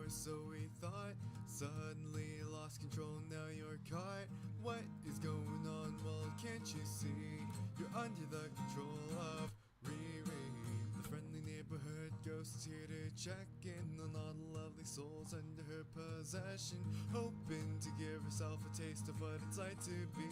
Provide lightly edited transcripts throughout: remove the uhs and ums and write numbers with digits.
or so we thought. Suddenly lost control, now you're caught. What is going on? Well, can't you see? You're under the control of Riri. The friendly neighborhood ghost is here to check in on all the lovely souls under her possession, hoping to give herself a taste of what it's like to be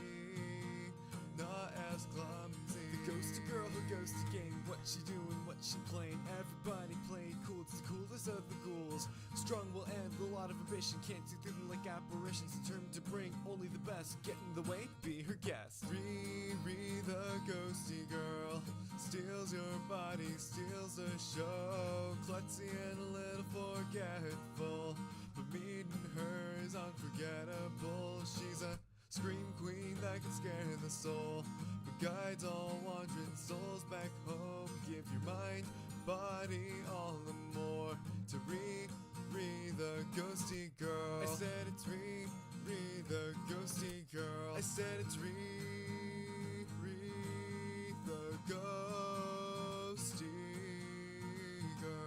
not as clumsy. The ghosty girl who goes to game. What she doing, what she playing? Everybody play cool, it's the coolest of the ghouls. Strong will end, a lot of ambition. Can't see through them like apparitions. Determined to bring only the best. Get in the way, be her guest. Riri, the ghosty girl, steals your body, steals the show. Klutzy and a little forgetful, but meeting her is unforgettable. She's a scream queen that can scare the soul, but guides all wandering souls back home. Give your mind, body, all the more to Riri, the ghosty girl. I said it's Riri, the ghosty girl. I said it's Riri, the ghosty girl.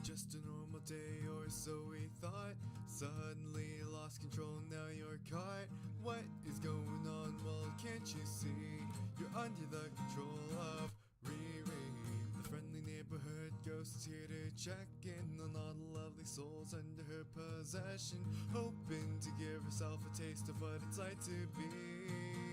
Just a normal day or so we thought. Suddenly lost control, now you're caught. What is going on? Well, can't you see? You're under the control of Riri. The friendly neighborhood ghost is here to check in on all the lovely souls under her possession, hoping to give herself a taste of what it's like to be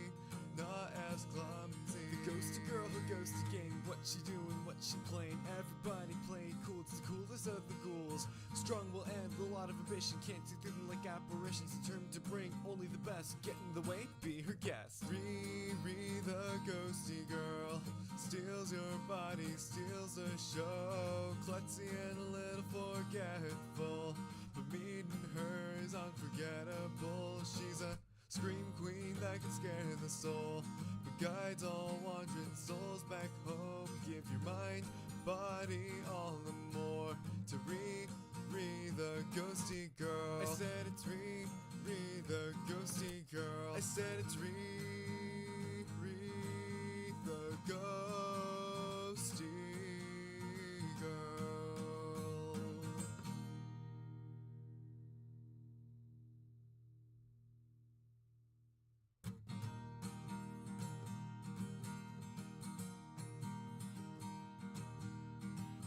not as clumsy. The ghosty girl who goes to game. What she doing, what she playing? Everybody play cool, it's the coolest of the ghouls. Strong will end, a lot of ambition. Can't see through them like apparitions. Determined to bring only the best. Get in the way, be her guest. Riri, the ghosty girl, steals your body, steals the show. Klutzy and a little forgetful, but meeting her is unforgettable. She's a scream queen that can scare the soul, but guides all wandering souls back home. Give your mind, body, all the more to Riri, the ghosty girl. I said it's Riri, the ghosty girl. I said it's Riri, the ghosty girl.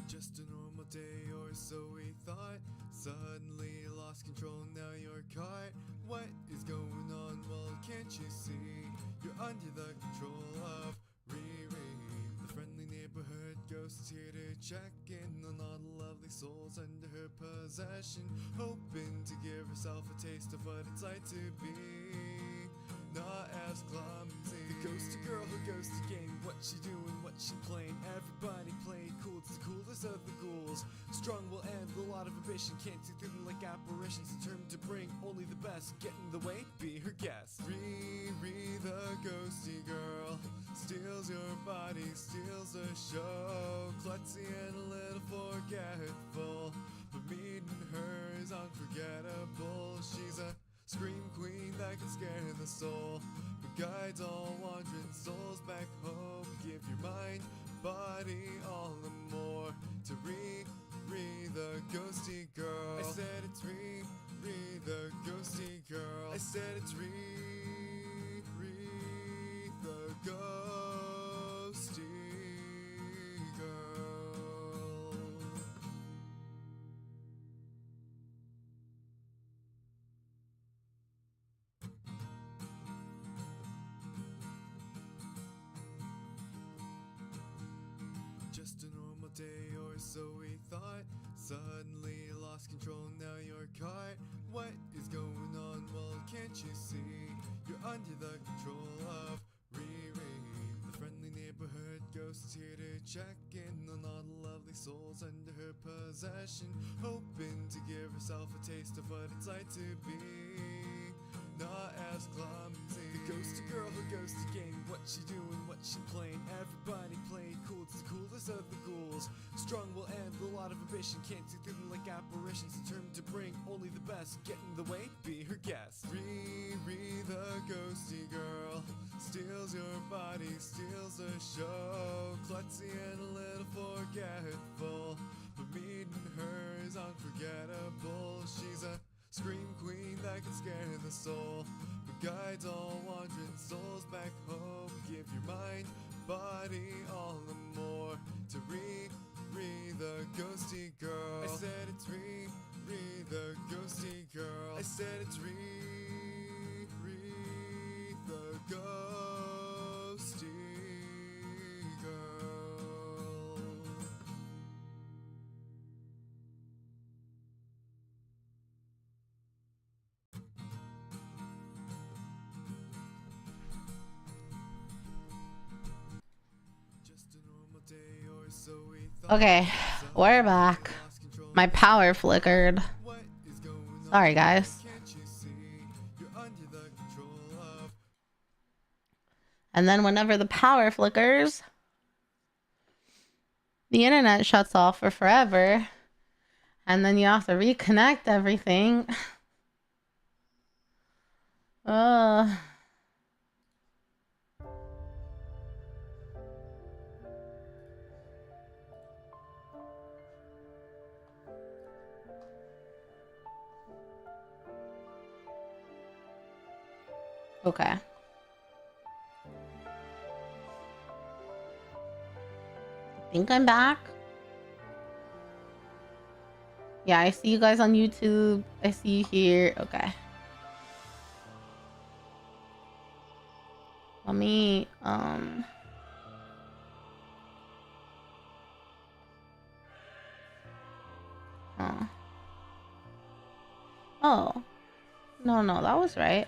Just a normal day or so we thought. Suddenly lost control, now you're caught. What is going on? Well, can't you see? You're under the control of Riri. The friendly neighborhood ghost is here to check in on all the lovely souls under her possession, hoping to give herself a taste of what it's like to be not as clumsy. The ghosty girl who goes to game. What she doing, what she playing? Everybody play cool, it's the coolest of the ghouls. Strong will end, a lot of ambition. Can't see through them like apparitions. Determined to bring only the best. Get in the way, be her guest. Riri, the ghosty girl, steals your body, steals the show. Klutzy and a little forgetful, but meeting her is unforgettable. She's a scream queen that can scare the soul, but guides all wandering souls back home. Give your mind, body, all the more to Riri, the ghosty girl. I said it's Riri, the ghosty girl. I said it's Riri, the ghosty girl. Just a normal day or so we thought. Suddenly lost control, now you're caught. What is going on? Well, can't you see? You're under the control of Riri. The friendly neighborhood ghost is here to check in on all the lovely souls under her possession, hoping to give herself a taste of what it's like to be not as clumsy. The Ghosty girl who goes to game. What she doing, what she playing? Everybody playing cool, it's the coolest of the ghouls. Strong will end, a lot of ambition. Can't see through them like apparitions. Determined to bring only the best. Get in the way, be her guest. Riri the ghosty girl steals your body, steals the show. Klutzy and a little forgetful, but meeting her is unforgettable. She's a scream queen that can scare the soul, but guides all wandering souls back home. Give your mind, body, all the more to Riri the ghosty girl. I said it's Riri the ghosty girl. I said it's Riri the ghosty girl. Okay, we're back. My power flickered. Sorry, guys. And then whenever the power flickers, the internet shuts off for forever. And then you have to reconnect everything. Okay. I think I'm back. Yeah, I see you guys on YouTube. I see you here. Okay. Let me, Oh. No, that was right.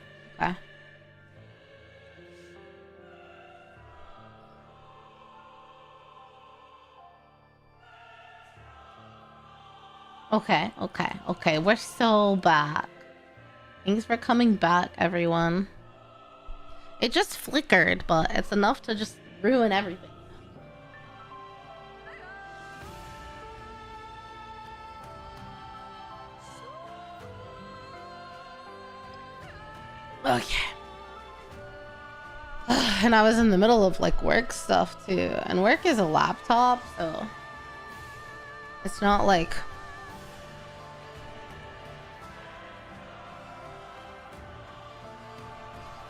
Okay. Okay. We're so back. Thanks for coming back, everyone. It just flickered, but it's enough to just ruin everything. Okay. And I was in the middle of like work stuff too. And work is a laptop, so it's not like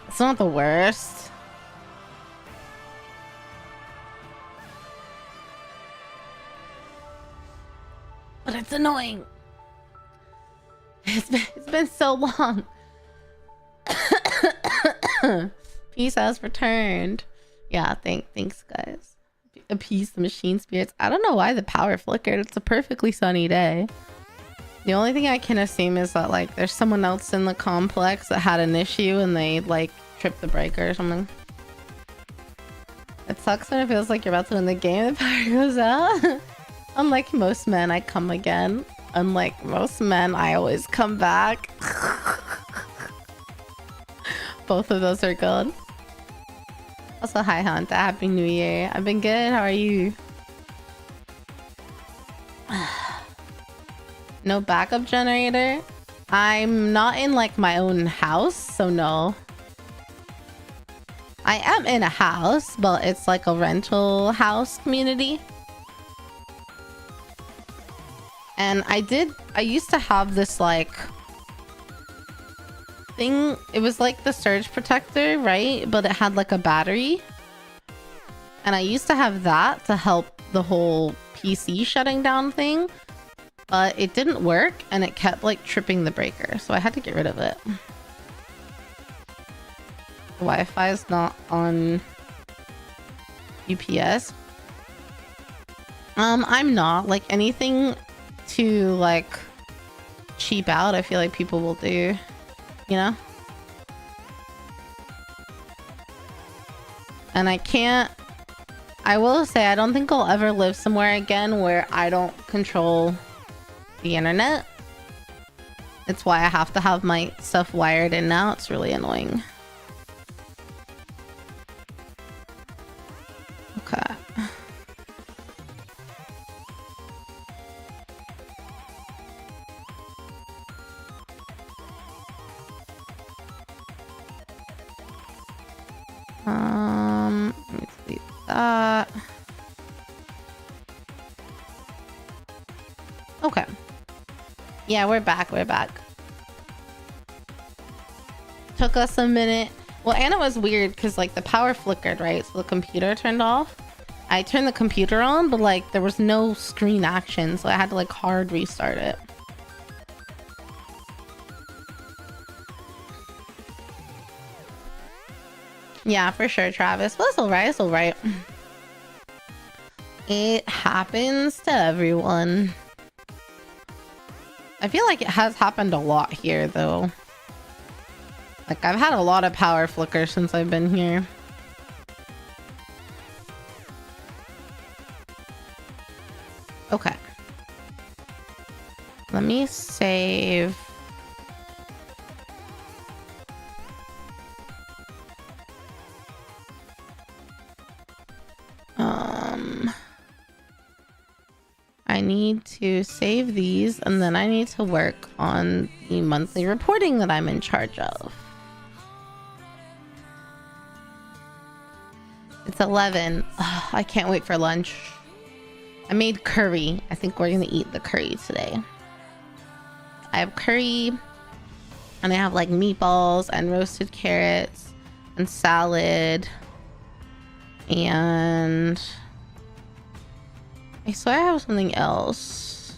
it's not the worst. But it's annoying. It's been so long. Peace has returned. Yeah, thanks guys. Appease the machine spirits. I don't know why the power flickered. It's a perfectly sunny day. The only thing I can assume is that like there's someone else in the complex that had an issue and they like tripped the breaker or something. It sucks when it feels like you're about to win the game and the power goes out. Unlike most men, I come again. Unlike most men, I always come back. Both of those are good. Also, hi Hunter, happy new year. I've been good, how are you? No backup generator? I'm not in like my own house, so no. I am in a house, but it's like a rental house community. And I used to have this like thing. It was like the surge protector, right? But it had like a battery. And I used to have that to help the whole PC shutting down thing. But it didn't work and it kept like tripping the breaker. So I had to get rid of it. The Wi-Fi is not on UPS. I'm not. Like anything to like cheap out, I feel like people will do, you know? And I will say I don't think I'll ever live somewhere again where I don't control the internet. It's why I have to have my stuff wired in now. It's really annoying. Let me delete that. Okay. Yeah, we're back. Took us a minute. Well, and it was weird because like the power flickered, right? So the computer turned off. I turned the computer on, but like there was no screen action, so I had to like hard restart it. Yeah, for sure, Travis. But it's alright, it's alright. It happens to everyone. I feel like it has happened a lot here, though. Like, I've had a lot of power flickers since I've been here. Okay. Let me save. I need to save these, and then I need to work on the monthly reporting that I'm in charge of. It's 11. Ugh, I can't wait for lunch. I made curry. I think we're gonna eat the curry today. I have curry, and I have like meatballs and roasted carrots and salad, and I swear I have something else.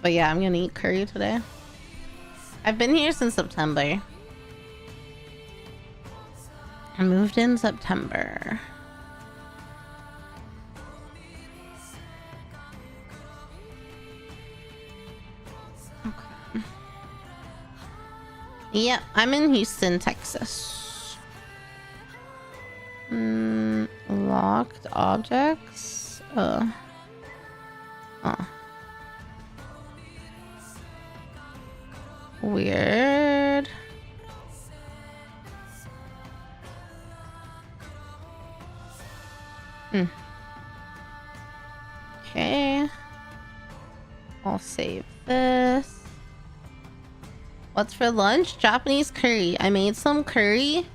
But yeah, I'm gonna eat curry today. I've been here since September. I moved in September. Okay. Yeah, I'm in Houston, Texas. Locked objects. Oh. Weird. Okay. I'll save this. What's for lunch? Japanese curry. I made some curry.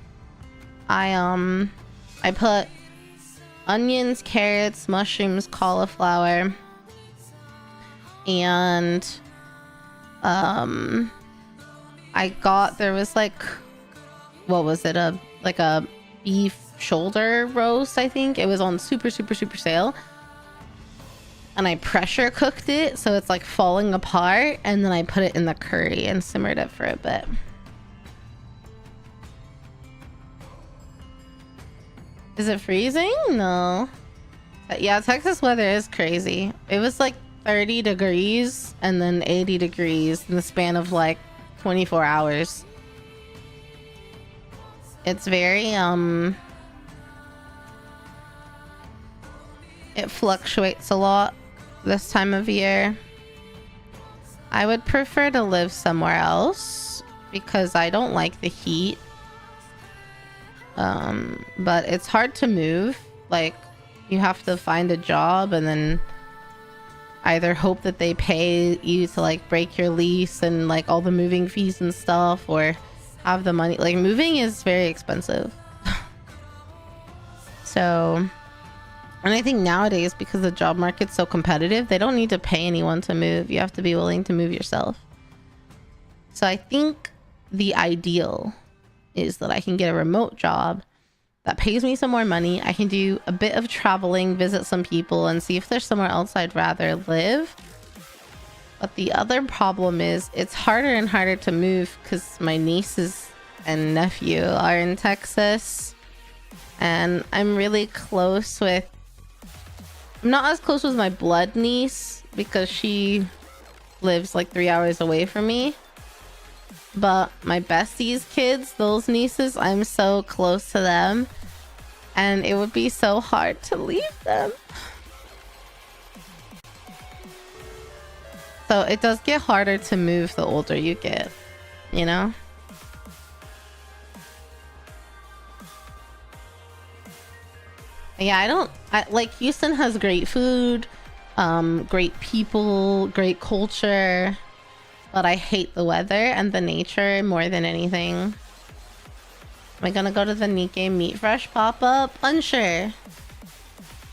I put onions, carrots, mushrooms, cauliflower, and there was like, what was it, a beef shoulder roast, I think. It was on super sale, and I pressure cooked it so it's like falling apart, and then I put it in the curry and simmered it for a bit. Is it freezing? No. Yeah, Texas weather is crazy. It was like 30 degrees and then 80 degrees in the span of like 24 hours. It's very it fluctuates a lot this time of year. I would prefer to live somewhere else because I don't like the heat. But it's hard to move. Like, you have to find a job and then either hope that they pay you to like break your lease and like all the moving fees and stuff, or have the money. Like, moving is very expensive. So, and I think nowadays, because the job market's so competitive, they don't need to pay anyone to move. You have to be willing to move yourself. So I think the ideal is that I can get a remote job that pays me some more money. I can do a bit of traveling, visit some people, and see if there's somewhere else I'd rather live. But the other problem is it's harder and harder to move because my nieces and nephew are in Texas, and I'm really close with, I'm not as close with my blood niece because she lives like 3 hours away from me. But my bestie's kids, those nieces, I'm so close to them, and it would be so hard to leave them. So it does get harder to move the older you get, you know? Yeah, like, Houston has great food, great people, great culture. but I hate the weather and the nature more than anything. Am I gonna go to the Nikkei Meat Fresh pop-up? Unsure.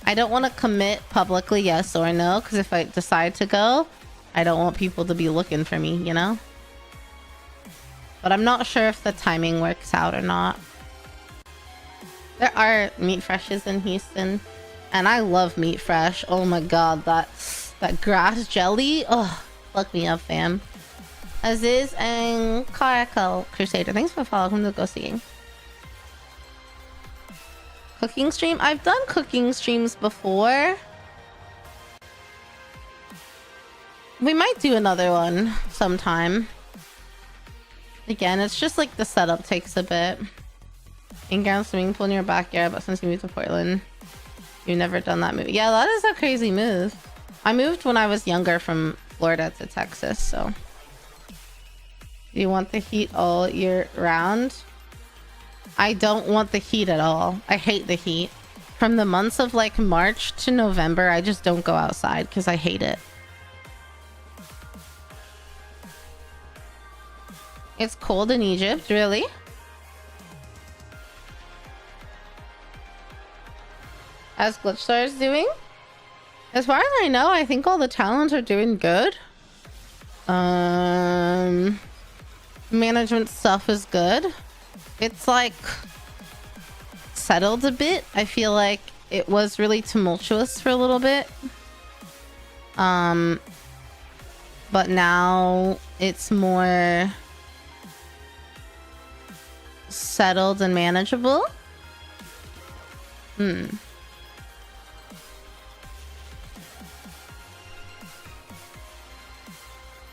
I don't want to commit publicly yes or no, because if I decide to go, I don't want people to be looking for me, you know? But I'm not sure if the timing works out or not. There are Meat Freshes in Houston, and I love Meat Fresh. Oh my god, that grass jelly. Oh, fuck me up, fam. Aziz and Caracal Crusader, thanks for following the Ghost Game. Cooking stream? I've done cooking streams before. We might do another one sometime. Again, it's just like the setup takes a bit. In-ground swimming pool in your backyard, but since you moved to Portland, you've never done that move. Yeah, that is a crazy move. I moved when I was younger from Florida to Texas, so. Do you want the heat all year round? I don't want the heat at all. I hate the heat. From the months of like March to November, I just don't go outside because I hate it. It's cold in Egypt, really? How's Glitchstars doing? As far as I know, I think all the talents are doing good. Management stuff is good. It's like settled a bit. I feel like it was really tumultuous for a little bit. But now it's more settled and manageable.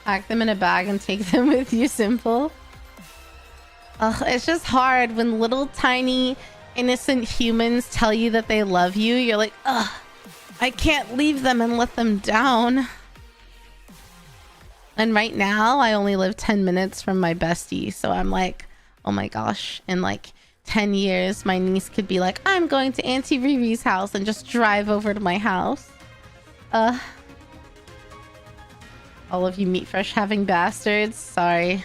Pack them in a bag and take them with you, simple. Ugh, it's just hard when little tiny innocent humans tell you that they love you. You're like, ugh, I can't leave them and let them down. And right now I only live 10 minutes from my bestie, so I'm like, oh my gosh, in like 10 years my niece could be like, I'm going to Auntie Riri's house, and just drive over to my house. All of you Meat Fresh having bastards, sorry.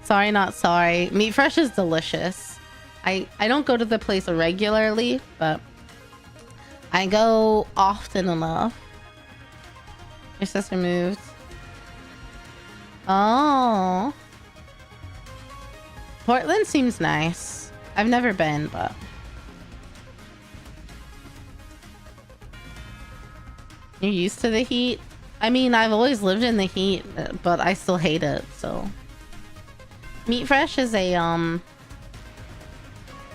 Sorry, not sorry. Meat Fresh is delicious. I don't go to the place regularly, but I go often enough. Your sister moved. Oh. Portland seems nice. I've never been, but... You're used to the heat? I mean, I've always lived in the heat, but I still hate it, so... Meat Fresh is a,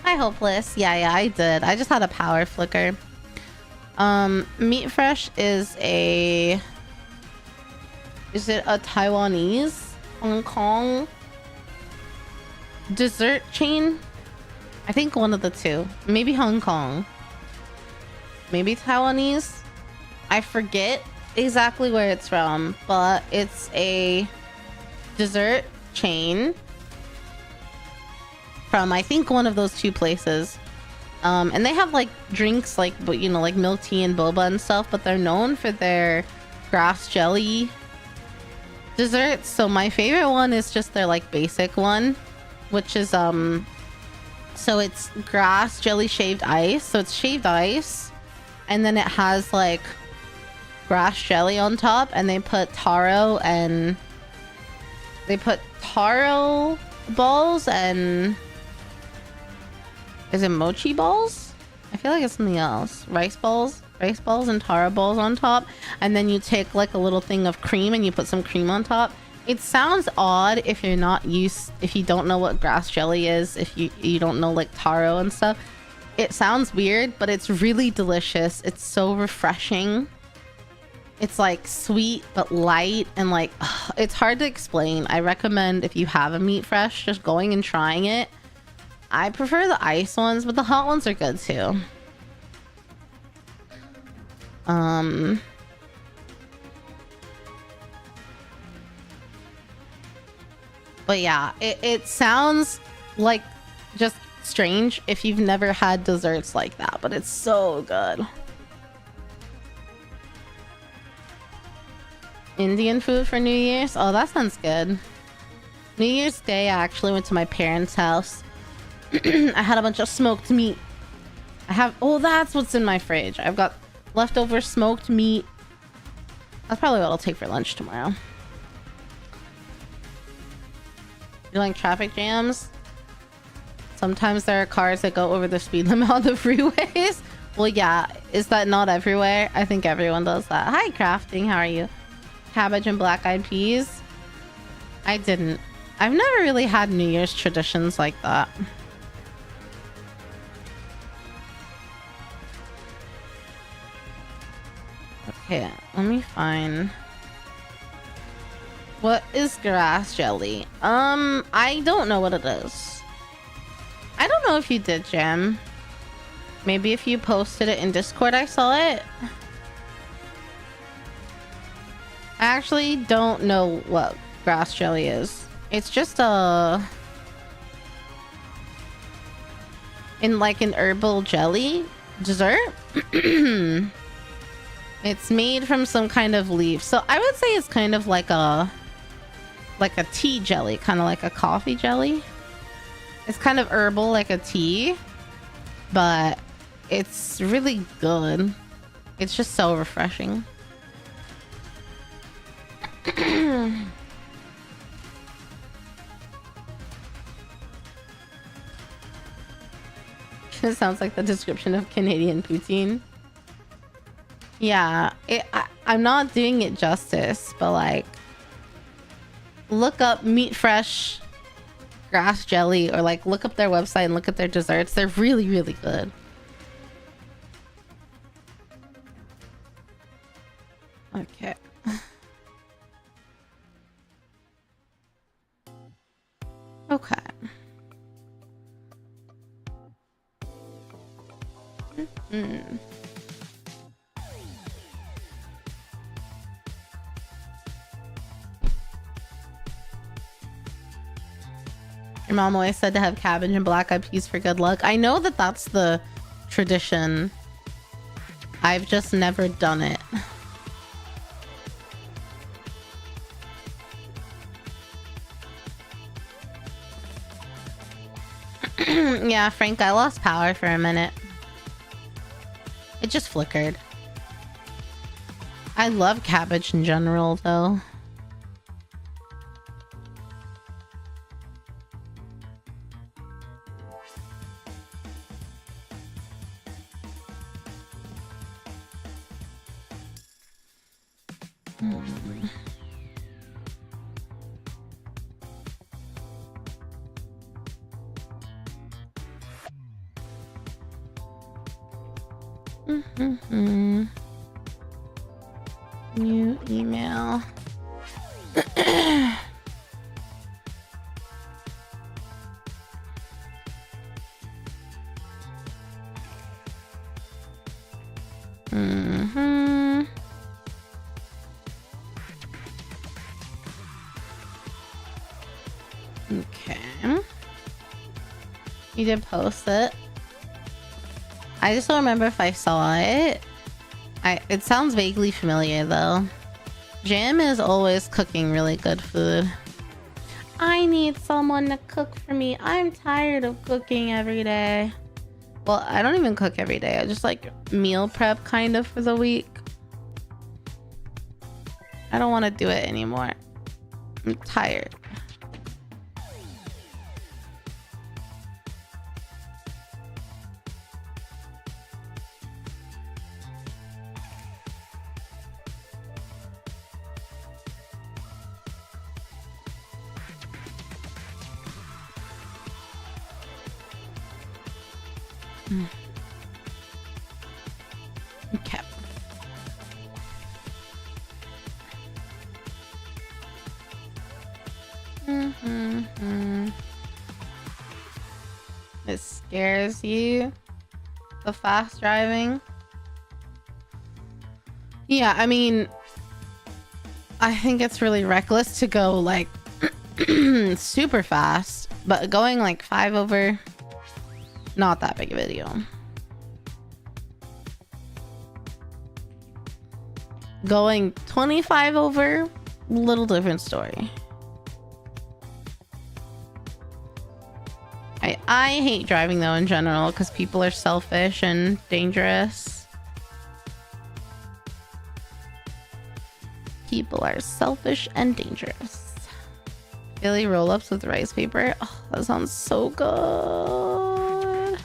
Hi, Hopeless. Yeah, I did. I just had a power flicker. Meat Fresh is a... Is it a Taiwanese? Hong Kong? Dessert chain? I think one of the two. Maybe Hong Kong. Maybe Taiwanese? I forget exactly where it's from, but it's a dessert chain from, I think, one of those two places. And they have like drinks like, you know, like milk tea and boba and stuff, but they're known for their grass jelly desserts. So my favorite one is just their like basic one, which is so it's grass jelly shaved ice. So it's shaved ice, and then it has like grass jelly on top, and they put taro balls and is it mochi balls? I feel like it's something else. Rice balls and taro balls on top, and then you take like a little thing of cream and you put some cream on top. It sounds odd if you're not used, if you don't know what grass jelly is, if you don't know like taro and stuff. It sounds weird, but it's really delicious. It's so refreshing. It's like sweet but light, and like it's hard to explain. I recommend, if you have a Meat Fresh, just going and trying it. I prefer the ice ones, but the hot ones are good too. But yeah, it sounds like just strange if you've never had desserts like that, but it's so good. Indian food for New Year's? Oh, that sounds good. New Year's Day, I actually went to my parents' house. I had a bunch of smoked meat. Oh, that's what's in my fridge. I've got leftover smoked meat. That's probably what I'll take for lunch tomorrow. You like traffic jams? Sometimes there are cars that go over the speed limit on the freeways. Well, yeah. Is that not everywhere? I think everyone does that. Hi, Crafting. How are you? Cabbage and black-eyed peas? I didn't. I've never really had New Year's traditions like that. Okay, let me find... What is grass jelly? I don't know what it is. I don't know if you did, Gem. Maybe if you posted it in Discord, I saw it. I actually don't know what grass jelly is. It's just in like an herbal jelly dessert. It's made from some kind of leaf. So I would say it's kind of like a tea jelly, kind of like a coffee jelly. It's kind of herbal, like a tea, but it's really good. It's just so refreshing. It sounds like the description of Canadian poutine. Yeah, I'm not doing it justice, but like, look up Meat Fresh grass jelly, or like look up their website and look at their desserts. They're really, really good. Okay. Okay. Your mom always said to have cabbage and black-eyed peas for good luck. I know that that's the tradition. I've just never done it. Yeah, Frank, I lost power for a minute. It just flickered. I love cabbage in general, though. New email. Okay. You did post it. I just don't remember if I saw it. It sounds vaguely familiar though. Jam is always cooking really good food. I need someone to cook for me. I'm tired of cooking every day. Well, I don't even cook every day. I just like meal prep kind of for the week. I don't want to do it anymore. I'm tired. Okay. It scares you? The fast driving? Yeah, I mean, I think it's really reckless to go like super fast, but going like 5 over, not that big of a deal. Going 25 over, little different story. I hate driving though in general because people are selfish and dangerous. People are selfish and dangerous. Philly roll-ups with rice paper. Oh, that sounds so good.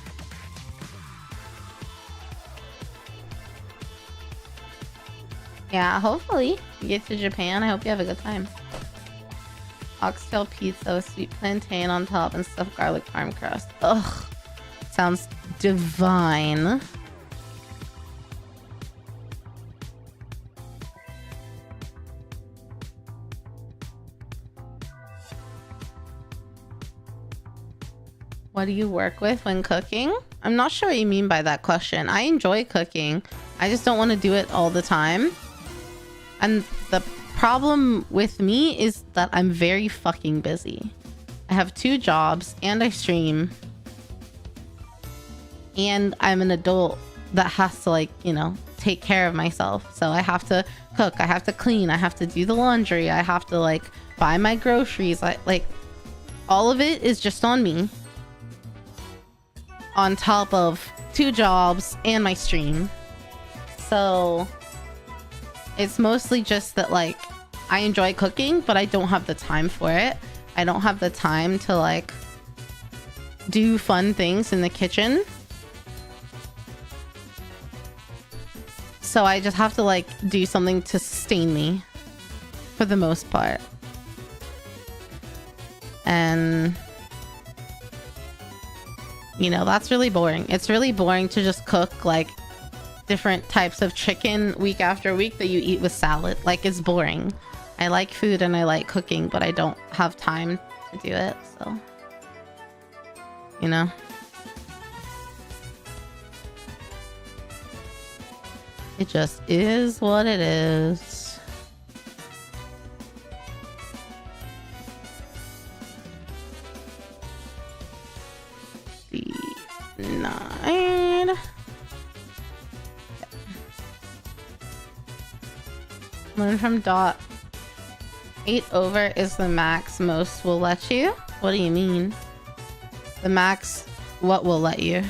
Yeah, hopefully you get to Japan. I hope you have a good time. Oxtail pizza with sweet plantain on top and stuffed garlic parm crust. Ugh, sounds divine. What do you work with when cooking? I'm not sure what you mean by that question. I enjoy cooking. I just don't want to do it all the time. And the problem with me is that I'm very fucking busy. I have 2 jobs and I stream. And I'm an adult that has to, like, you know, take care of myself. So I have to cook, I have to clean, I have to do the laundry, I have to, like, buy my groceries. Like, all of it is just on me. On top of 2 jobs and my stream. So it's mostly just that, like, I enjoy cooking, but I don't have the time for it. I don't have the time to, like, do fun things in the kitchen. So I just have to, like, do something to sustain me for the most part. And, you know, that's really boring. It's really boring to just cook, like, different types of chicken week after week that you eat with salad. Like, it's boring. I like food and I like cooking, but I don't have time to do it, so, you know. It just is what it is. D9. Learn from Dot. 8 over is the max most will let you? What do you mean? The max what will let you?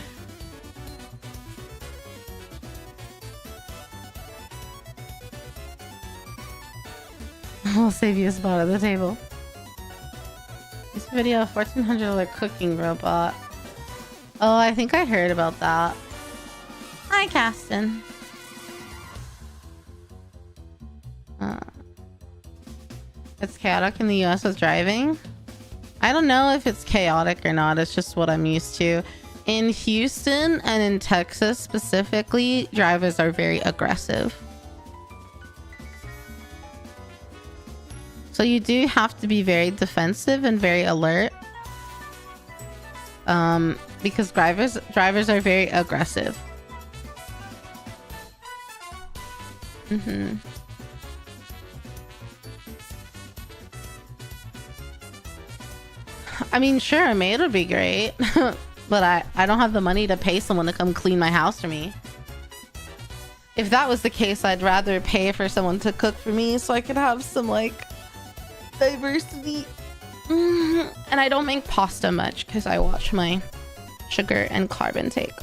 I'll save you a spot at the table. This video, $1,400 cooking robot. Oh, I think I heard about that. Hi, Caston. It's chaotic in the US with driving. I don't know if it's chaotic or not. It's just what I'm used to. In Houston and in Texas specifically, drivers are very aggressive. So you do have to be very defensive and very alert. Because drivers are very aggressive. I mean, sure, a maid would be great. But I don't have the money to pay someone to come clean my house for me. If that was the case, I'd rather pay for someone to cook for me so I could have some, like, diversity. And I don't make pasta much because I watch my sugar and carb intake.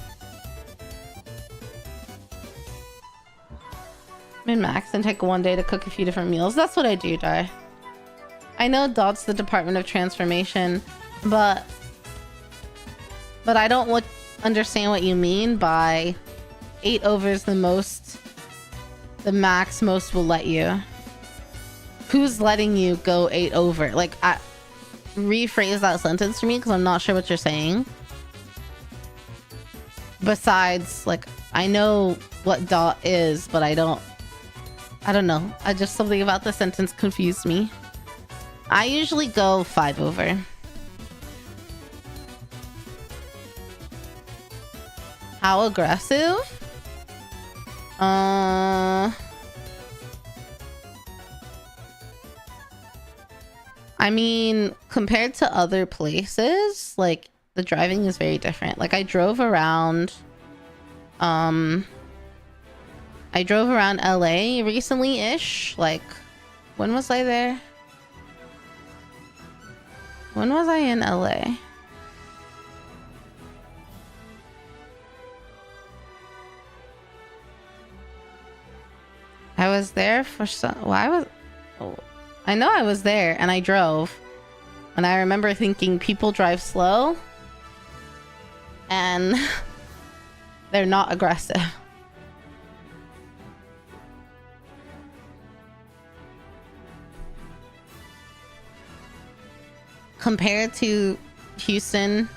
Min-max and take 1 day to cook a few different meals. That's what I do, Di. I know Dot's the Department of Transformation, but I don't understand what you mean by 8 over is the max most will let you. Who's letting you go 8 over? Like, rephrase that sentence for me because I'm not sure what you're saying. Besides, like, I know what Dot is, but I don't know. Something about the sentence confused me. I usually go 5 over. How aggressive? I mean, compared to other places, like, the driving is very different. Like, I drove around LA recently-ish. Like, when was I there? When was I in LA? I was there for some. Well, I know I was there and I drove. And I remember thinking people drive slow and they're not aggressive. Compared to Houston,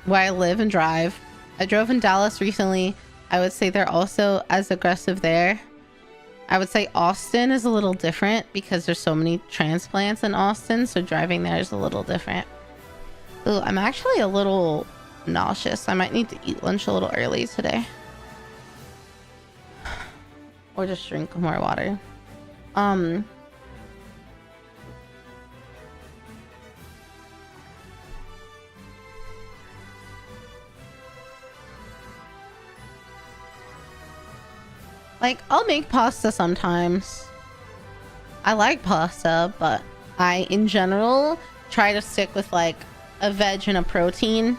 where I live and drive. I drove in Dallas recently. I would say they're also as aggressive there. I would say Austin is a little different because there's so many transplants in Austin, so driving there is a little different. Ooh, I'm actually a little nauseous. I might need to eat lunch a little early today. Or just drink more water. Like, I'll make pasta sometimes. I like pasta, but I, in general, try to stick with, like, a veg and a protein.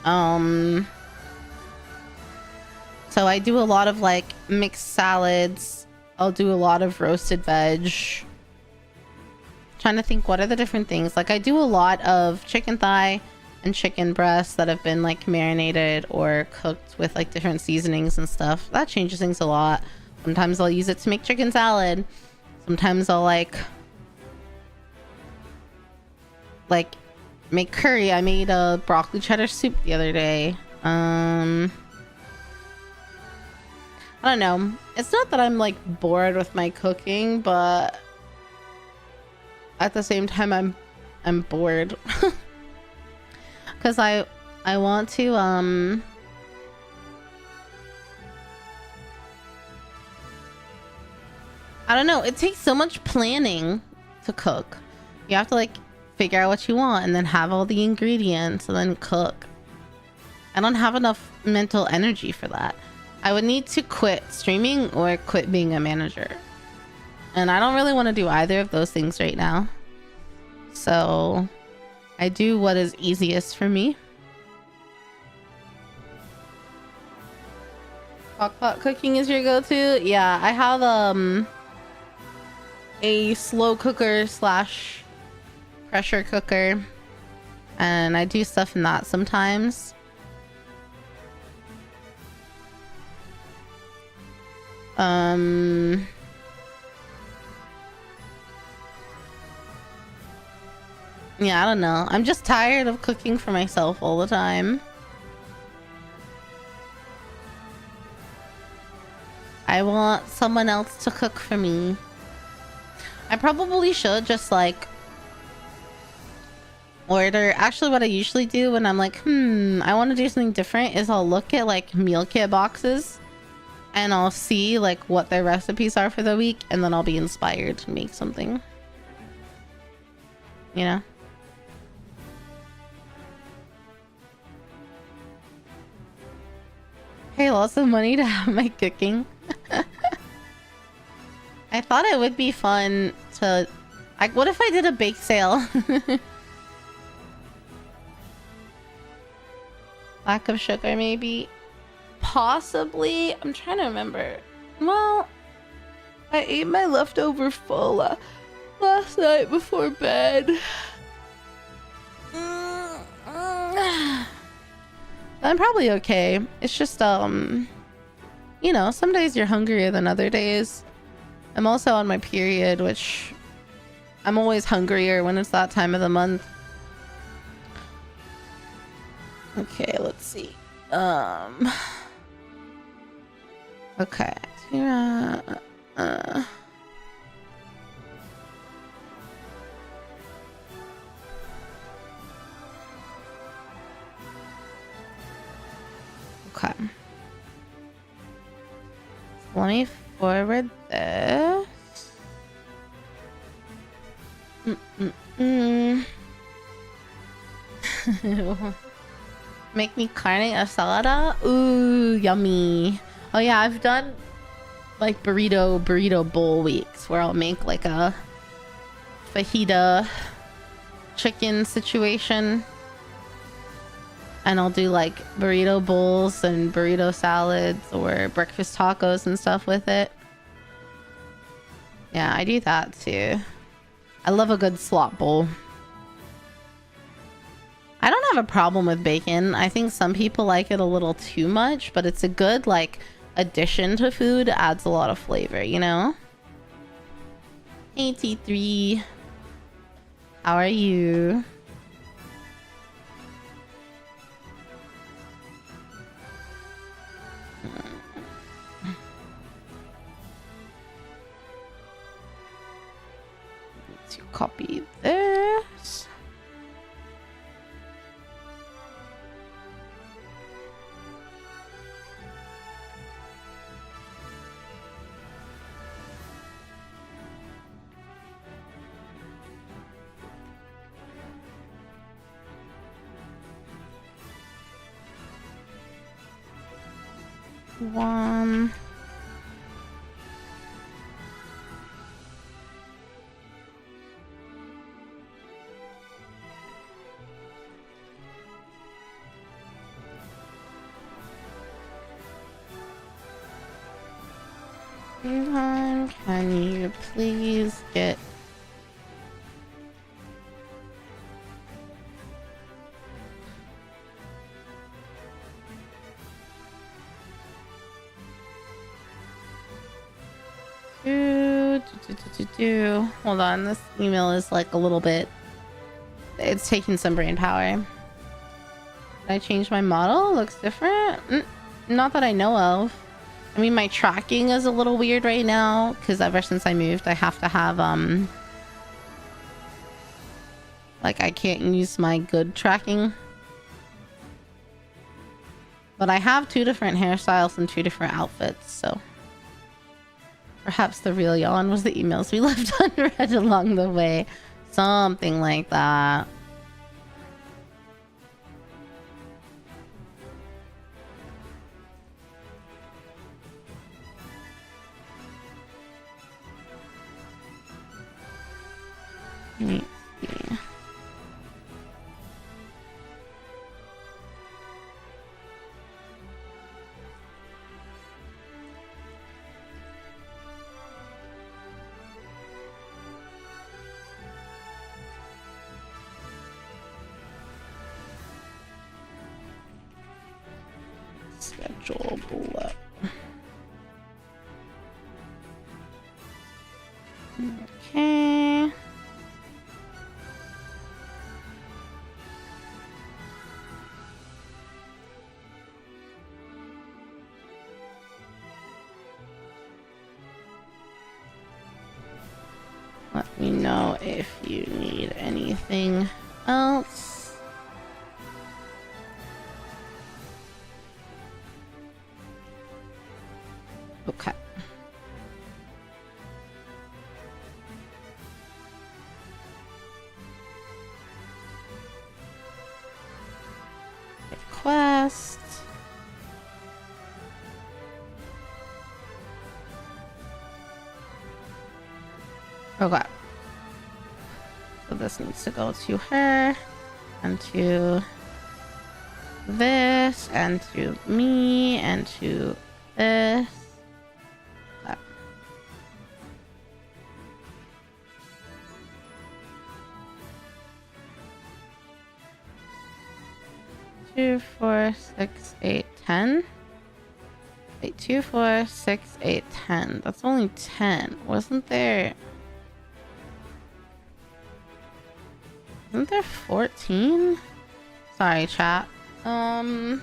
So I do a lot of, like, mixed salads. I'll do a lot of roasted veg. Trying to think, what are the different things? Like, I do a lot of chicken thigh and chicken breasts that have been like marinated or cooked with like different seasonings and stuff. That changes things a lot. Sometimes I'll use it to make chicken salad. Sometimes I'll like make curry. I made a broccoli cheddar soup the other day. I don't know. It's not that I'm like bored with my cooking, but at the same time I'm bored. Because I want to I don't know, it takes so much planning to cook. You have to like figure out what you want and then have all the ingredients and then cook. I don't have enough mental energy for that. I would need to quit streaming or quit being a manager. And I don't really want to do either of those things right now. So I do what is easiest for me. Crock-pot cooking is your go-to? Yeah, I have a slow cooker slash pressure cooker, and I do stuff in that sometimes. Yeah, I don't know. I'm just tired of cooking for myself all the time. I want someone else to cook for me. I probably should just like order. Actually, what I usually do when I'm like, I want to do something different is I'll look at like meal kit boxes and I'll see like what their recipes are for the week, and then I'll be inspired to make something. You know? Pay lots of money to have my cooking. I thought it would be fun to like, what if I did a bake sale? Lack of sugar, maybe. Possibly. I'm trying to remember. Well, I ate my leftover pho last night before bed. I'm probably okay. It's just, you know, some days you're hungrier than other days. I'm also on my period, which I'm always hungrier when it's that time of the month. Okay, let's see. Okay. Okay. Let me forward this. Make me carne asada? Ooh, yummy. Oh yeah, I've done like burrito bowl weeks where I'll make like a fajita chicken situation. And I'll do like burrito bowls and burrito salads or breakfast tacos and stuff with it. Yeah, I do that too. I love a good slop bowl. I don't have a problem with bacon. I think some people like it a little too much, but it's a good like addition to food. Adds a lot of flavor, you know? Hey T3. How are you? To copy this. One. Can you please get Hold on, this email is like a little bit, it's taking some brain power. Did I change my model? Looks different? Not that I know of. I mean, my tracking is a little weird right now because ever since I moved, I have to have like I can't use my good tracking. But I have 2 different hairstyles and 2 different outfits, so perhaps the real yawn was the emails we left unread along the way. Something like that. Let me see. Schedule below. Okay. Let me know if you need anything else. Okay. Request. Okay. So this needs to go to her and to this and to me and to this. Okay. 2, 4, 6, 8, 10. Wait, 2, 4, 6, 8, 10. That's only 10. Wasn't there 14? Sorry, chat. I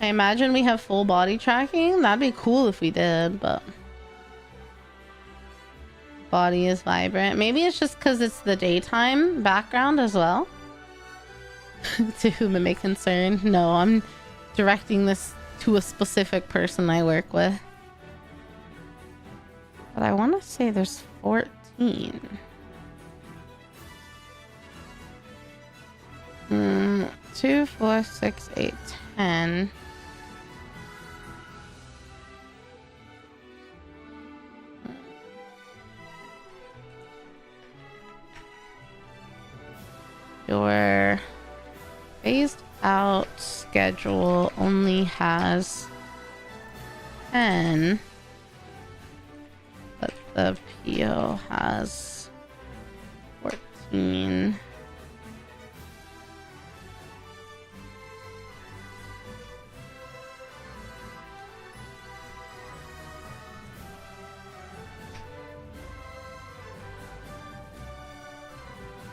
imagine we have full body tracking. That'd be cool if we did, but body is vibrant. Maybe it's just because it's the daytime background as well. To whom it may concern. No, I'm directing this to a specific person I work with. But I want to say there's 14. 2, 4, 6, 8, 10. Your phased out schedule only has 10, but the PO has 14.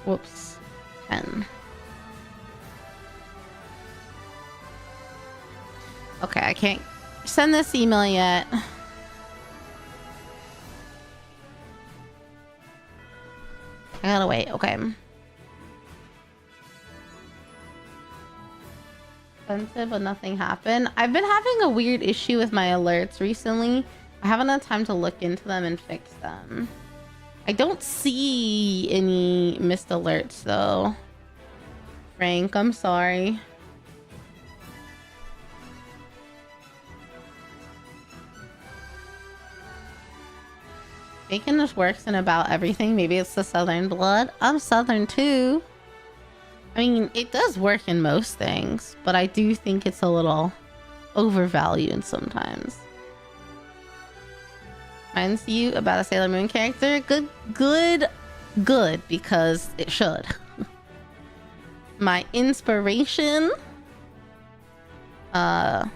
Whoops, 10. Okay, I can't send this email yet. I gotta wait, okay. Expensive, but nothing happened. I've been having a weird issue with my alerts recently. I haven't had time to look into them and fix them. I don't see any missed alerts though. Frank, I'm sorry. Bacon just works in about everything. Maybe it's the Southern blood. I'm Southern too. I mean, it does work in most things, but I do think it's a little overvalued sometimes. Reminds you about a Sailor Moon character? Good, because it should. My inspiration? Oh,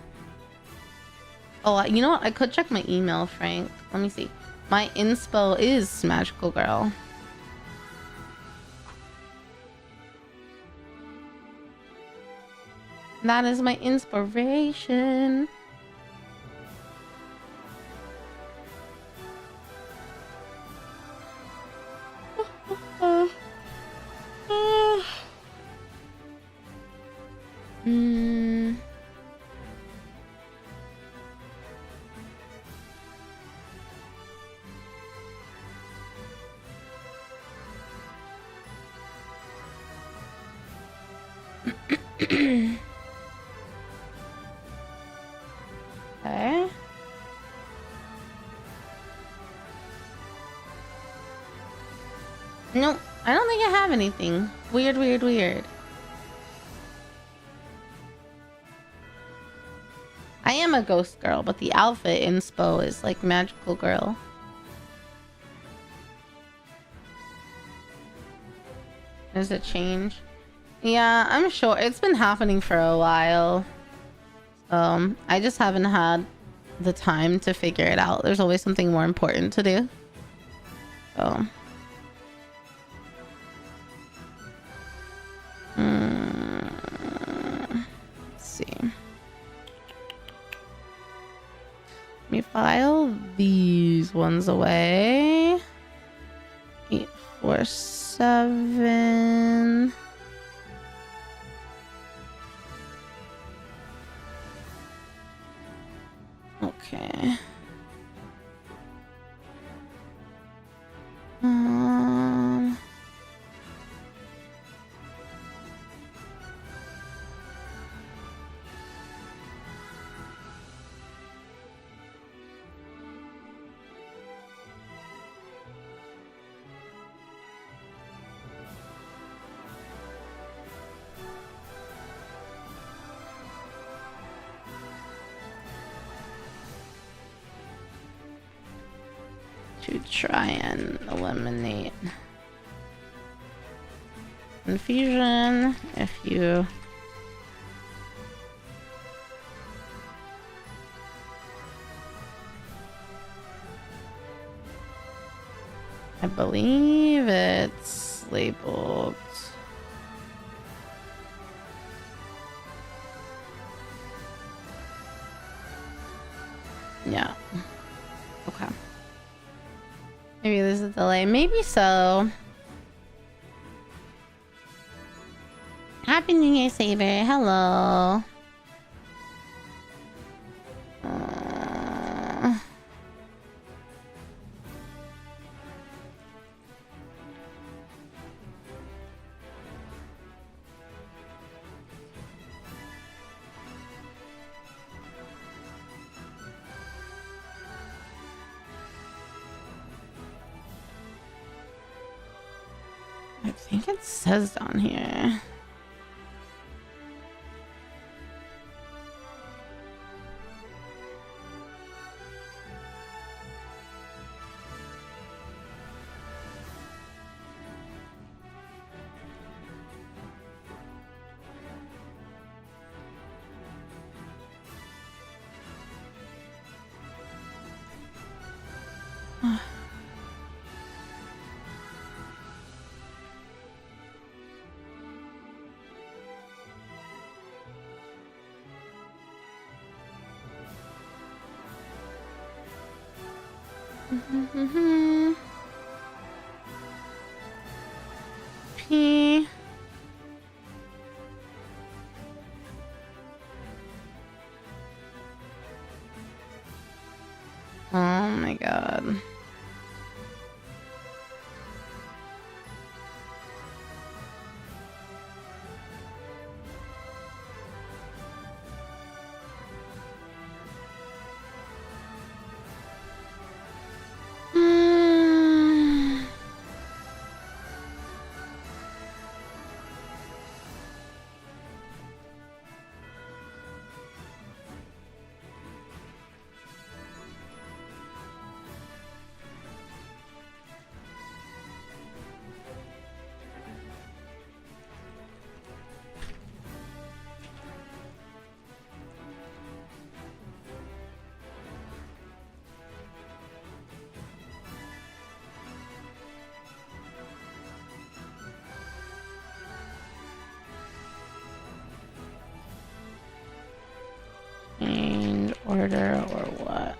you know what? I could check my email, Frank. Let me see. My inspo is Magical Girl. That is my inspiration. Okay. No, I don't think I have anything. Weird. I am a ghost girl, but the outfit inspo is like Magical Girl. Does it change? Yeah, I'm sure it's been happening for a while. I just haven't had the time to figure it out. There's always something more important to do. So. Let's see. Let me file these ones away. 847. Okay. To try and eliminate confusion if you I believe it's labeled yeah. Okay. Maybe there's a delay. Maybe so. Happy New Year, Saber. Hello. I think it says down here. P. Oh my god. Change order or what?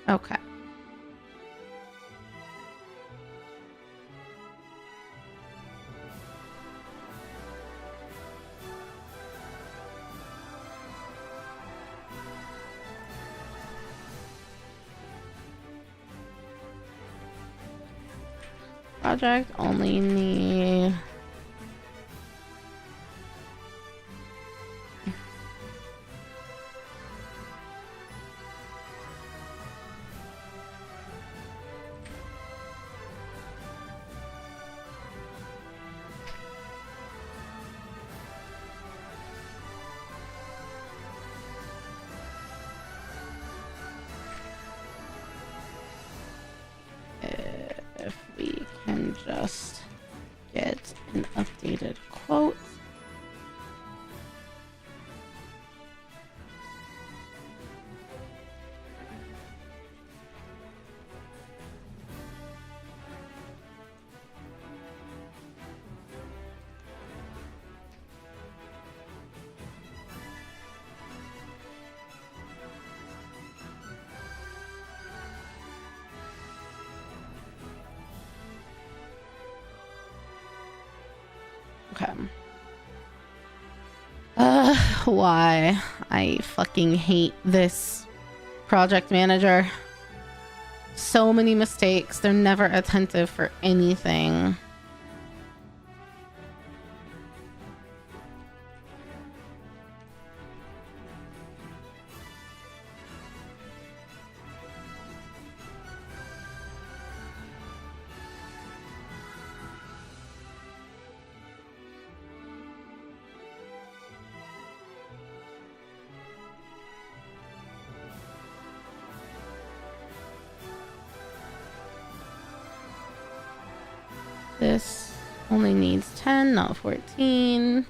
Okay. Project only need if we can just get an updated quote. Okay. Why? I fucking hate this project manager. So many mistakes. They're never attentive for anything. This only needs 10, not 14.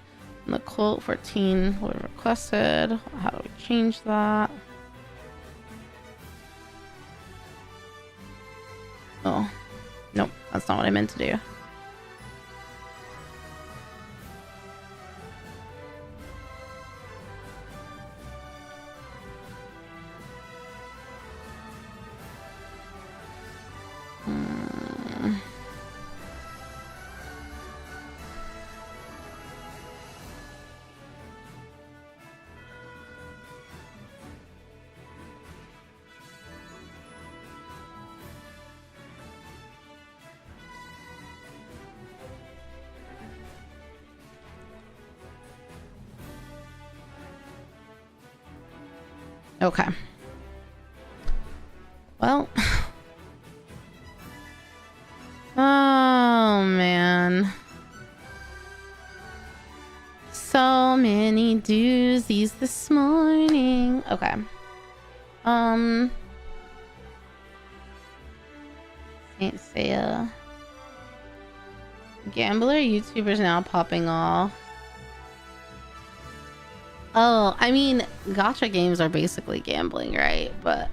And the quote 14 was requested. How do we change that? Oh, nope, that's not what I meant to do. Okay. Well. Oh, man. So many doozies this morning. Okay. Saint Seiya. Gambler YouTubers now popping off. Oh, I mean, gacha games are basically gambling, right? But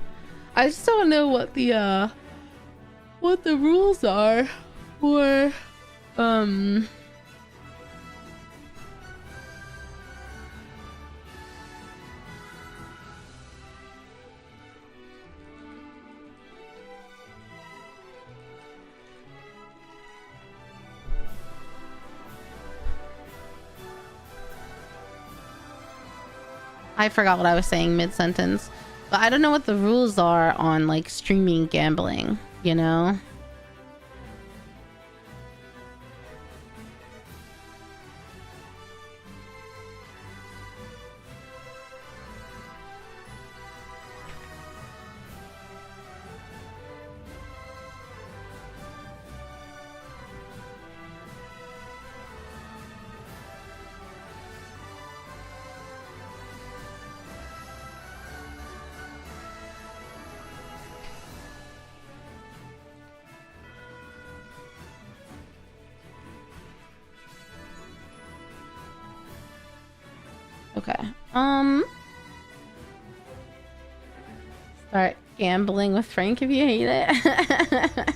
I just don't know what the rules are for I forgot what I was saying mid-sentence. But I don't know what the rules are on like streaming gambling, you know? Okay. Start gambling with Frank if you hate it.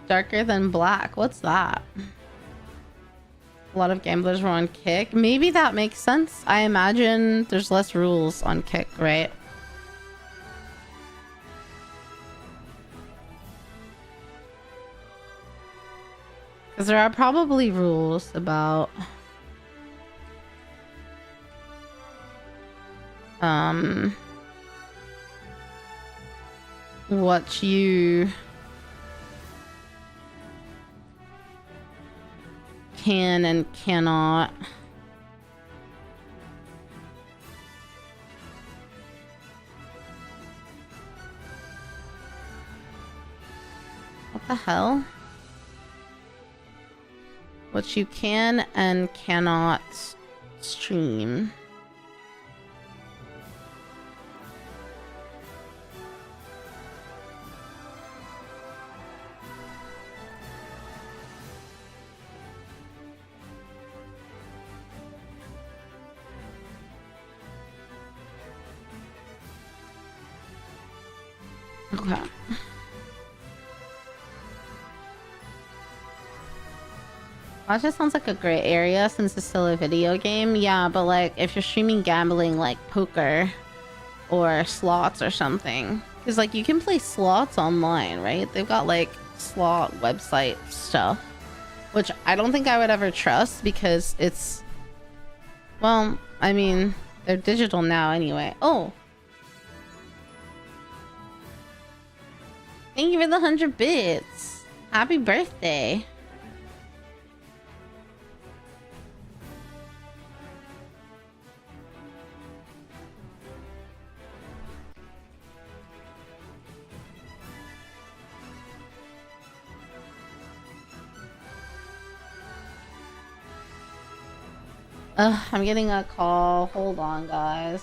Darker than black. What's that? A lot of gamblers were on Kick. Maybe that makes sense. I imagine there's less rules on Kick, right? Because there are probably rules about what you can and cannot. What the hell? What you can and cannot stream. Okay. That just sounds like a great area since it's still a video game. Yeah, but like if you're streaming gambling like poker or slots or something. Because like you can play slots online, right? They've got like slot website stuff. Which I don't think I would ever trust because it's... Well, I mean, they're digital now anyway. Oh! Thank you for the 100 bits! Happy birthday! I'm getting a call. Hold on, guys.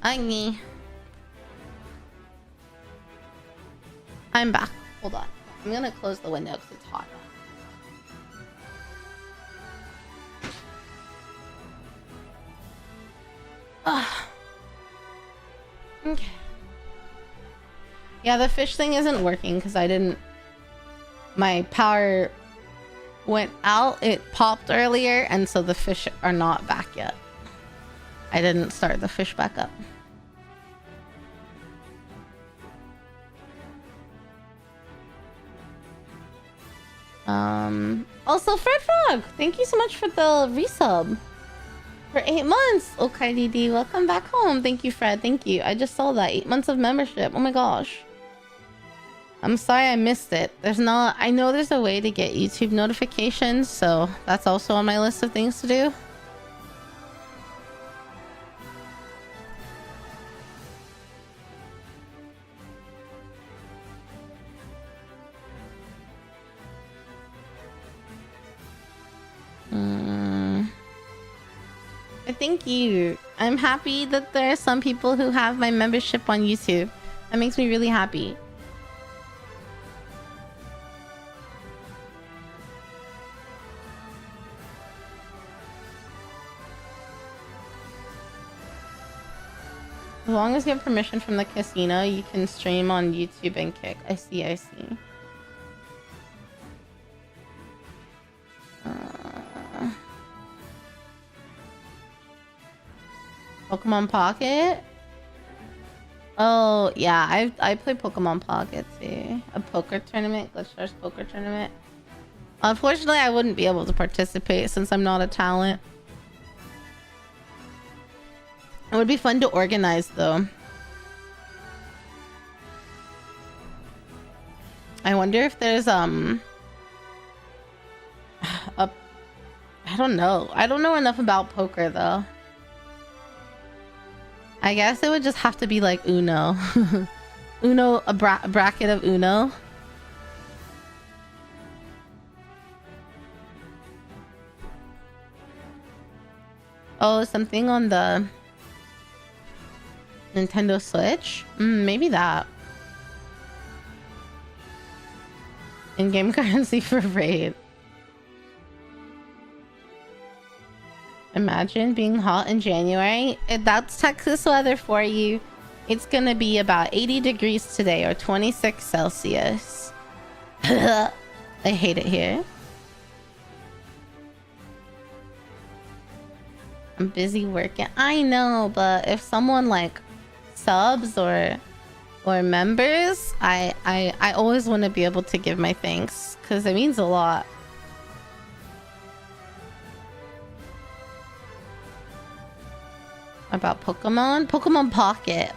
Agni. I'm back. Hold on. I'm gonna close the window because it's hot. Okay. Yeah, the fish thing isn't working because I didn't... My power went out. It popped earlier, and so the fish are not back yet. I didn't start the fish back up. Also, Fred Frog, thank you so much for the resub for 8 months. Okay, DD, welcome back home. Thank you, Fred. Thank you. I just saw that 8 months of membership. Oh my gosh. I'm sorry I missed it. There's not... I know there's a way to get YouTube notifications, so that's also on my list of things to do. Thank you. I'm happy that there are some people who have my membership on YouTube. That makes me really happy. As long as you have permission from the casino, you can stream on YouTube and Kick. I see, I see. Pokemon Pocket? Oh, yeah, I play Pokemon Pocket too. A poker tournament, Glitch Stars poker tournament. Unfortunately, I wouldn't be able to participate since I'm not a talent. It would be fun to organize though. I wonder if there's I don't know. I don't know enough about poker though. I guess it would just have to be like Uno. Uno, a bracket of Uno. Oh, something on the Nintendo Switch? Maybe that. In-game currency for raid. Imagine being hot in January. That's Texas weather for you. It's gonna be about 80 degrees today or 26 Celsius. I hate it here. I'm busy working. I know, but if someone like subs or members, I always want to be able to give my thanks because it means a lot. About Pokemon Pocket.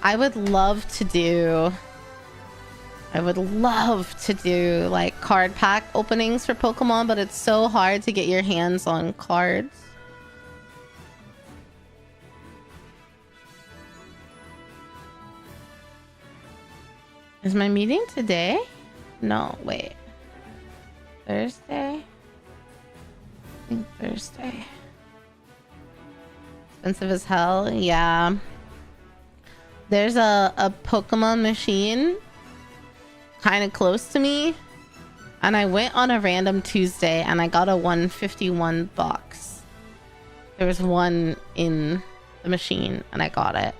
I would love to do like card pack openings for Pokemon, but it's so hard to get your hands on cards. Is my meeting today? No, wait. Thursday? I think Thursday. Expensive as hell. Yeah. There's a Pokemon machine kind of close to me. And I went on a random Tuesday and I got a 151 box. There was one in the machine and I got it.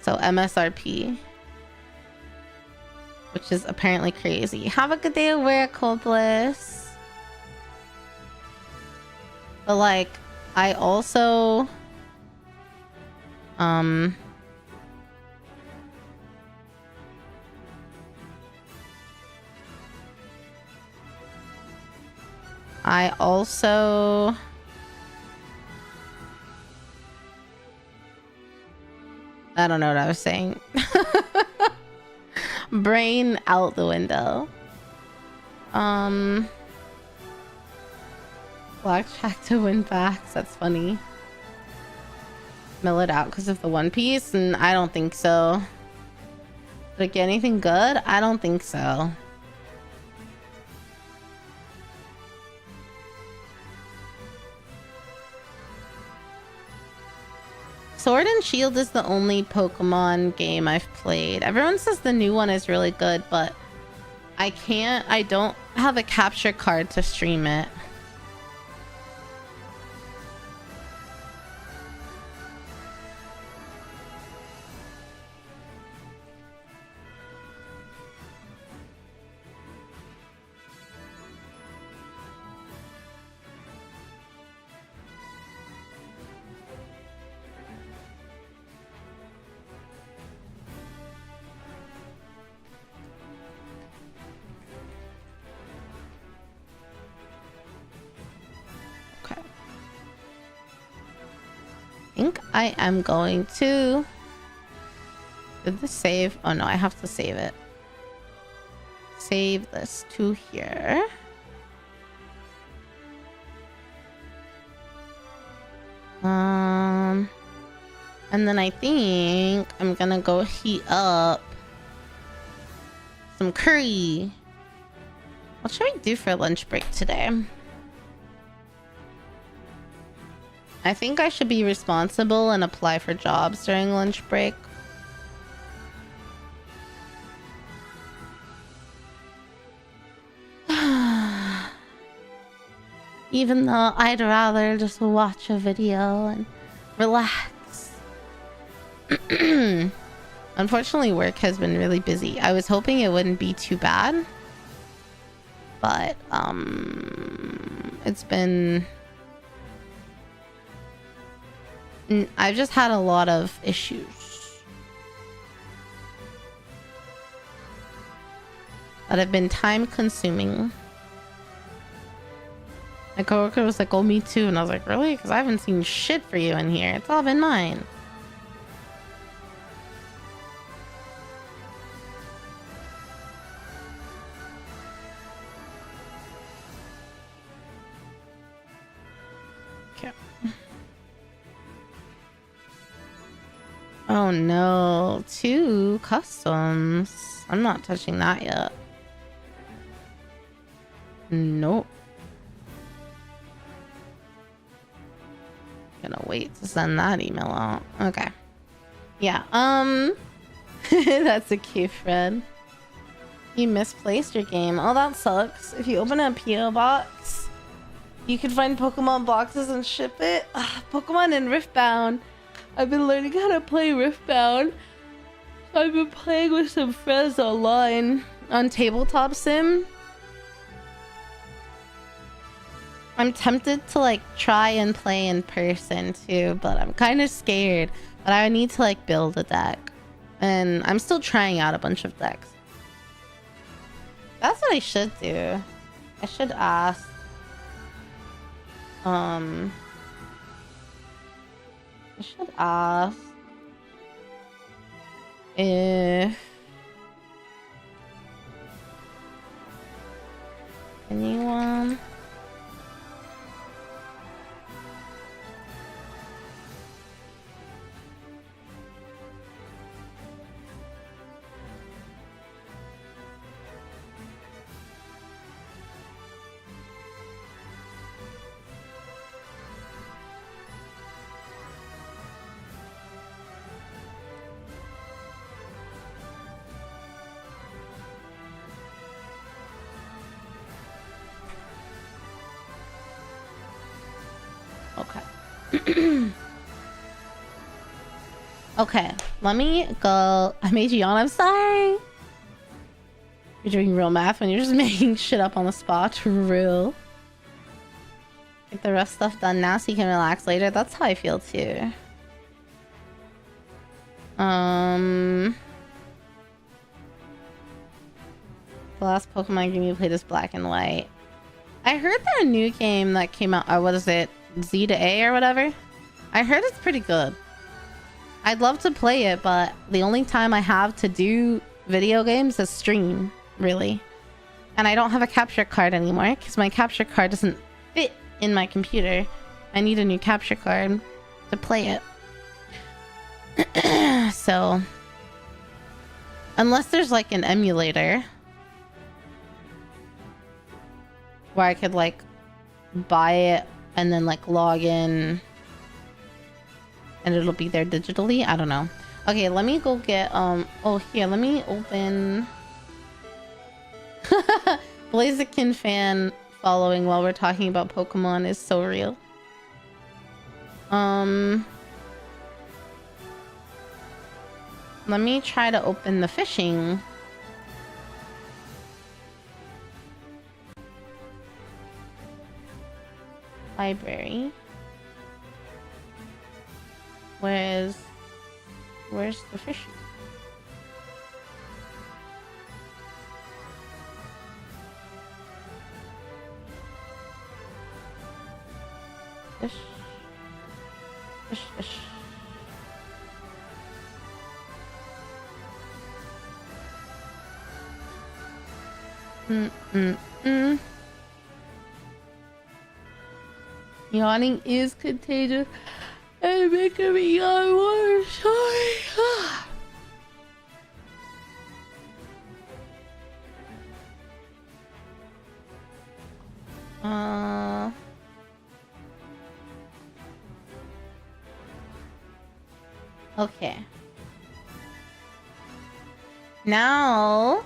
So MSRP. Which is apparently crazy. Have a good day at work, Hopeless. But like, I also... I don't know what I was saying. Brain out the window. Blackjack to win backs. That's funny. Mill it out because of the One Piece, and I don't think so. Did it get anything good? I don't think so. Sword and Shield is the only Pokemon game I've played. Everyone says the new one is really good, but I don't have a capture card to stream it. I think I am going to... Did this save? Oh no, I have to save it. Save this to here. And then I think I'm gonna go heat up some curry. What should we do for lunch break today? I think I should be responsible and apply for jobs during lunch break. Even though I'd rather just watch a video and relax. Unfortunately, work has been really busy. I was hoping it wouldn't be too bad. But, it's been... I've just had a lot of issues that have been time consuming. My coworker was like, oh, me too. And I was like, really? Because I haven't seen shit for you in here. It's all been mine. Oh no, 2 customs. I'm not touching that yet. Nope. Gonna wait to send that email out. Okay. Yeah, that's a cute friend. You misplaced your game. Oh, that sucks. If you open a PO box, you can find Pokemon boxes and ship it. Pokemon and Riftbound. I've been learning how to play Riftbound. I've been playing with some friends online on Tabletop Sim. I'm tempted to like try and play in person too, but I'm kind of scared. But I need to like build a deck. And I'm still trying out a bunch of decks. That's what I should do. I should ask. I should ask if anyone okay, let me go. I made you yawn. I'm sorry. You're doing real math when you're just making shit up on the spot. Real. Get the rough stuff done now so you can relax later. That's how I feel too. The last Pokemon game you played is Black and White. I heard their new game that came out. What is it? Z to A or whatever. I heard it's pretty good. I'd love to play it, but the only time I have to do video games is stream, really. And I don't have a capture card anymore because my capture card doesn't fit in my computer. I need a new capture card to play it. So, unless there's like an emulator where I could like buy it and then like log in and it'll be there digitally. I don't know. Okay, let me go get oh here, let me open Blaziken fan following while we're talking about Pokemon is so real. Let me try to open the fishing. Library. Where's the fishing? Fish. Fish, fish. Yawning is contagious and making me yawn worse. Sorry. Okay. Now.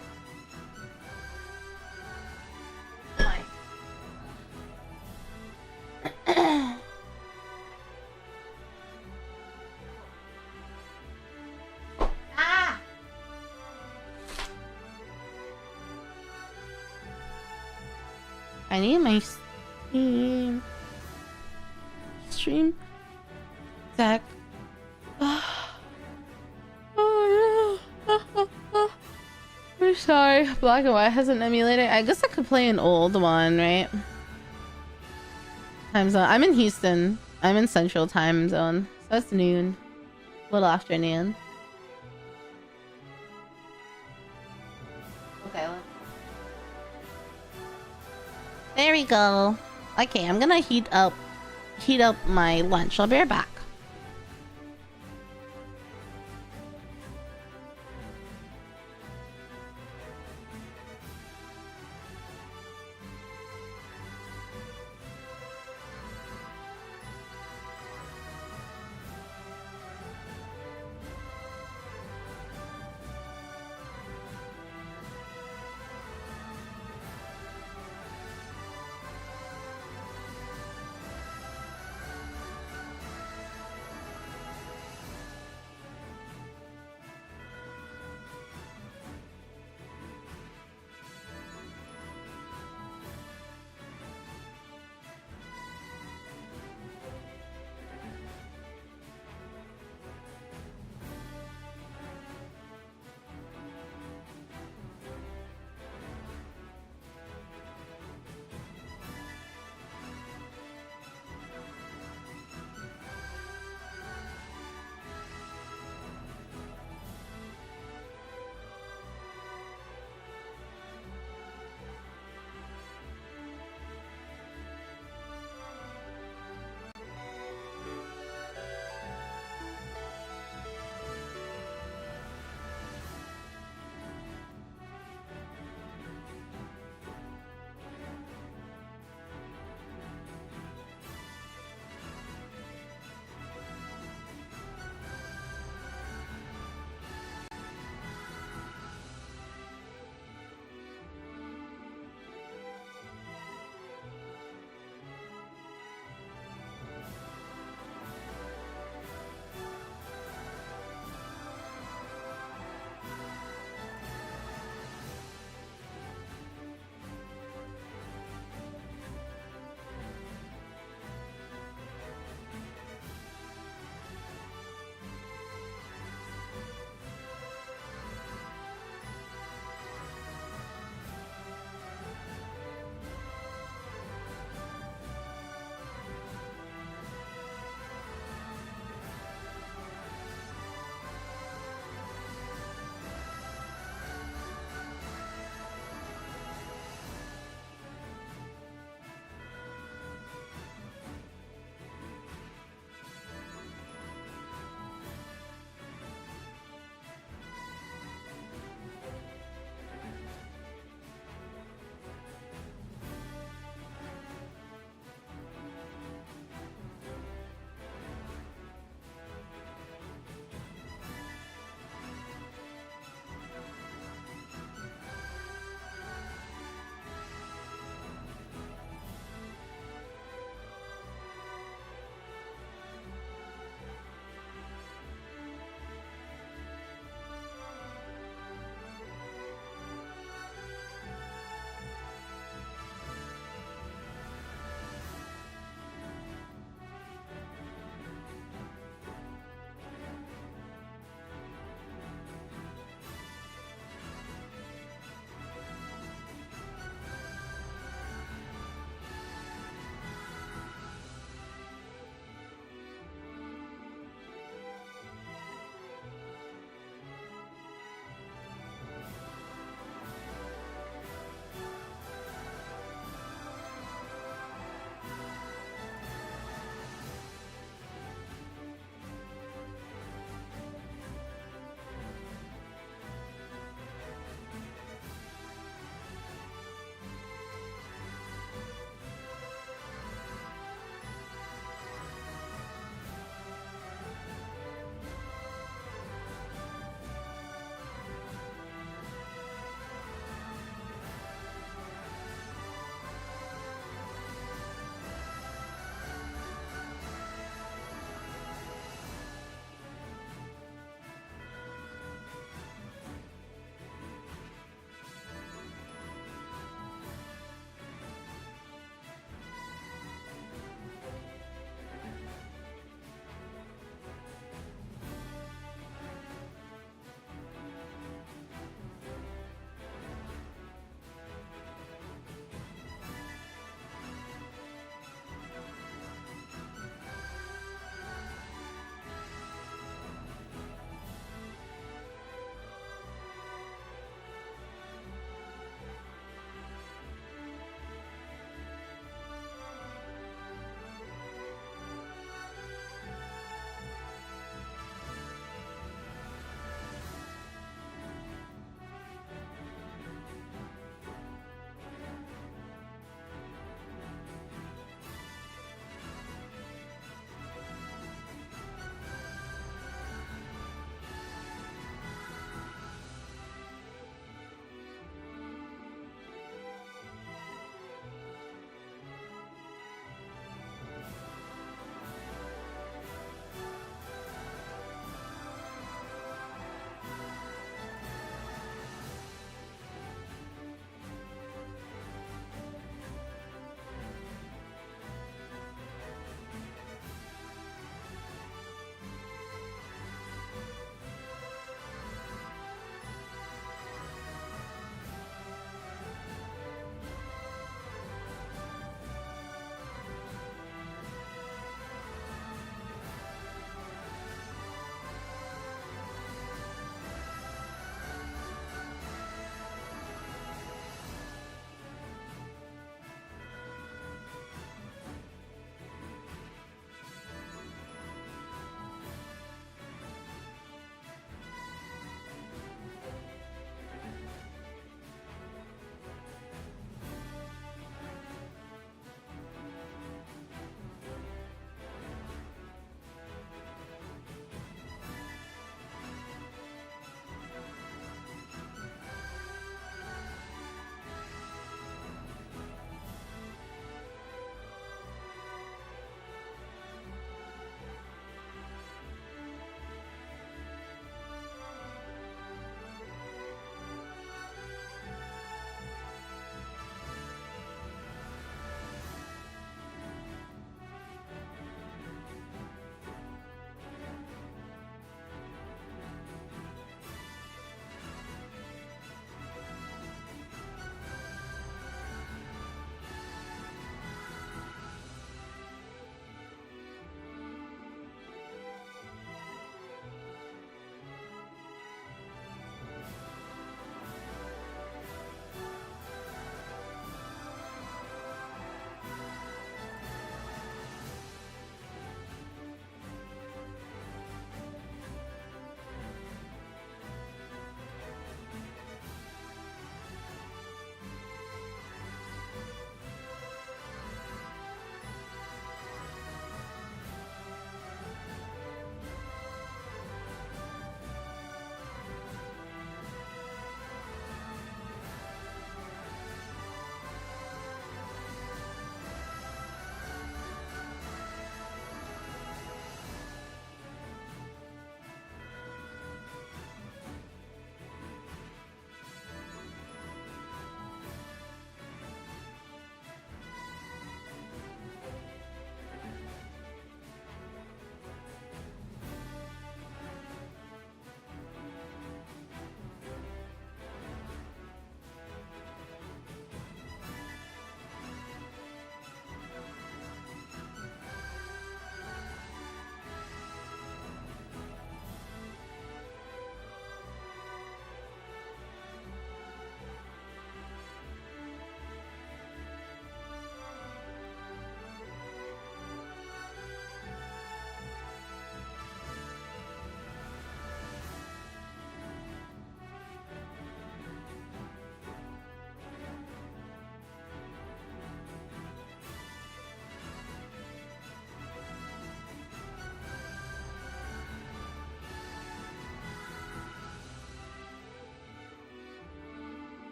I need my stream deck. Oh no. I'm sorry. Black and White has an emulator. I guess I could play an old one, right? Time zone. I'm in Houston. I'm in Central Time Zone. So it's noon. A little afternoon. Okay. There we go. Okay, I'm gonna heat up my lunch. I'll be right back.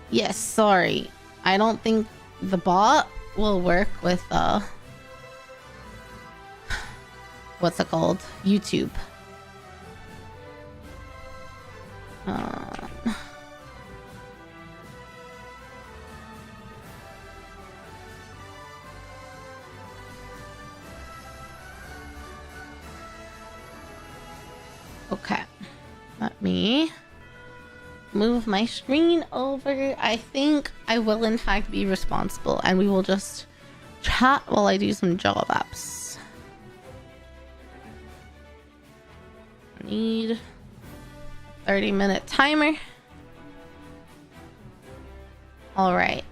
Yes, sorry. I don't think the bot will work with what's it called? YouTube. Okay. Let me move my screen over. I think I will in fact be responsible and we will just chat while I do some job apps. I need a 30-minute timer. All right.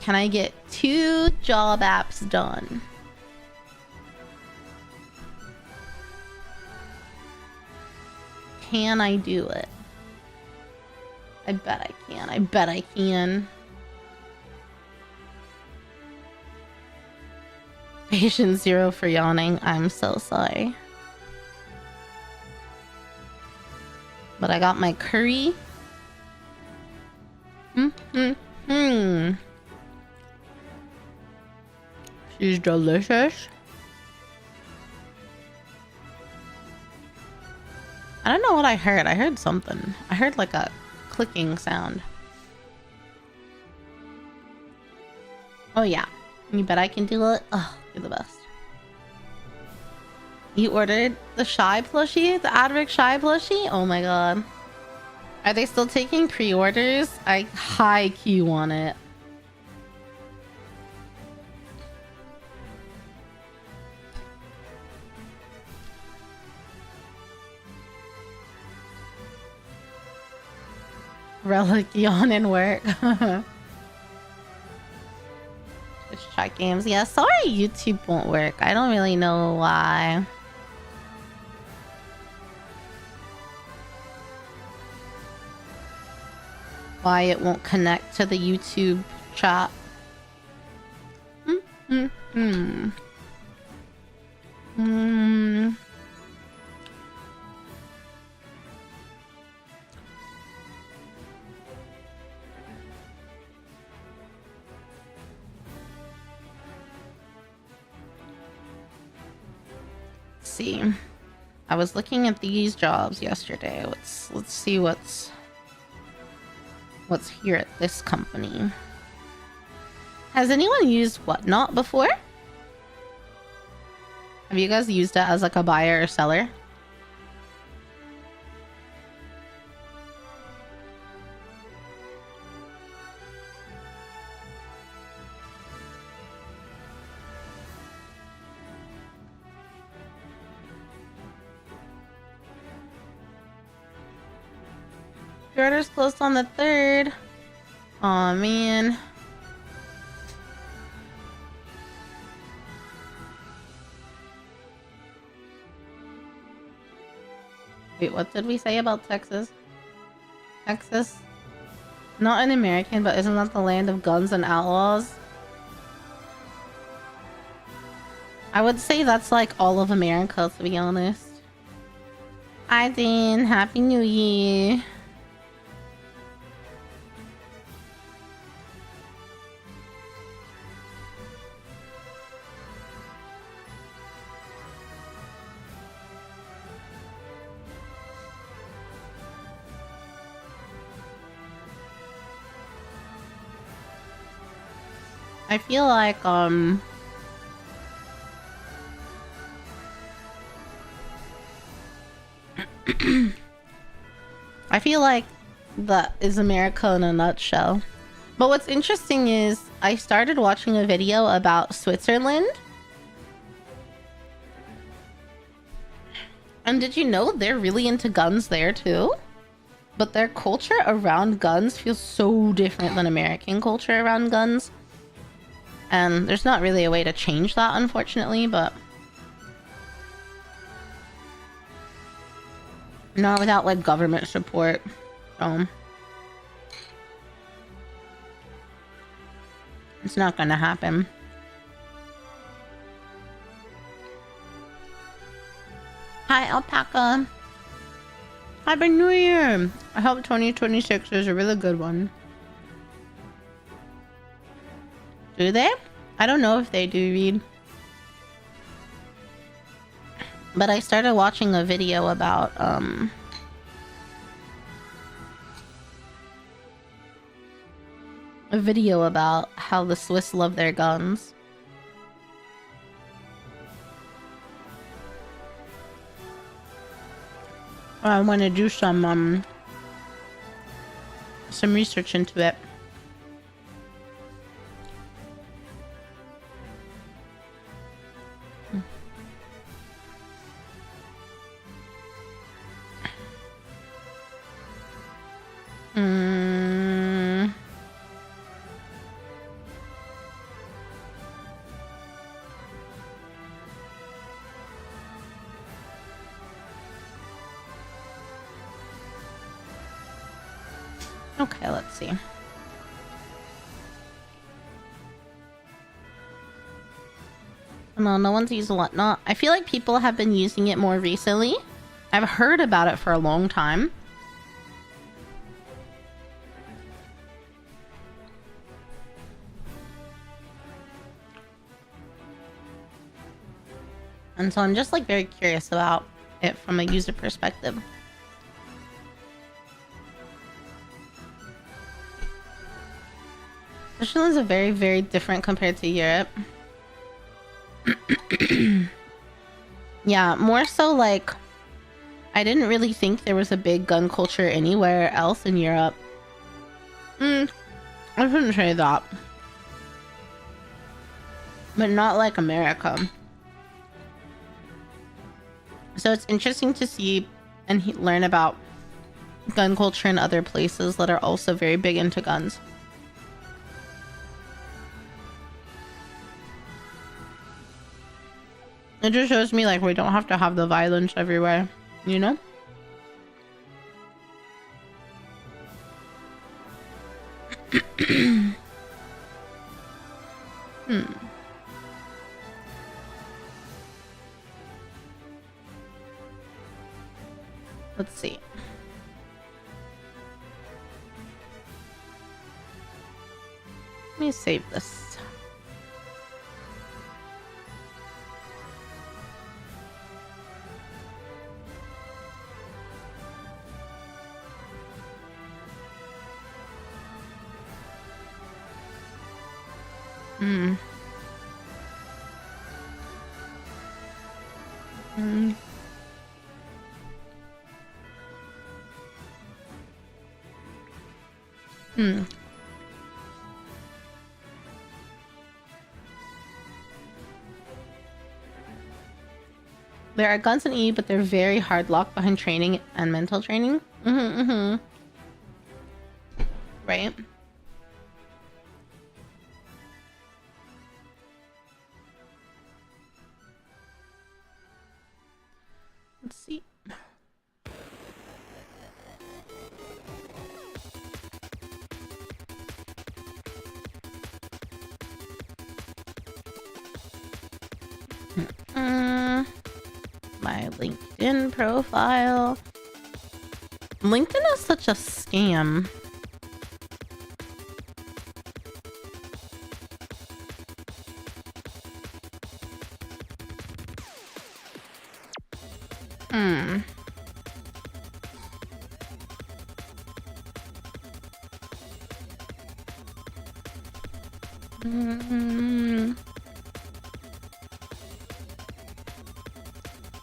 Can I get 2 job apps done? Can I do it? I bet I can. I bet I can. Patient 0 for yawning. I'm so sorry. But I got my curry. She's delicious. I don't know what I heard. I heard something. I heard like a clicking sound. Oh yeah. You bet I can do it? Oh, you're the best. You ordered the Shy plushie? The Adric Shy plushie? Oh my god. Are they still taking pre-orders? I high key want it. Relic yawn and work. Twitch chat games. Yeah, sorry YouTube won't work. I don't really know why. Why it won't connect to the YouTube chat. See, I was looking at these jobs yesterday. Let's see what's here at this company. Has anyone used Whatnot before? Have you guys used it as like a buyer or seller? Pre-orders closed on the 3rd. Aw, man. Wait, what did we say about Texas? Texas? Not an American, but isn't that the land of guns and outlaws? I would say that's like all of America, to be honest. Hi, Dean. Happy New Year. I feel like, I feel like that is America in a nutshell. But what's interesting is I started watching a video about Switzerland. And did you know they're really into guns there too? But their culture around guns feels so different than American culture around guns. And there's not really a way to change that, unfortunately, but... not without, like, government support. So... it's not gonna happen. Hi, Alpaca! Happy New Year! I hope 2026 is a really good one. Do they? I don't know if they do read. But I started watching a video about how the Swiss love their guns. I want to do some research into it. Okay, let's see. No one's used Whatnot. I feel like people have been using it more recently. I've heard about it for a long time. And so I'm just like very curious about it from a user perspective. Switzerland's a very, very different compared to Europe. Yeah, more so like I didn't really think there was a big gun culture anywhere else in Europe. I shouldn't say that. But not like America. So it's interesting to see and learn about gun culture in other places that are also very big into guns. It just shows me like we don't have to have the violence everywhere, you know? Let's see. Let me save this. There are guns in EU, but they're very hard locked behind training and mental training. Right. Let's see. My LinkedIn profile. LinkedIn is such a scam.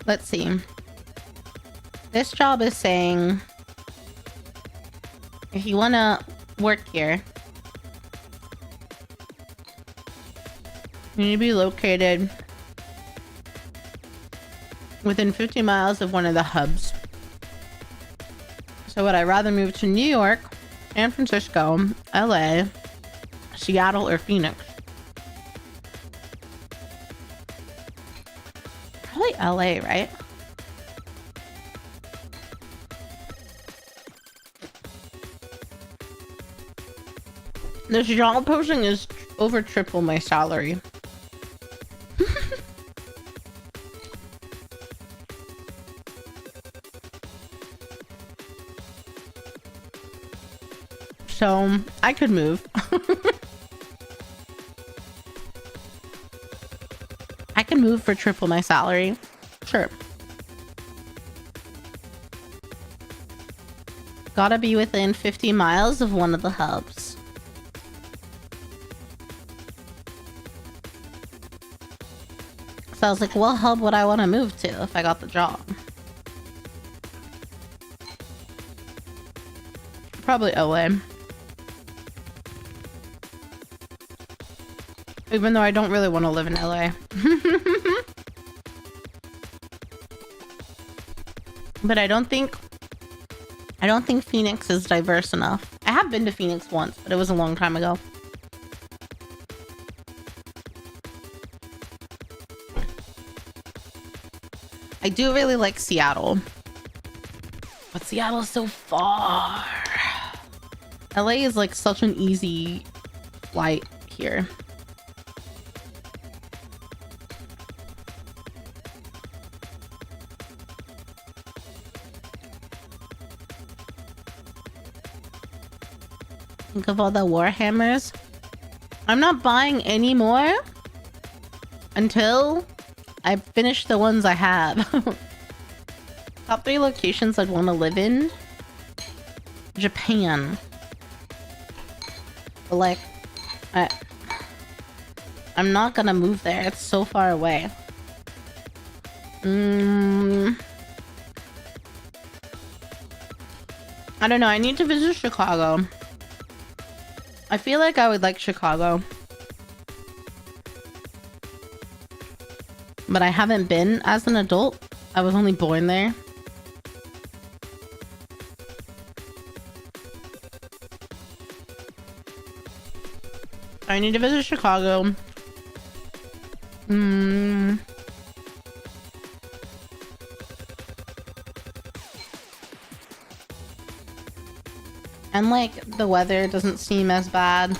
Let's see. This job is saying if you want to work here, you need to be located within 50 miles of one of the hubs. So would I rather move to New York, San Francisco, LA, Seattle, or Phoenix? Probably LA, right? This job posting is over triple my salary. So I could move. can move for triple my salary. Sure. Gotta be within 50 miles of one of the hubs. So I was like, what hub would I want to move to if I got the job? Probably LA. Even though I don't really want to live in LA. But I don't think Phoenix is diverse enough. I have been to Phoenix once, but it was a long time ago. I do really like Seattle. But Seattle is so far. LA is like such an easy flight here. Think of all the Warhammers. I'm not buying any more until I finish the ones I have. Top 3 locations I'd want to live in. Japan. But like, I'm not gonna move there. It's so far away. I don't know. I need to visit Chicago. I feel like I would like Chicago. But I haven't been as an adult. I was only born there. I need to visit Chicago. And like the weather doesn't seem as bad.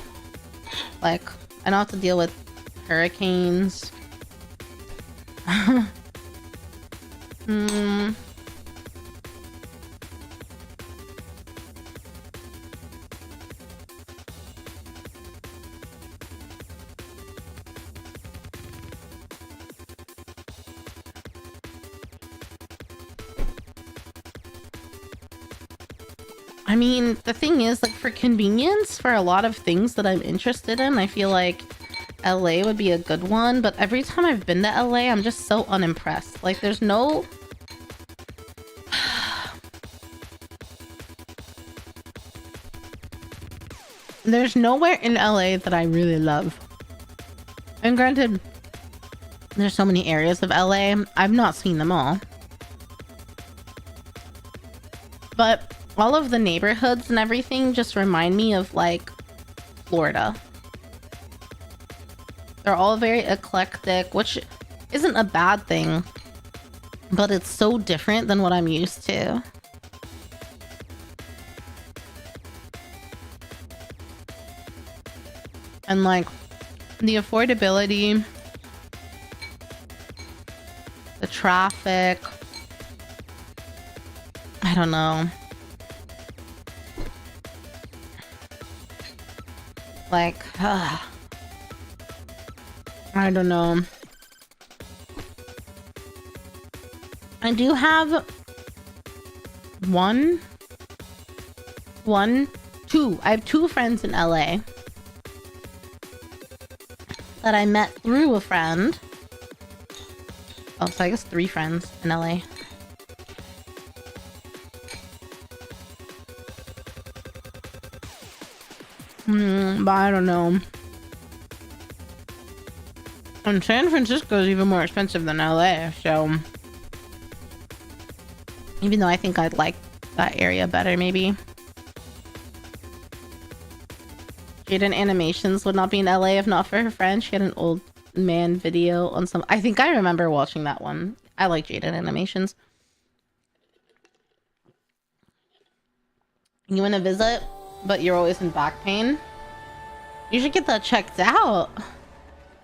Like I don't have to deal with hurricanes. I mean, the thing is, like, for convenience, for a lot of things that I'm interested in, I feel like LA would be a good one, but every time I've been to LA, I'm just so unimpressed. Like, there's no... There's nowhere in LA that I really love. And granted, there's so many areas of LA, I've not seen them all. But all of the neighborhoods and everything just remind me of, like, Florida. They're all very eclectic, which isn't a bad thing, but it's so different than what I'm used to. And, like, the affordability, the traffic, I don't know. Like, I don't know. I do have two. I have two friends in LA that I met through a friend. Oh, so I guess 3 friends in LA. But I don't know. And San Francisco is even more expensive than LA, so even though I think I'd like that area better, maybe. Jaden Animations would not be in LA if not for her friend. She had an old man video on some... I think I remember watching that one. I like Jaden Animations. You want to visit, but you're always in back pain? You should get that checked out.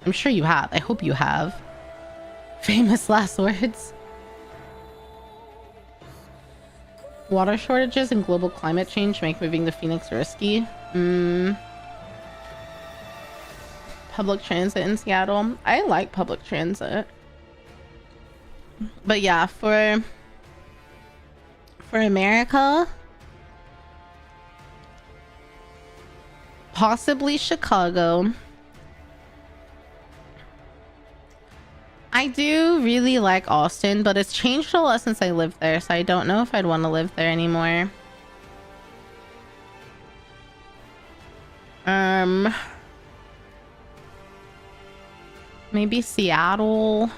I'm sure you have. I hope you have. Famous last words. Water shortages and global climate change make moving to Phoenix risky. public transit in Seattle. I like public transit. But yeah, for America, possibly Chicago. I do really like Austin, but it's changed a lot since I lived there, so I don't know if I'd want to live there anymore. Maybe Seattle.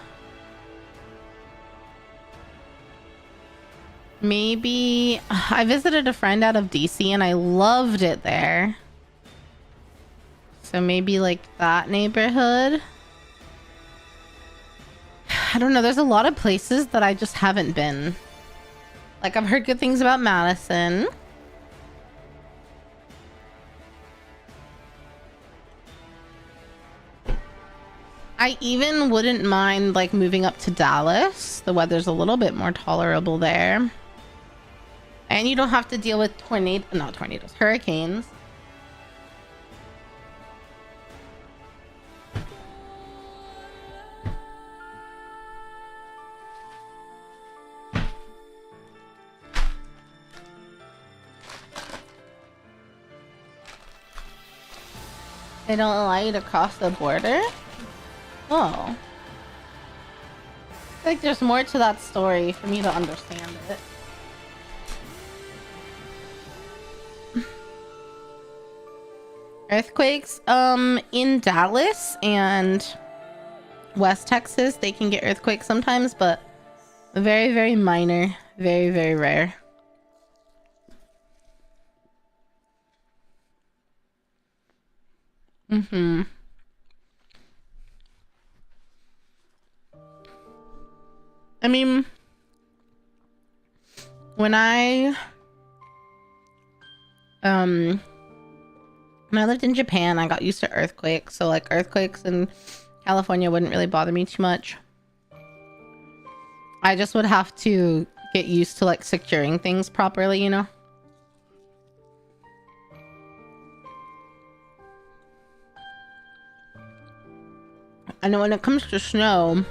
Maybe I visited a friend out of DC and I loved it there. So maybe like that neighborhood. I don't know. There's a lot of places that I just haven't been. Like I've heard good things about Madison. I even wouldn't mind like moving up to Dallas. The weather's a little bit more tolerable there. And you don't have to deal with hurricanes. They don't allow you to cross the border? Oh. I think there's more to that story for me to understand it. Earthquakes, in Dallas and West Texas, they can get earthquakes sometimes, but very, very minor, very, very rare. I mean, when I lived in Japan, I got used to earthquakes. So like earthquakes in California wouldn't really bother me too much. I just would have to get used to like securing things properly, you know? And when it comes to snow,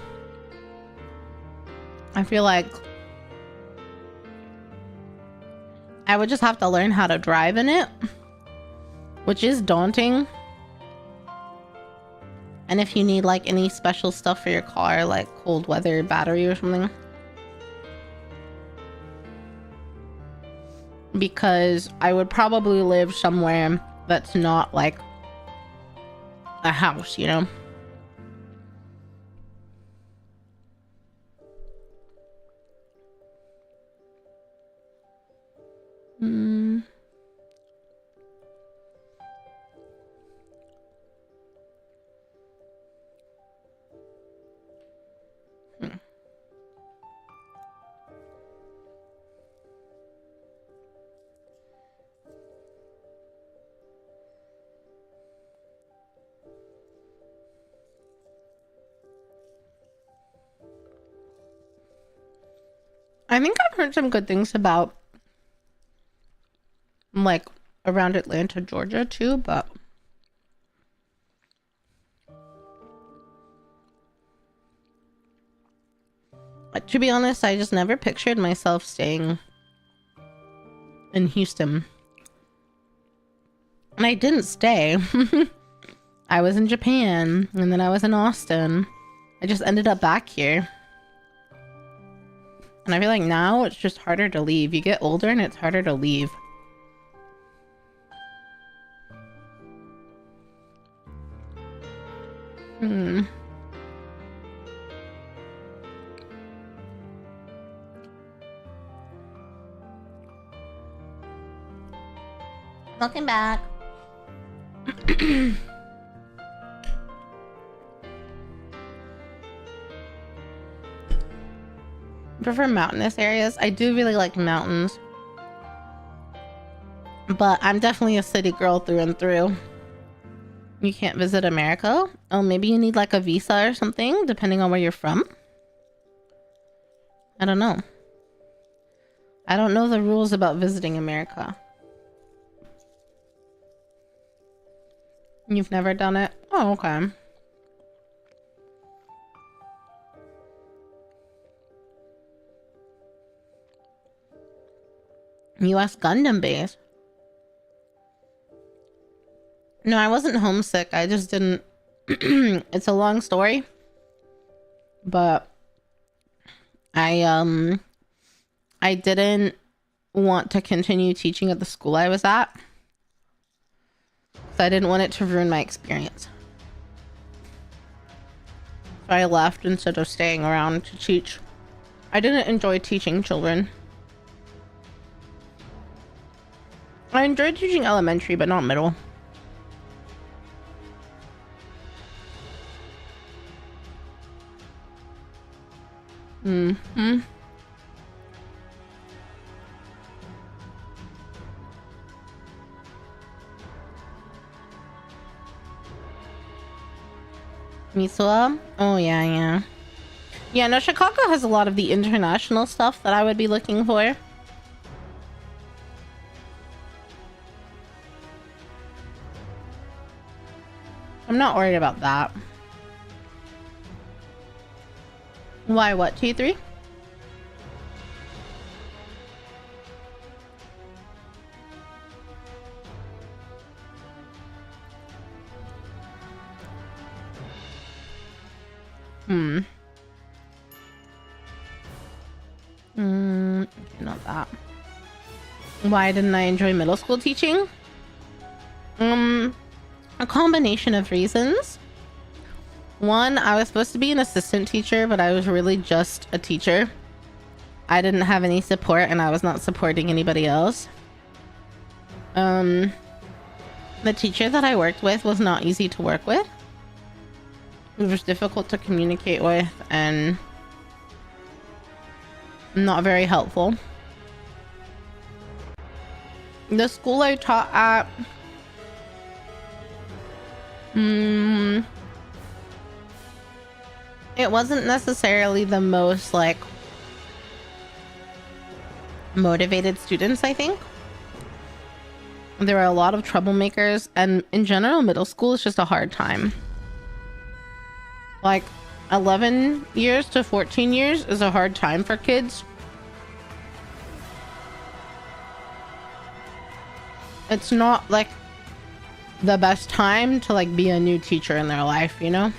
I feel like I would just have to learn how to drive in it, which is daunting. And if you need like any special stuff for your car, like cold weather battery or something, because I would probably live somewhere that's not like a house, you know? I think I've heard some good things about like around Atlanta, Georgia too, but to be honest, I just never pictured myself staying in Houston. And I didn't stay. I was in Japan and then I was in Austin. I just ended up back here. And I feel like now it's just harder to leave. You get older and it's harder to leave. Welcome back. Prefer mountainous areas. I do really like mountains, but I'm definitely a city girl through and through. You can't visit America? Oh, maybe you need like a visa or something, depending on where you're from. I don't know. I don't know the rules about visiting America. You've never done it? Oh, okay. US Gundam base. No, I wasn't homesick. I just didn't. It's a long story, but I didn't want to continue teaching at the school I was at, so I didn't want it to ruin my experience. So I left instead of staying around to teach. I didn't enjoy teaching children. I enjoyed teaching elementary, but not middle. Mm-hmm. Misua? Oh, yeah. Yeah, no, Chicago has a lot of the international stuff that I would be looking for. I'm not worried about that. Why, what, T3? Not that. Why didn't I enjoy middle school teaching? A combination of reasons. One, I was supposed to be an assistant teacher, but I was really just a teacher. I didn't have any support, and I was not supporting anybody else. The teacher that I worked with was not easy to work with. It was difficult to communicate with and not very helpful. The school I taught at, it wasn't necessarily the most like motivated students, I think. There were a lot of troublemakers, and in general, middle school is just a hard time. Like 11 years to 14 years is a hard time for kids. It's not like the best time to like be a new teacher in their life, you know?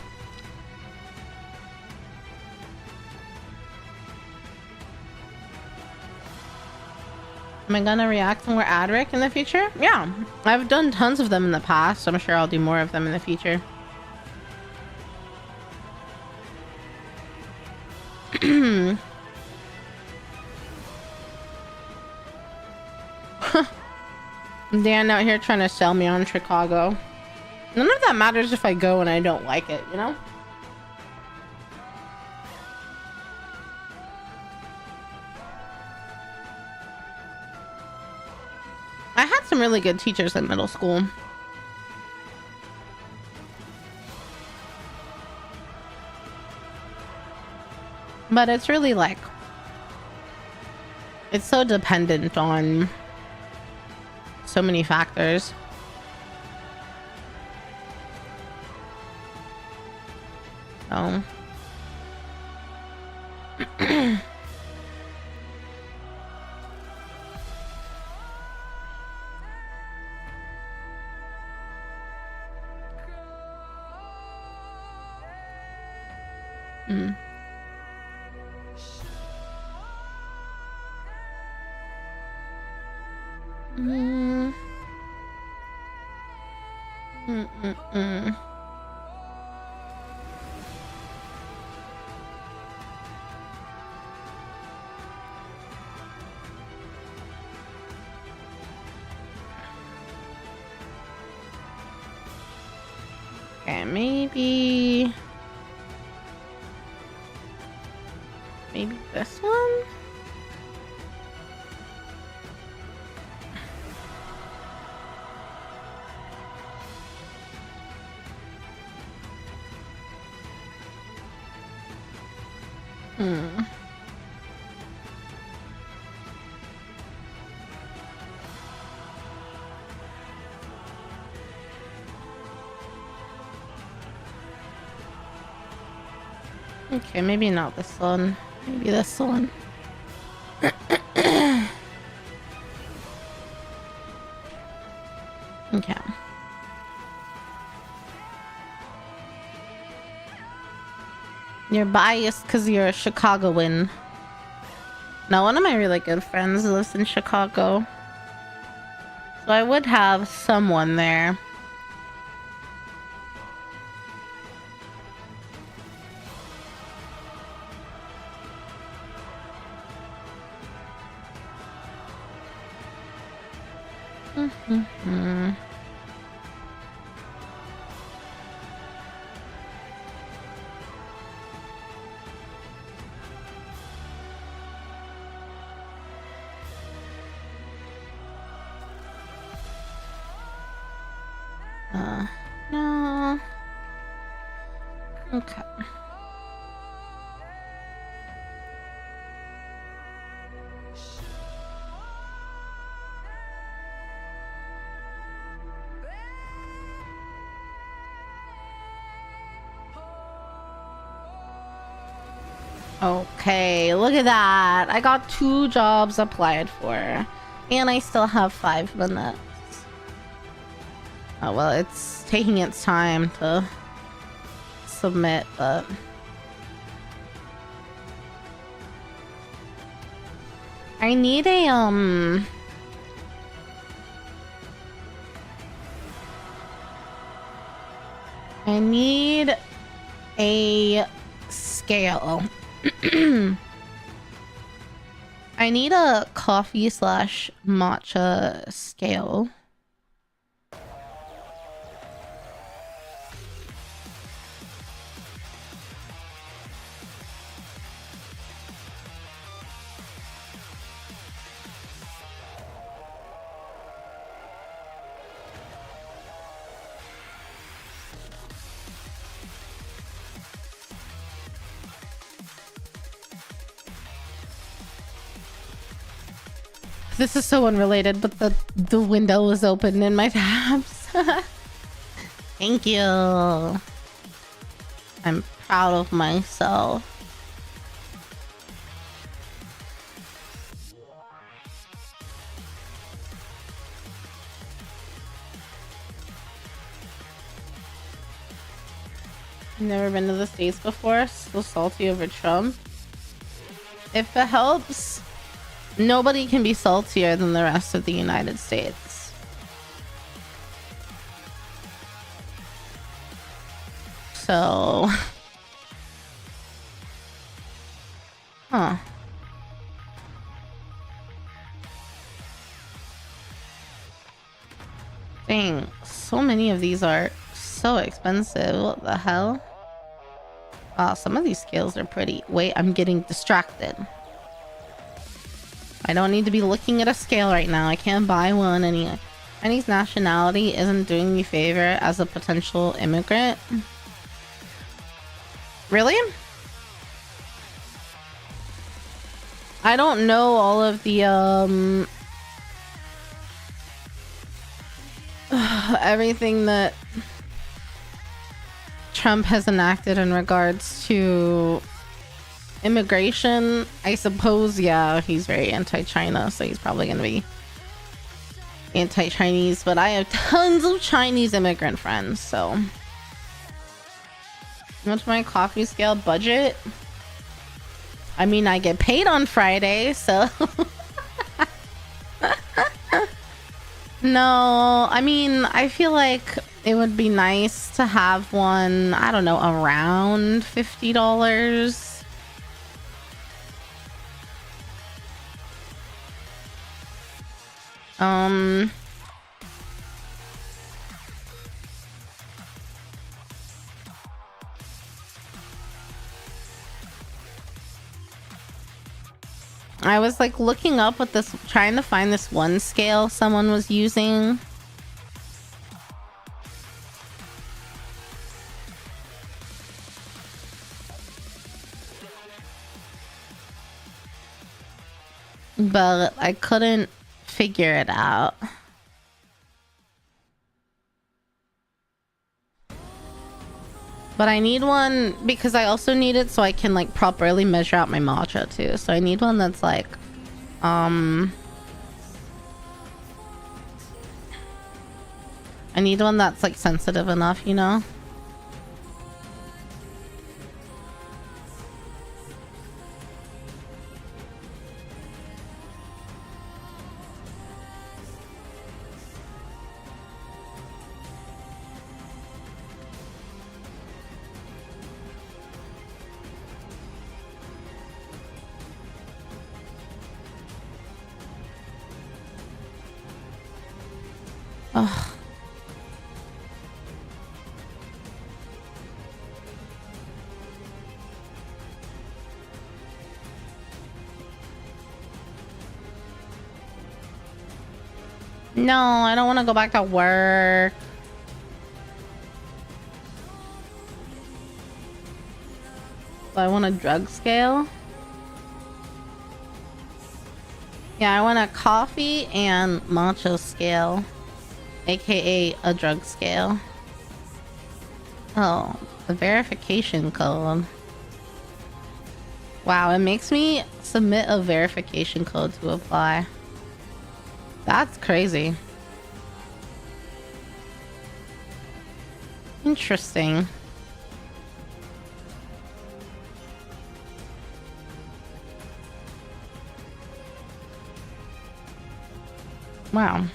Am I gonna react more Adric in the future? Yeah, I've done tons of them in the past. I'm sure I'll do more of them in the future. Dan out here trying to sell me on Chicago. None of that matters if I go and I don't like it, you know? I had some really good teachers in middle school. But it's really like, it's so dependent on so many factors. So okay, maybe this one. Okay, maybe not this one. Maybe this one. Okay. You're biased because you're a Chicagoan. Now, one of my really good friends lives in Chicago. So I would have someone there. Mm-hmm. No. Okay. Okay, look at that. I got 2 jobs applied for. And I still have 5 minutes. Oh, well, it's taking its time to submit, but... I need a, I need a scale. I need a coffee / matcha scale. This is so unrelated, but the window was open in my tabs. Thank you. I'm proud of myself. Never been to the States before. Still salty over Trump. If it helps, nobody can be saltier than the rest of the United States. So... Huh. Dang, so many of these are so expensive. What the hell? Wow, some of these scales are pretty... Wait, I'm getting distracted. I don't need to be looking at a scale right now. I can't buy one. Chinese nationality isn't doing me favor as a potential immigrant. Really? I don't know all of the everything that Trump has enacted in regards to immigration. I suppose, yeah, he's very anti-China, so he's probably gonna be anti-Chinese, but I have tons of Chinese immigrant friends, so... How much my coffee scale budget? I mean, I get paid on Friday, so... No, I mean, I feel like it would be nice to have one, I don't know, around $50. I was like looking up what this, trying to find this one scale someone was using. But I couldn't figure it out. But I need one because I also need it so I can like properly measure out my matcha too. So I need one that's like I need one that's like sensitive enough, you know? Ugh. No, I don't want to go back to work. I want a drug scale. Yeah, I want a coffee and matcha scale. AKA a drug scale. Oh, the verification code. Wow, it makes me submit a verification code to apply. That's crazy. Interesting. Wow.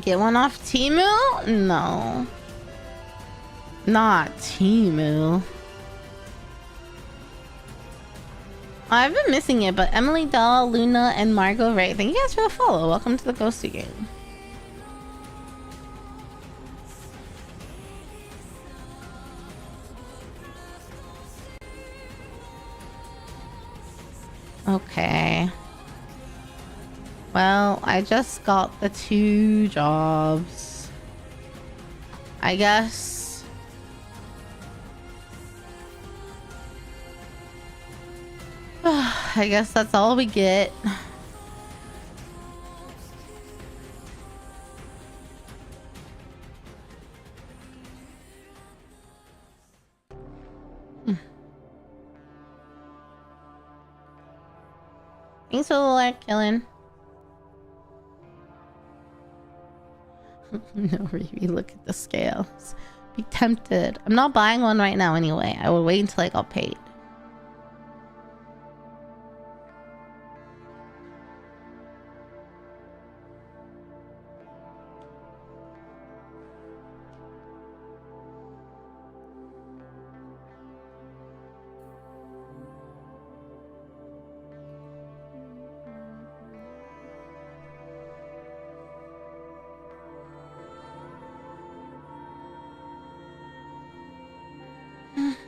Get one off Temu? No. Not Temu. I've been missing it, but Emily Doll, Luna, and Margot Ray, thank you guys for the follow. Welcome to the Ghosty Game. Okay. Well, I just got the 2 jobs. I guess. I guess that's all we get. Thanks for the like, killing. No, Riri, look at the scales. Be tempted. I'm not buying one right now anyway. I will wait until I got paid.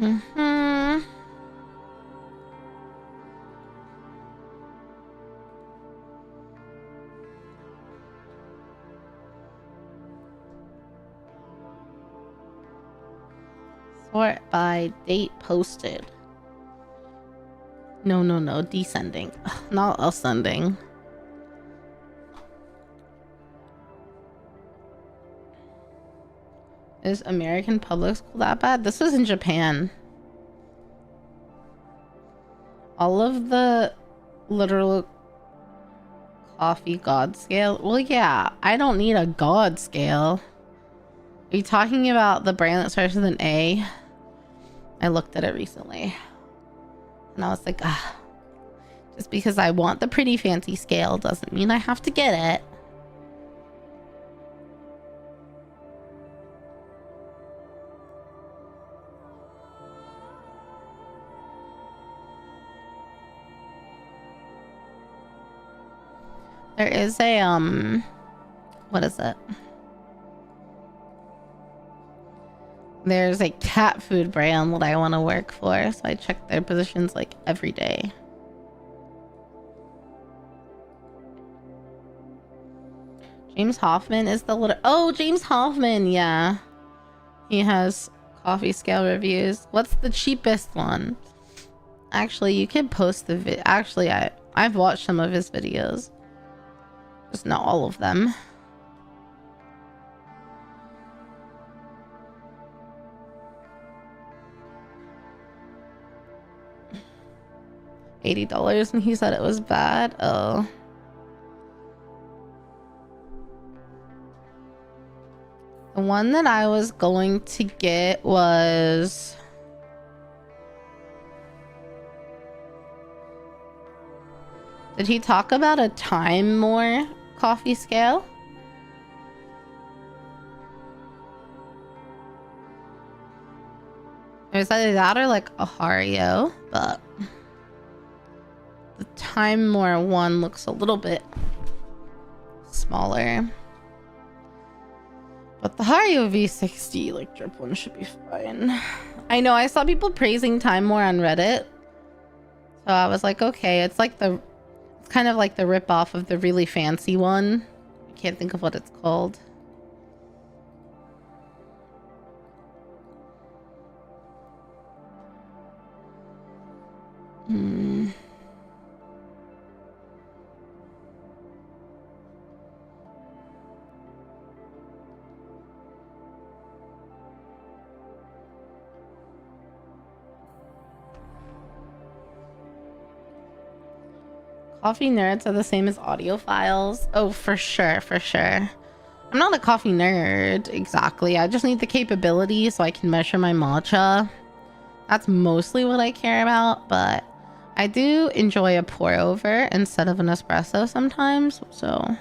Mm-hmm. Sort by date posted. No, descending. Not ascending. Is American public school that bad? This was in Japan. All of the literal coffee god scale. Well, yeah, I don't need a god scale. Are you talking about the brand that starts with an A? I looked at it recently. And I was like, ah. Just because I want the pretty fancy scale doesn't mean I have to get it. There is a, what is it? There's a cat food brand that I want to work for, so I check their positions like every day. James Hoffman is the little... Oh, James Hoffman, yeah. He has coffee scale reviews. What's the cheapest one? Actually, you can post the vid. Actually, I I've watched some of his videos. Just not all of them. $80 and he said it was bad. Oh. The one that I was going to get was... Did he talk about a Time More coffee scale? It was either that or like a Hario, but the Time More one looks a little bit smaller. But the Hario V60 like drip one should be fine. I know I saw people praising Time More on Reddit. So I was like, okay, it's like the... It's kind of like the rip-off of the really fancy one. I can't think of what it's called. Coffee nerds are the same as audiophiles. Oh, for sure, for sure. I'm not a coffee nerd, exactly. I just need the capability so I can measure my matcha. That's mostly what I care about, but I do enjoy a pour over instead of an espresso sometimes. So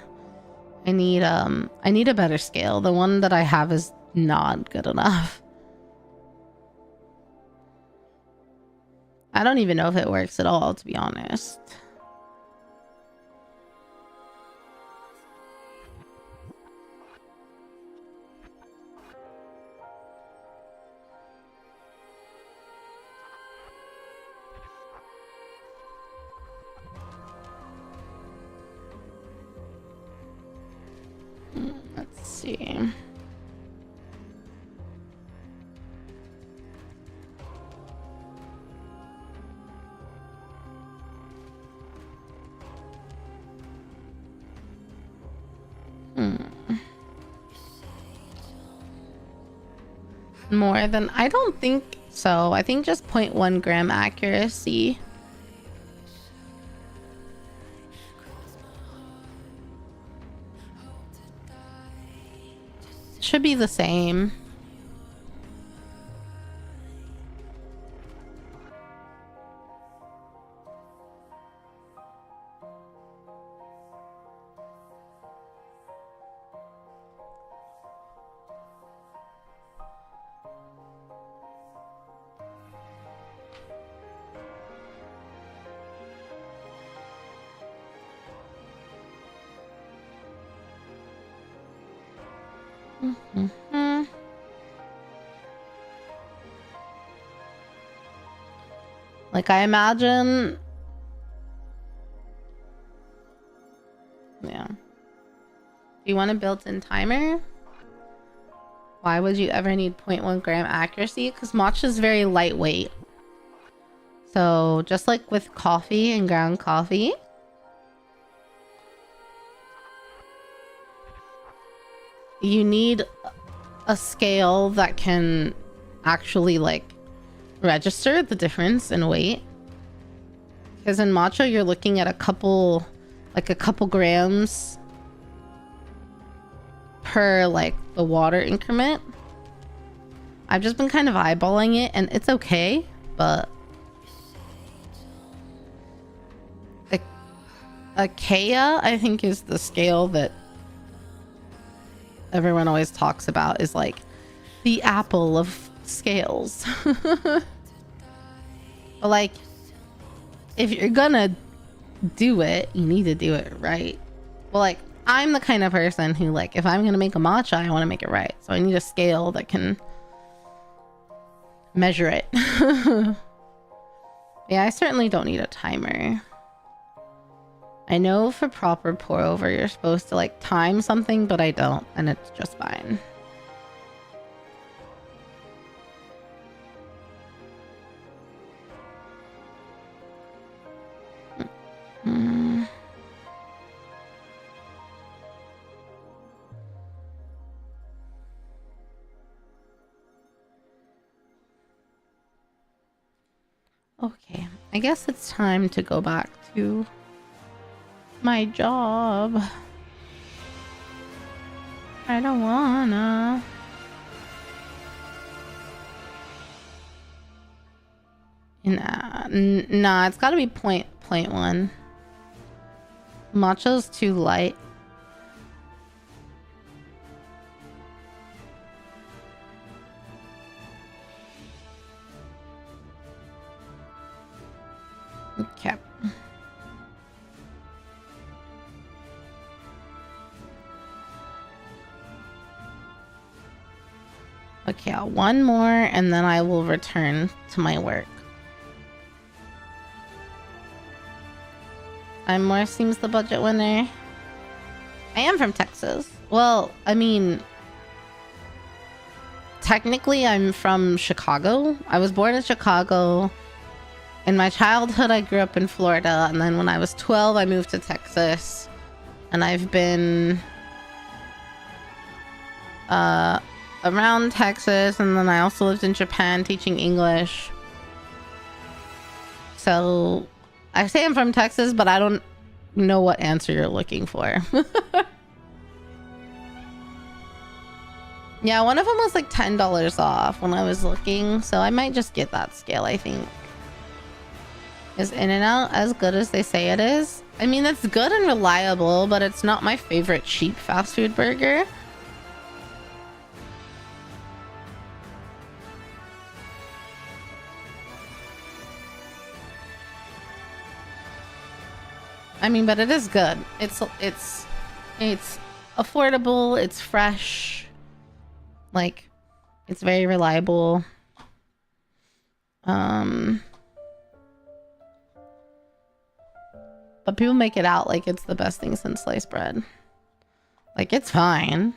I need a better scale. The one that I have is not good enough. I don't even know if it works at all, to be honest. Let's see. More than... I don't think so. I think just 0.1 gram accuracy. Should be the same. Like, I imagine... Yeah. Do you want a built-in timer? Why would you ever need 0.1 gram accuracy? Because matcha is very lightweight. So, just like with coffee and ground coffee... You need a scale that can actually, like, register the difference in weight. Because in matcha, you're looking at a couple grams per, like, the water increment. I've just been kind of eyeballing it, and it's okay, but... A Kea, I think, is the scale that everyone always talks about, is like the Apple of scales. But like, if you're gonna do it, you need to do it right. Well, like, I'm the kind of person who, like, if I'm gonna make a matcha, I want to make it right. So I need a scale that can measure it. Yeah, I certainly don't need a timer. I know for proper pour over, you're supposed to, like, time something, but I don't, and it's just fine. Okay, I guess it's time to go back to my job. I don't wanna. Nah, it's gotta be point one. Matcha's too light. Okay. Okay, one more and then I will return to my work. I'm more seems the budget winner. I am from Texas. Well, I mean, technically I'm from Chicago. I was born in Chicago. In my childhood, I grew up in Florida. And then when I was 12, I moved to Texas. And I've been around Texas. And then I also lived in Japan teaching English. So I say I'm from Texas, but I don't know what answer you're looking for. Yeah, one of them was like $10 off when I was looking. So I might just get that scale, I think. Is In-N-Out as good as they say it is? I mean, it's good and reliable, but it's not my favorite cheap fast food burger. I mean, but it is good. It's affordable, it's fresh. Like, it's very reliable. But people make it out like it's the best thing since sliced bread. Like, it's fine.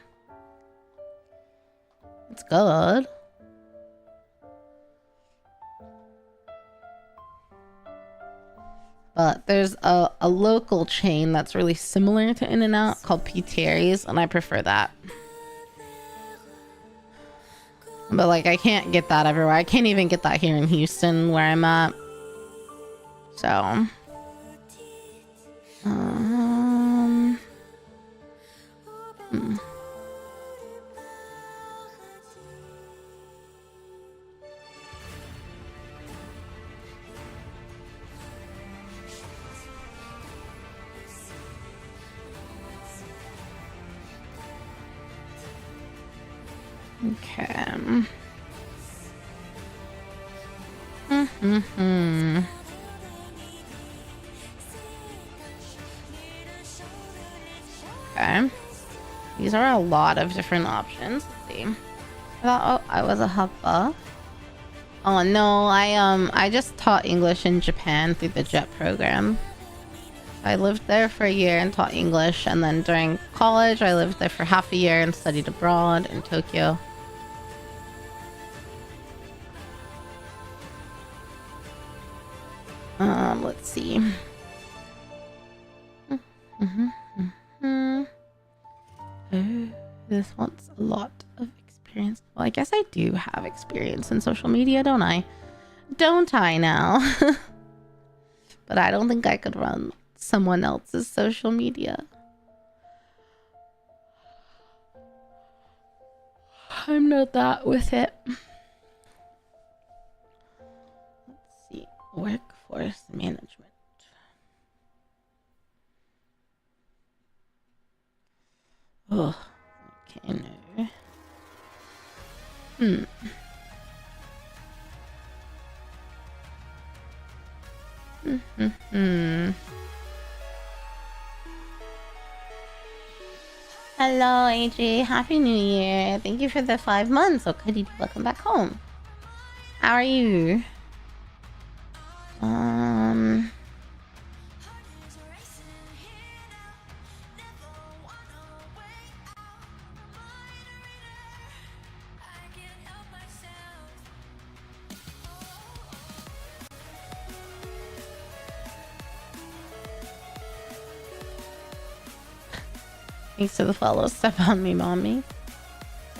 It's good. But there's a local chain that's really similar to In-N-Out called P.Terry's, and I prefer that. But like, I can't get that everywhere. I can't even get that here in Houston where I'm at. So okay. Okay. These are a lot of different options. Let's see. I thought I was a hubba. Oh no, I just taught English in Japan through the JET program. I lived there for a year and taught English, and then during college I lived there for half a year and studied abroad in Tokyo. Let's see. This wants a lot of experience. Well, I guess I do have experience in social media, don't I? Don't I now? But I don't think I could run someone else's social media. I'm not that with it. Let's see. Workforce management. Oh, okay, no. Hello, AJ. Happy New Year. Thank you for the 5 months. Okay, welcome back home. How are you? Thanks to the follow. Step on me, mommy.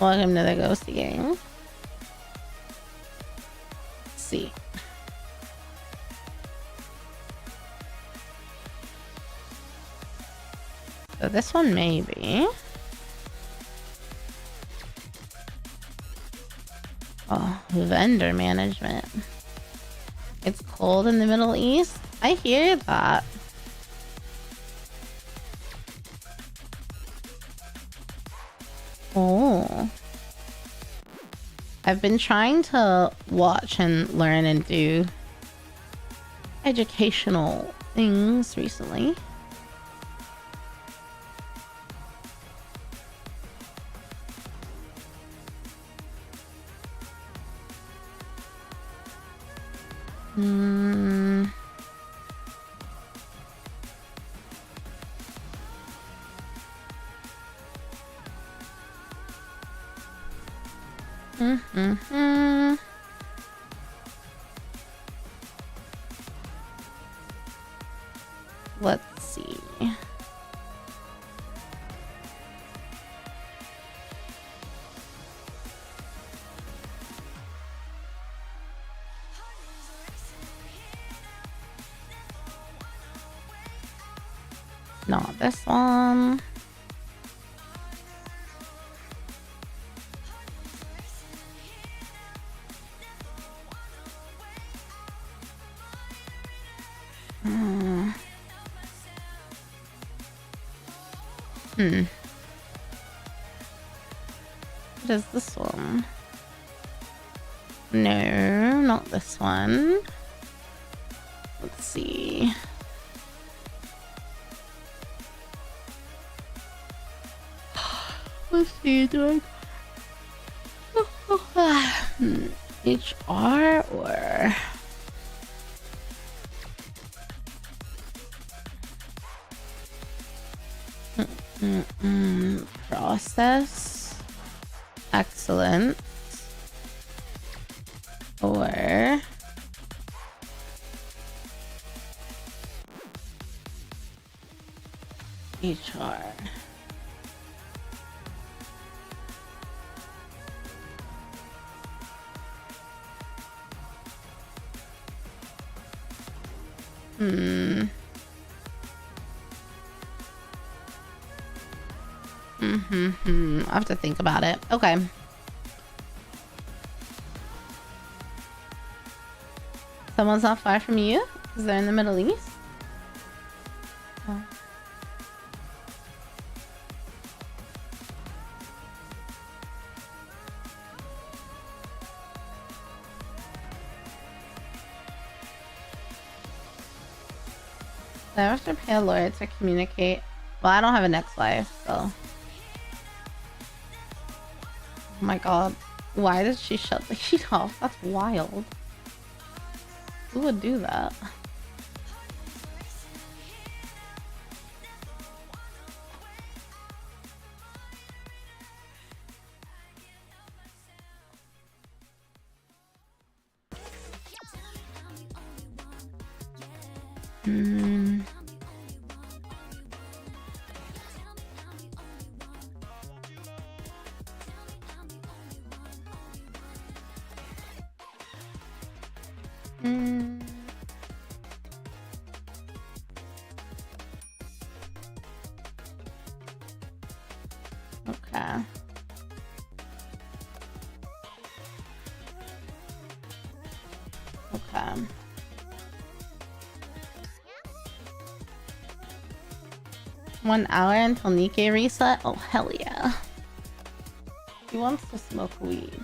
Welcome to the Ghosty Gang. Let's see. So this one maybe. Oh, vendor management. It's cold in the Middle East. I hear that. Oh. I've been trying to watch and learn and do educational things recently. Let's see. Not this one. What is this one? No, not this one. Let's see. Let's see, do I... HR or... Process. Excellent. Or... HR. I have to think about it. Okay. Someone's not far from you? Because they're in the Middle East? Oh. I have to pay a lawyer to communicate. Well, I don't have an ex-wife, so. Oh my god. Why did she shut the heat off? That's wild. Who would do that? Okay. Okay. 1 hour until Nikkei reset? Oh, hell yeah. He wants to smoke weed.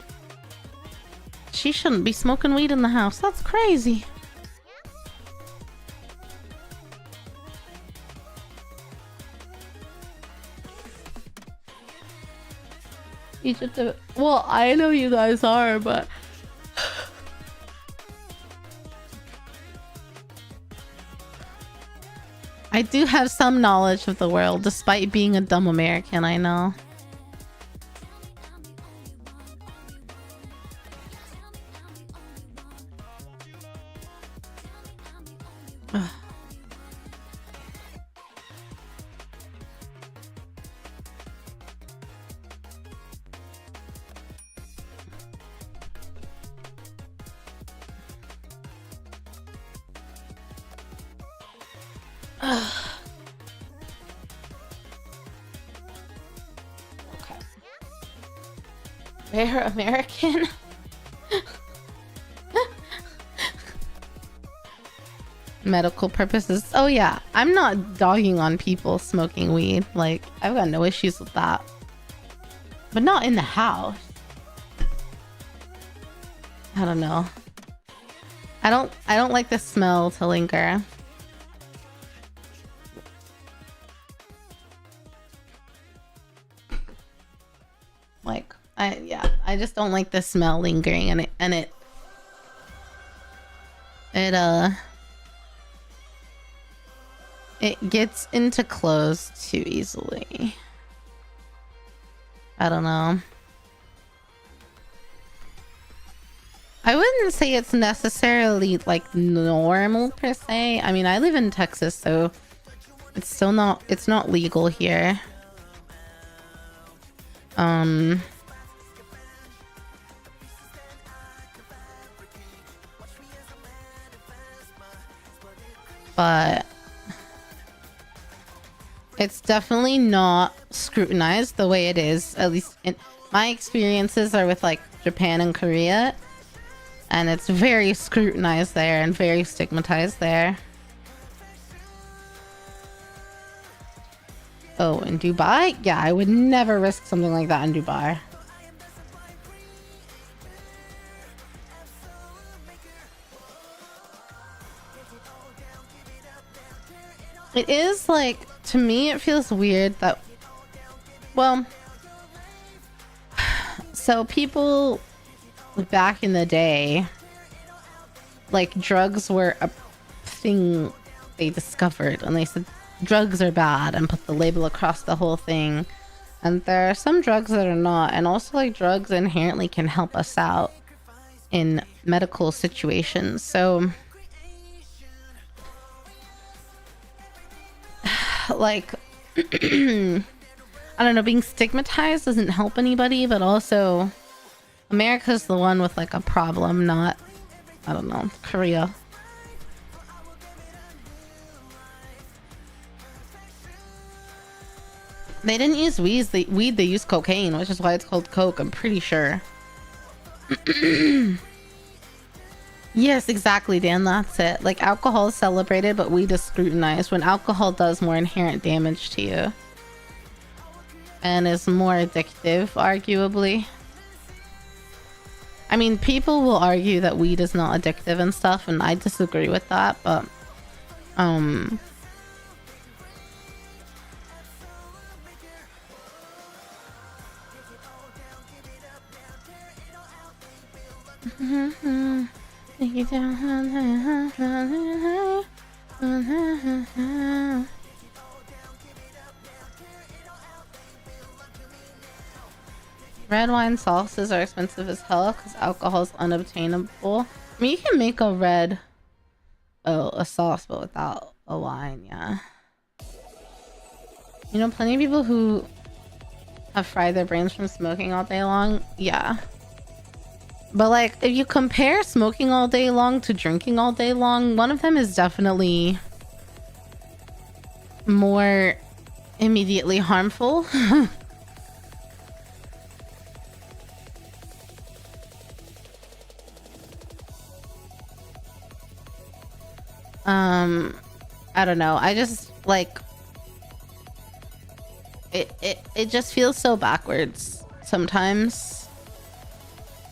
She shouldn't be smoking weed in the house. That's crazy. Egypt. Well, I know you guys are, but I do have some knowledge of the world, despite being a dumb American, I know. Rare American. Medical purposes. Oh yeah, I'm not dogging on people smoking weed. Like, I've got no issues with that. But not in the house. I don't know. I don't like the smell to linger. Like, I just don't like the smell lingering, and it gets into clothes too easily. I don't know. I wouldn't say it's necessarily like normal per se. I mean, I live in Texas, so it's still not, it's not legal here. But it's definitely not scrutinized the way it is, at least in my experiences are with like Japan and Korea, and it's very scrutinized there and very stigmatized there. Oh, in Dubai? Yeah, I would never risk something like that in Dubai. It is like, to me, it feels weird that, well, so people back in the day, like, drugs were a thing they discovered, and they said drugs are bad and put the label across the whole thing. And there are some drugs that are not, and also like drugs inherently can help us out in medical situations. So like I don't know, being stigmatized doesn't help anybody, but also America's the one with like a problem, not, I don't know, Korea. They didn't use weed, they used cocaine, which is why it's called coke, I'm pretty sure. Yes, exactly, Dan, that's it. Like, alcohol is celebrated, but weed is scrutinized when alcohol does more inherent damage to you. And is more addictive, arguably. I mean, people will argue that weed is not addictive and stuff, and I disagree with that, but red wine sauces are expensive as hell because alcohol is unobtainable. I mean, you can make a sauce, but without a wine, yeah. You know, plenty of people who have fried their brains from smoking all day long, yeah. But like, if you compare smoking all day long to drinking all day long, one of them is definitely more immediately harmful. I don't know. I just like it just feels so backwards sometimes.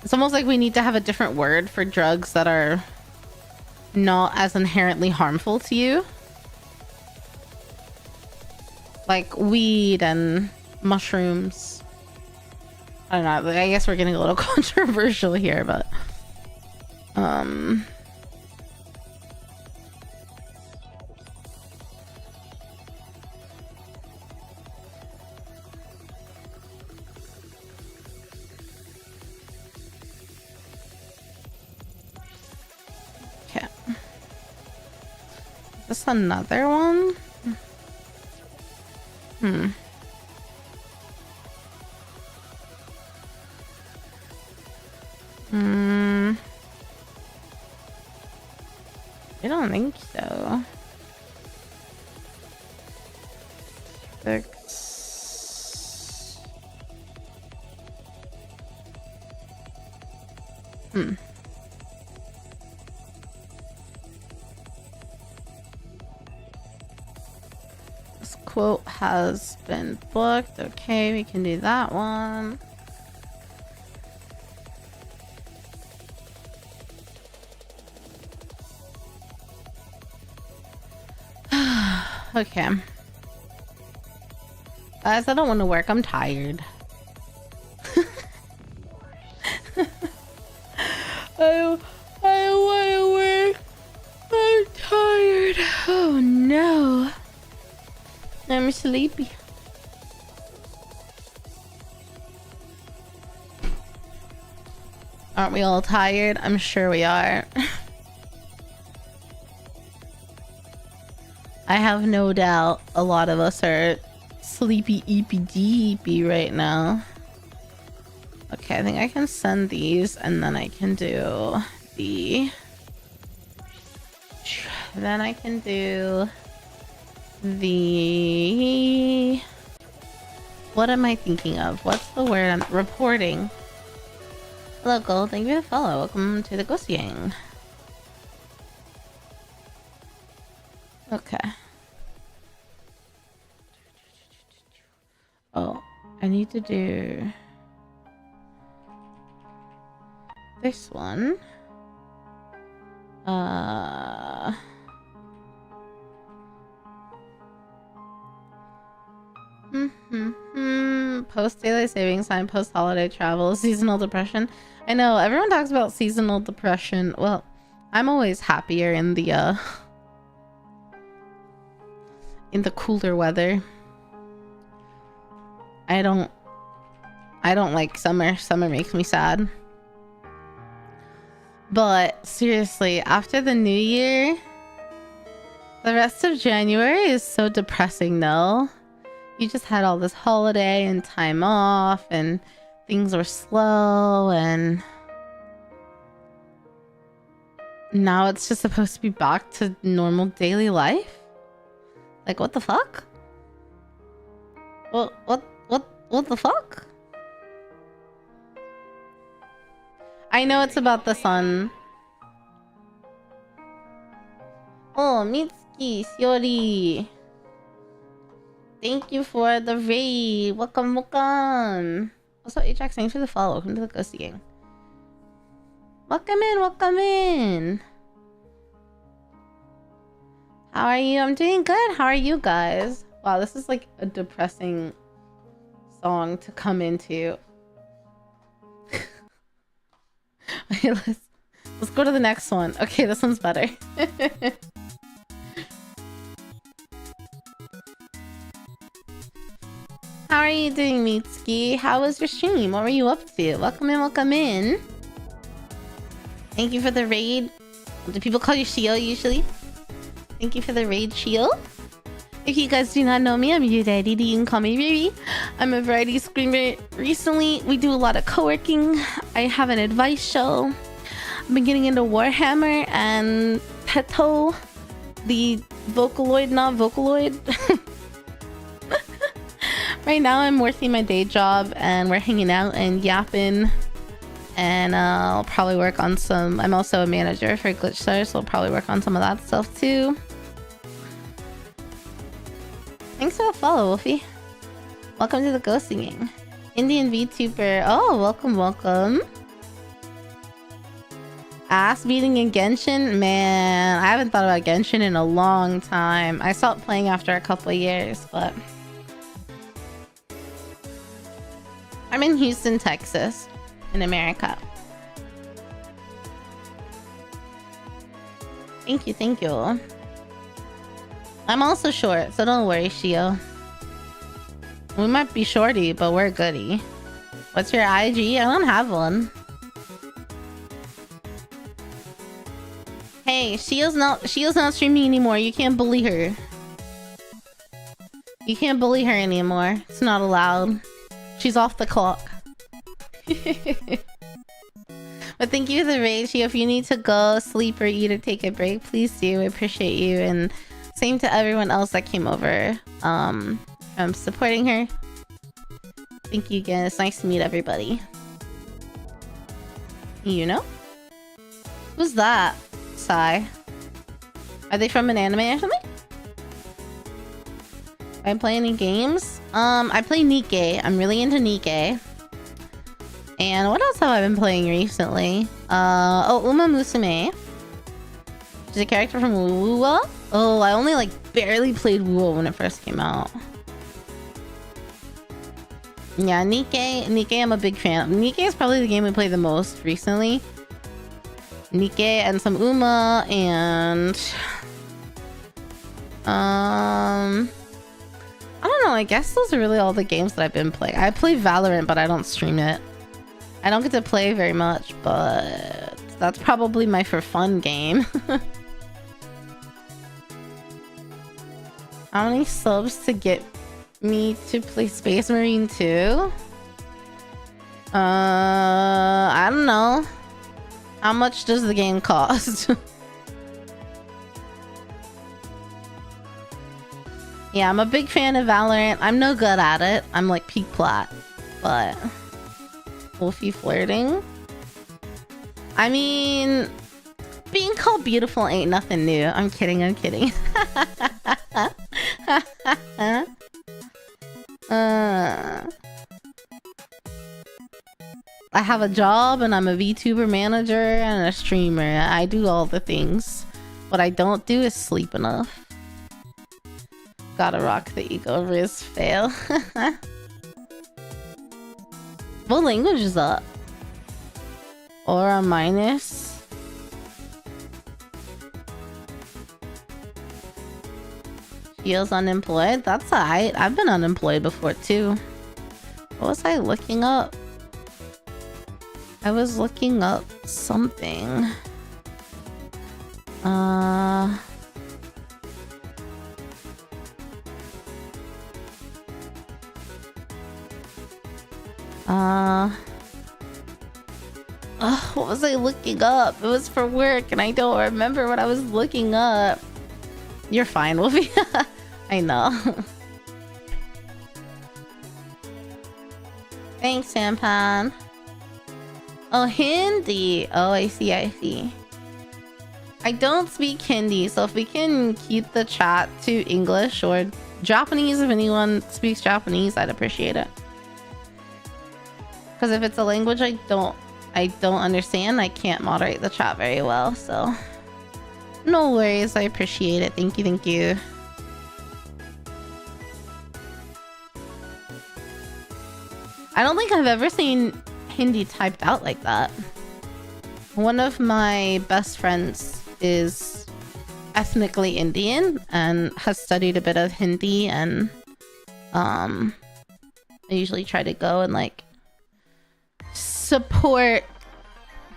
It's almost like we need to have a different word for drugs that are not as inherently harmful to you. Like weed and mushrooms. I don't know. I guess we're getting a little controversial here, but okay. Is this another one? I don't think so. 6. This quote has been booked. Okay, we can do that one. Okay. Guys, I don't want to work. I'm tired. I don't want to work. I'm tired. Oh no. I'm sleepy. Aren't we all tired? I'm sure we are. I have no doubt a lot of us are sleepy eepy right now. Okay, I think I can send these and then I can do the... Then I can do the... What am I thinking of? What's the word? I'm reporting. Hello, Gold. Thank you for the follow. Welcome to the Ghost Gang. Okay. Oh, I need to do this one. Post daylight savings time, post holiday travel, seasonal depression. I know everyone talks about seasonal depression. Well, I'm always happier in the cooler weather. I don't like summer. Summer makes me sad. But seriously, after the new year, the rest of January is so depressing though. You just had all this holiday and time off and things were slow and now it's just supposed to be back to normal daily life? Like what the fuck? What the fuck? I know it's about the sun. Oh, Mitsuki, Shiori. Thank you for the raid. Welcome. Also, Ajax, thanks for the follow. Welcome to the Ghosty Gang. Welcome in. How are you? I'm doing good. How are you guys? Wow, this is like a depressing song to come into. Okay, let's go to the next one. Okay, this one's better. How are you doing, Mitsuki? How was your stream? What were you up to? Welcome in. Thank you for the raid. Do people call you Shio usually? Thank you for the raid, Shio. If you guys do not know me, I'm YuureiRiri. You can call me Riri. I'm a variety screamer. Recently, we do a lot of co-working. I have an advice show. I've been getting into Warhammer and Peto, the Vocaloid, not Vocaloid. Right now, I'm working my day job and we're hanging out and yapping. And I'll probably work on some... I'm also a manager for Glitchstar, so I'll probably work on some of that stuff too. Thanks for the follow, Wolfie. Welcome to the Ghosting Gang. Indian VTuber. Oh, welcome. Ass beating in Genshin? Man, I haven't thought about Genshin in a long time. I stopped playing after a couple of years, but... I'm in Houston, Texas, in America. Thank you. I'm also short, so don't worry, Shio. We might be shorty, but we're goody. What's your IG? I don't have one. Hey, Shio's not streaming anymore. You can't bully her. You can't bully her anymore. It's not allowed. She's off the clock. But thank you for the raid, Shio. If you need to go sleep or eat or take a break, please do. I appreciate you. And same to everyone else that came over. I'm supporting her. Thank you again. It's nice to meet everybody. You know? Who's that? Sai. Are they from an anime or something? I play any games? I play Nikke. I'm really into Nikke. And what else have I been playing recently? Oh, Uma Musume. She's a character from Wuwa. Oh, I only like barely played Wuwa when it first came out. Yeah, Nikke I'm a big fan. Nikke is probably the game we played the most recently. Nikke and some Uma and I don't know, I guess those are really all the games that I've been playing. I play Valorant, but I don't stream it. I don't get to play very much, but that's probably my for fun game. How many subs to get me to play Space Marine 2? I don't know. How much does the game cost? Yeah, I'm a big fan of Valorant. I'm no good at it. I'm like peak plat, but Wolfie flirting. I mean, being called beautiful ain't nothing new. I'm kidding. I'm kidding. I have a job and I'm a VTuber manager and a streamer. I do all the things. What I don't do is sleep enough. Gotta rock the ego Riz fail. What language is that? Aura minus. Feels unemployed? That's alright. I've been unemployed before too. What was I looking up? I was looking up something. What was I looking up? It was for work and I don't remember what I was looking up. You're fine, Wolfie. I know. Thanks, Sampan. Oh, Hindi. Oh, I see, I see. I don't speak Hindi, so if we can keep the chat to English or Japanese, if anyone speaks Japanese, I'd appreciate it. Because if it's a language I don't understand, I can't moderate the chat very well, so no worries. I appreciate it. Thank you, thank you. I don't think I've ever seen Hindi typed out like that. One of my best friends is ethnically Indian and has studied a bit of Hindi, and I usually try to go and like support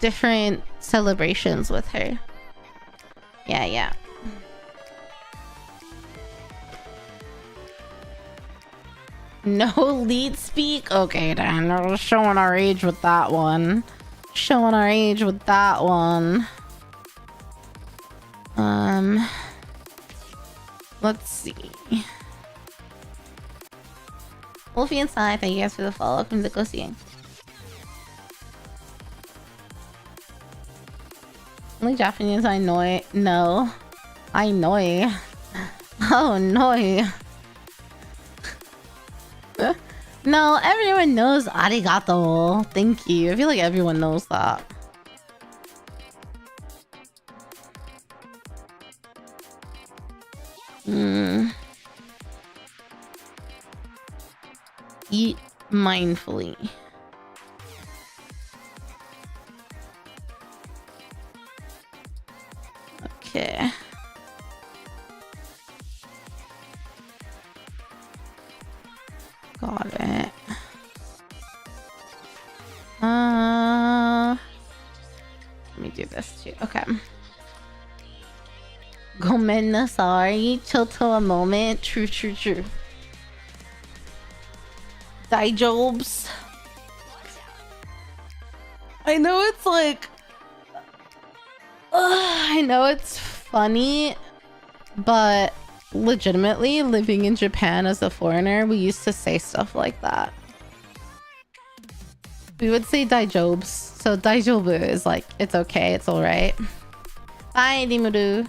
different celebrations with her. Yeah. No lead speak? Okay then, we're showing our age with that one. Let's see. Wolfie and Sai, thank you guys for the follow. Welcome to Goseeing. Only Japanese I know. No. I know. Oh no. No, everyone knows arigato. Thank you. I feel like everyone knows that. Eat mindfully. Okay. Got it. Let me do this too. Okay. Gomen nasai. Chill to a moment. True. Dayjobs. I know it's like... I know it's funny, but legitimately living in Japan as a foreigner, we used to say stuff like that. We would say daijobs So dayjob is like, it's okay, it's alright. Bye, Rimuru.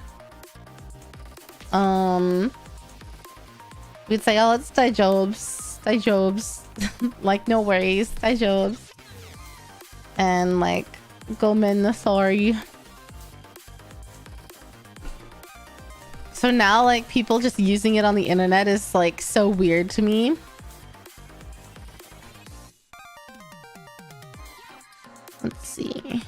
We'd say, oh, it's dayjobs. Like, no worries, dayjobs. And like, gomen, sorry. So now, like, people just using it on the internet is like so weird to me. Let's see.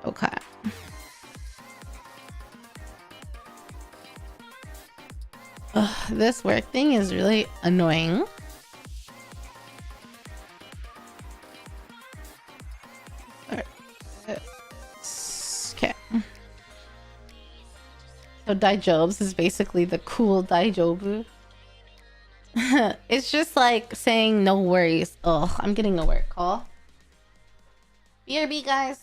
Okay. Ugh, this work thing is really annoying. Okay. So dayjobs is basically the cool dayjob. It's just like saying no worries. Ugh, I'm getting a work call. BRB, guys.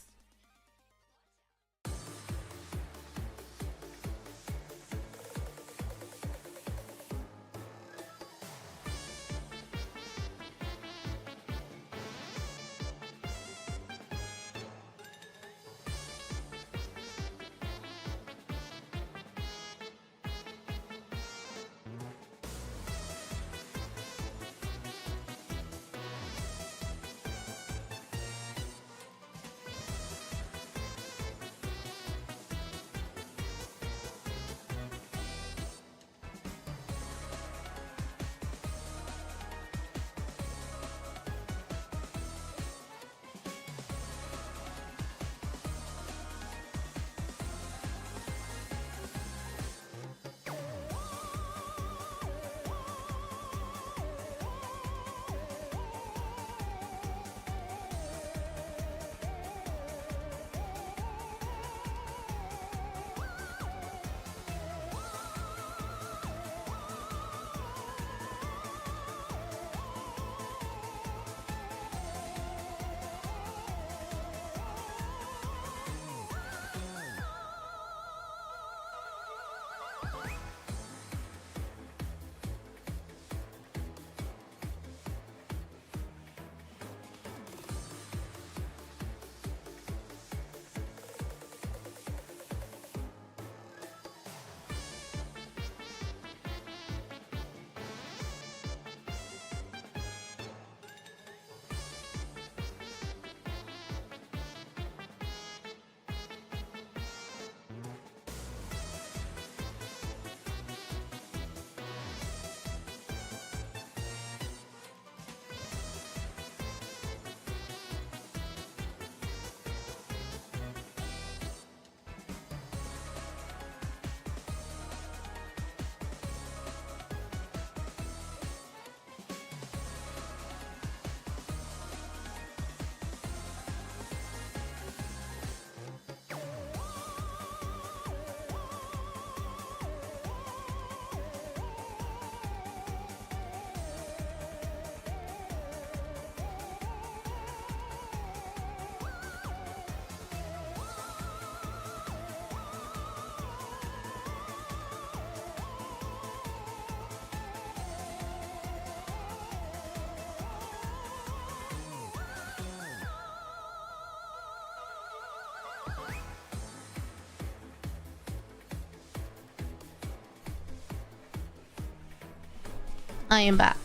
I am back.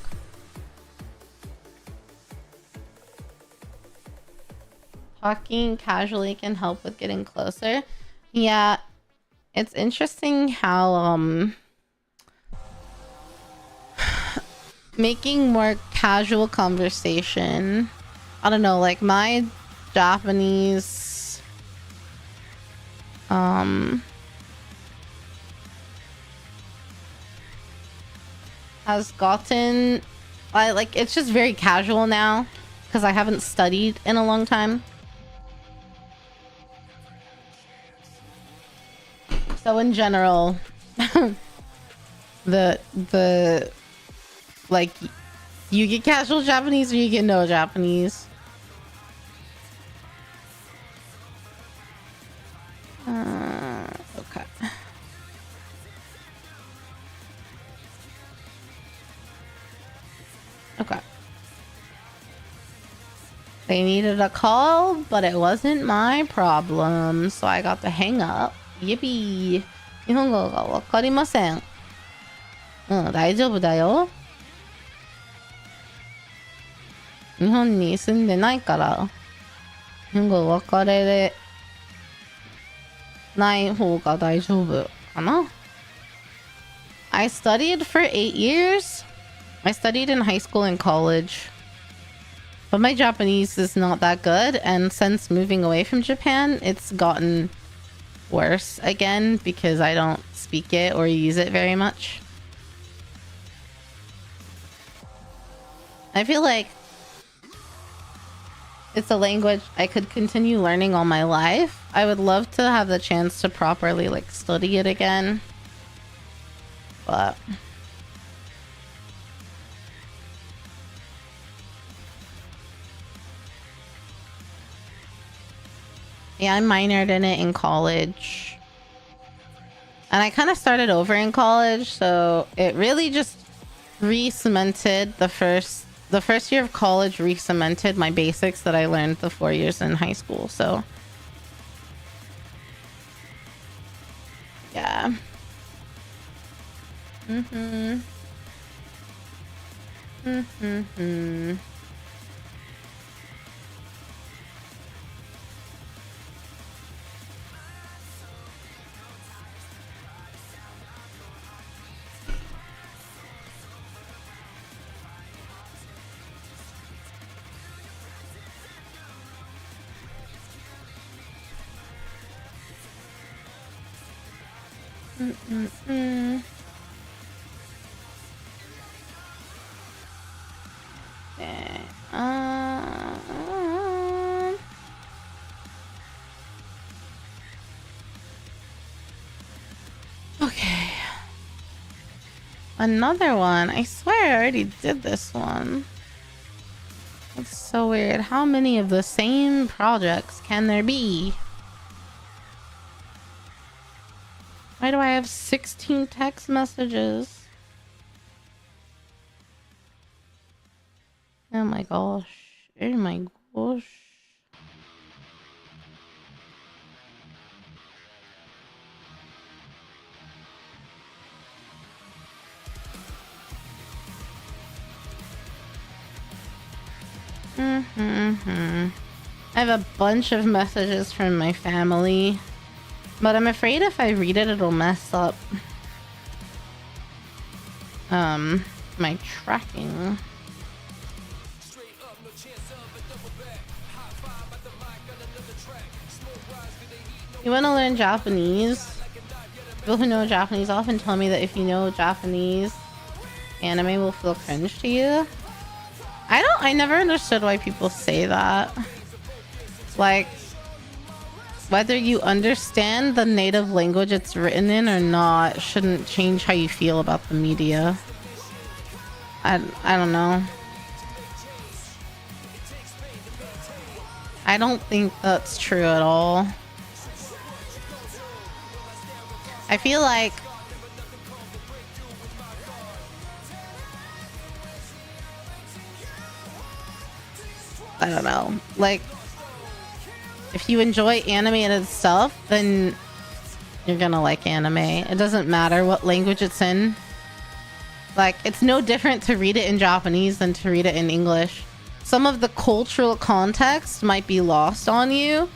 Talking casually can help with getting closer. Yeah, it's interesting how making more casual conversation. I don't know, like my Japanese has gotten it's just very casual now because I haven't studied in a long time. So in general, the like you get casual Japanese or you get no Japanese. They needed a call, but it wasn't my problem, so I got to hang up. Yippee! 日本語がわかりません。大丈夫だよ。日本に住んでないから、日本語わかれない方が大丈夫かな。I studied for 8 years. I studied in high school and college. But my Japanese is not that good, and since moving away from Japan, it's gotten worse again because I don't speak it or use it very much. I feel like it's a language I could continue learning all my life. I would love to have the chance to properly like study it again. But yeah, I minored in it in college. And I kind of started over in college, so it really just re-cemented the first year of college re-cemented my basics that I learned the 4 years in high school, so yeah. Okay. Okay. Another one. I swear I already did this one. It's so weird. How many of the same projects can there be? Why do I have 16 text messages? Oh my gosh. Oh my gosh. I have a bunch of messages from my family, but I'm afraid if I read it, it'll mess up my tracking. You want to learn Japanese? People who know Japanese often tell me that if you know Japanese, anime will feel cringe to you. I never understood why people say that. Like, whether you understand the native language it's written in or not shouldn't change how you feel about the media. I don't know. I don't think that's true at all. I feel like I don't know. Like, if you enjoy animated stuff, then you're gonna like anime. It doesn't matter what language it's in. Like, it's no different to read it in Japanese than to read it in English. Some of the cultural context might be lost on you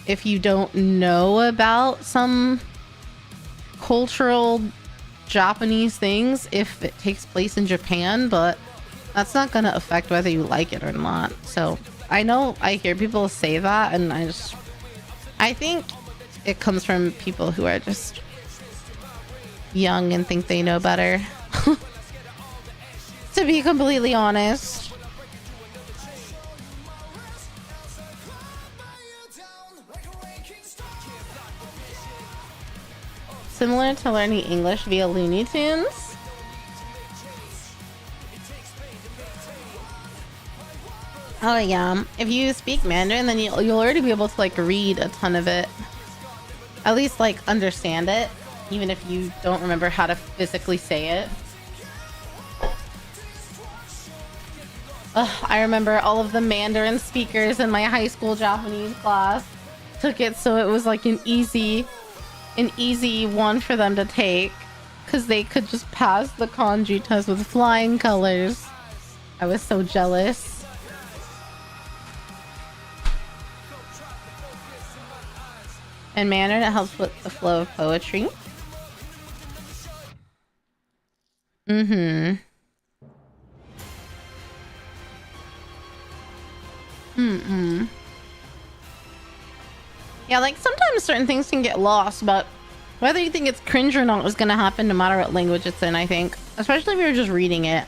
if you don't know about some cultural Japanese things if it takes place in Japan, but that's not gonna affect whether you like it or not. So I know I hear people say that, and I think it comes from people who are just young and think they know better. To be completely honest. Similar to learning English via Looney Tunes. Oh yeah, if you speak Mandarin, then you'll already be able to like read a ton of it. At least like understand it, even if you don't remember how to physically say it. I remember all of the Mandarin speakers in my high school Japanese class took it, so it was like an easy one for them to take because they could just pass the kanji test with flying colors. I was so jealous. And Mandarin, it helps with the flow of poetry. Yeah, like sometimes certain things can get lost, but whether you think it's cringe or not is gonna happen no matter what language it's in, I think. Especially if you're just reading it.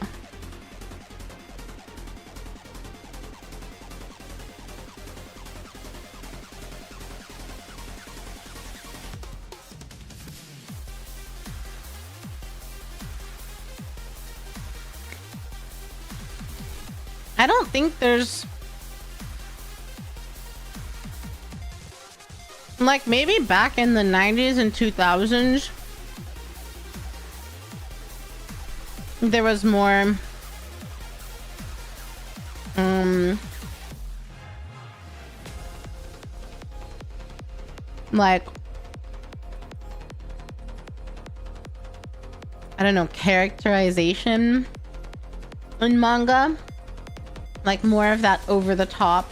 I don't think there's... like, maybe back in the 90s and 2000s, there was more... like... I don't know, characterization in manga. Like, more of that over-the-top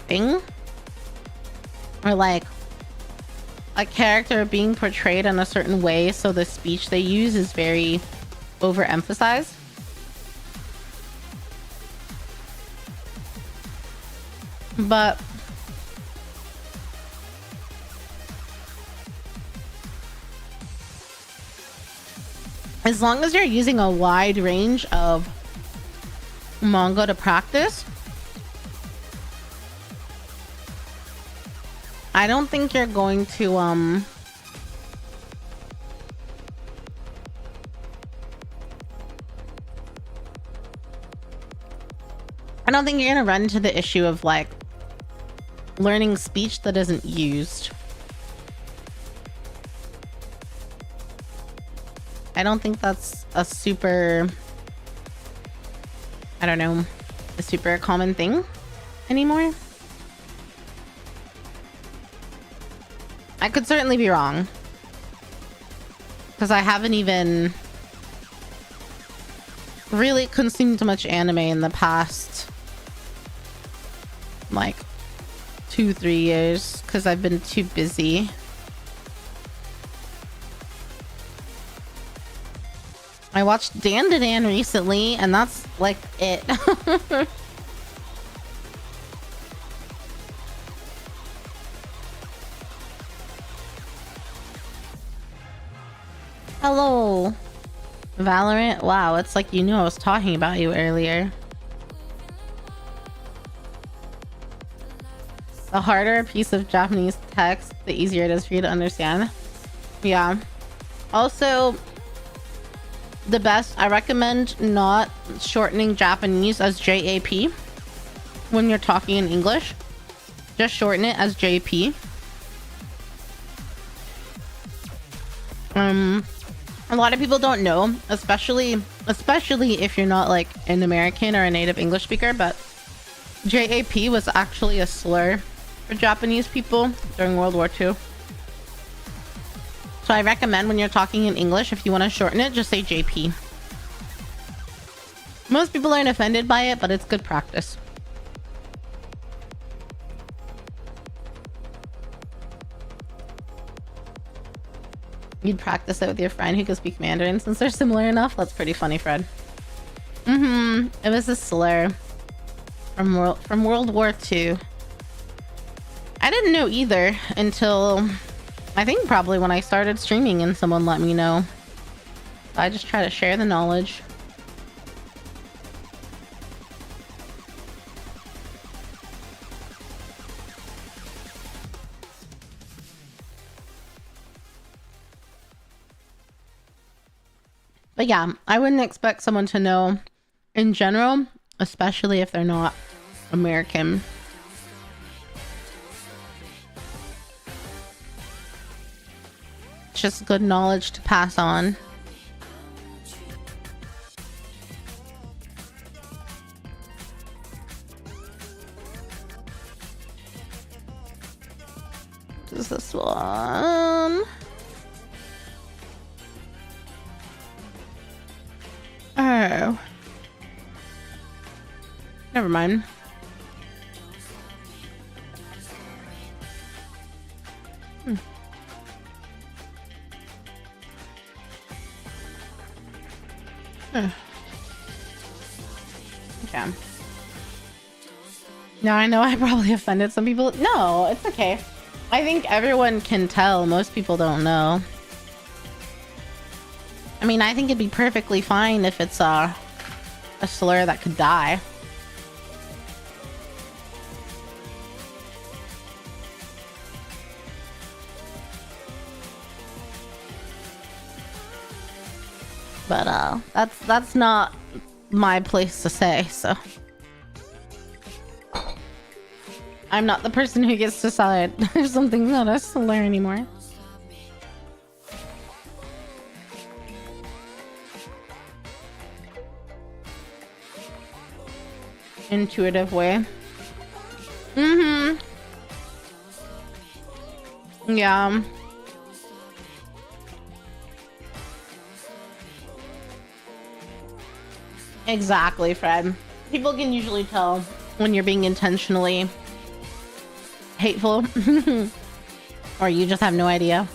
thing. Or like a character being portrayed in a certain way, so the speech they use is very overemphasized. But as long as you're using a wide range of manga to practice, I don't think you're going to I don't think you're gonna run into the issue of like learning speech that isn't used. I don't think that's a super, I don't know, a super common thing anymore. I could certainly be wrong, because I haven't even really consumed much anime in the past like 2-3 years because I've been too busy. I watched Dan to Dan recently, and that's like it. Hello, Valorant. Wow, it's like you knew I was talking about you earlier. The harder a piece of Japanese text, the easier it is for you to understand. Yeah. Also, the best, I recommend not shortening Japanese as JAP when you're talking in English. Just shorten it as JP. A lot of people don't know, especially if you're not like an American or a native English speaker, but JAP was actually a slur for Japanese people during World War II. So I recommend when you're talking in English, if you want to shorten it, just say JP. Most people aren't offended by it, but it's good practice. You'd practice it with your friend who can speak Mandarin since they're similar enough. That's pretty funny, Fred. It was a slur from World War II. I didn't know either until I think probably when I started streaming and someone let me know. So I just try to share the knowledge. But yeah, I wouldn't expect someone to know in general, especially if they're not American. It's just good knowledge to pass on. is this one? Oh. Never mind. Okay. Now I know I probably offended some people. No, it's okay. I think everyone can tell. Most people don't know. I mean, I think it'd be perfectly fine if it's a slur that could die. But that's not my place to say, so I'm not the person who gets to decide if something's not a slur anymore. Intuitive way. Yeah. Exactly, Fred. People can usually tell when you're being intentionally hateful or you just have no idea.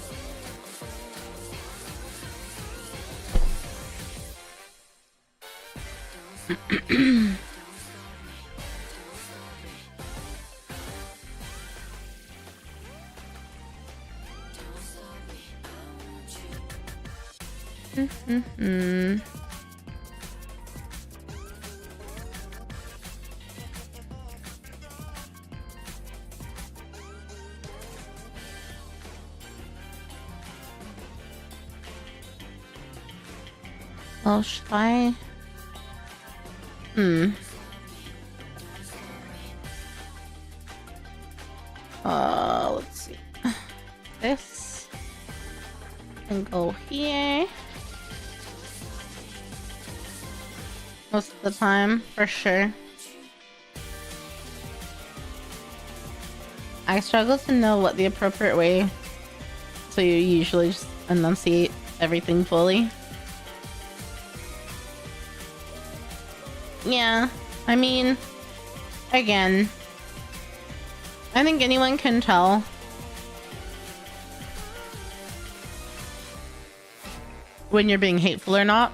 Well, should I? Let's see. This can go here. Most of the time, for sure. I struggle to know what the appropriate way, so you usually just enunciate everything fully. Yeah, I mean, again, I think anyone can tell. When you're being hateful or not.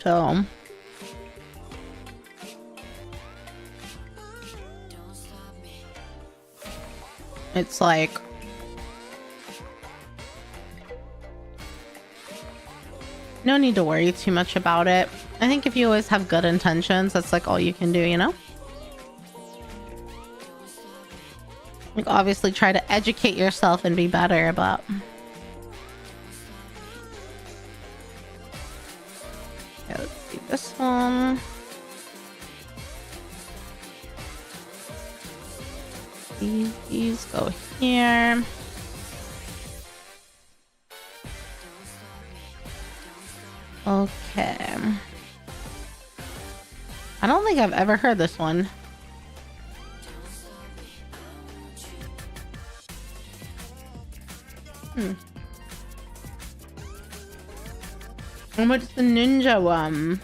So it's like no need to worry too much about it. I think if you always have good intentions, that's like all you can do, you know? Like obviously try to educate yourself and be better, but okay, let's see this one. These go here. Okay. I don't think I've ever heard this one. And what's the ninja one?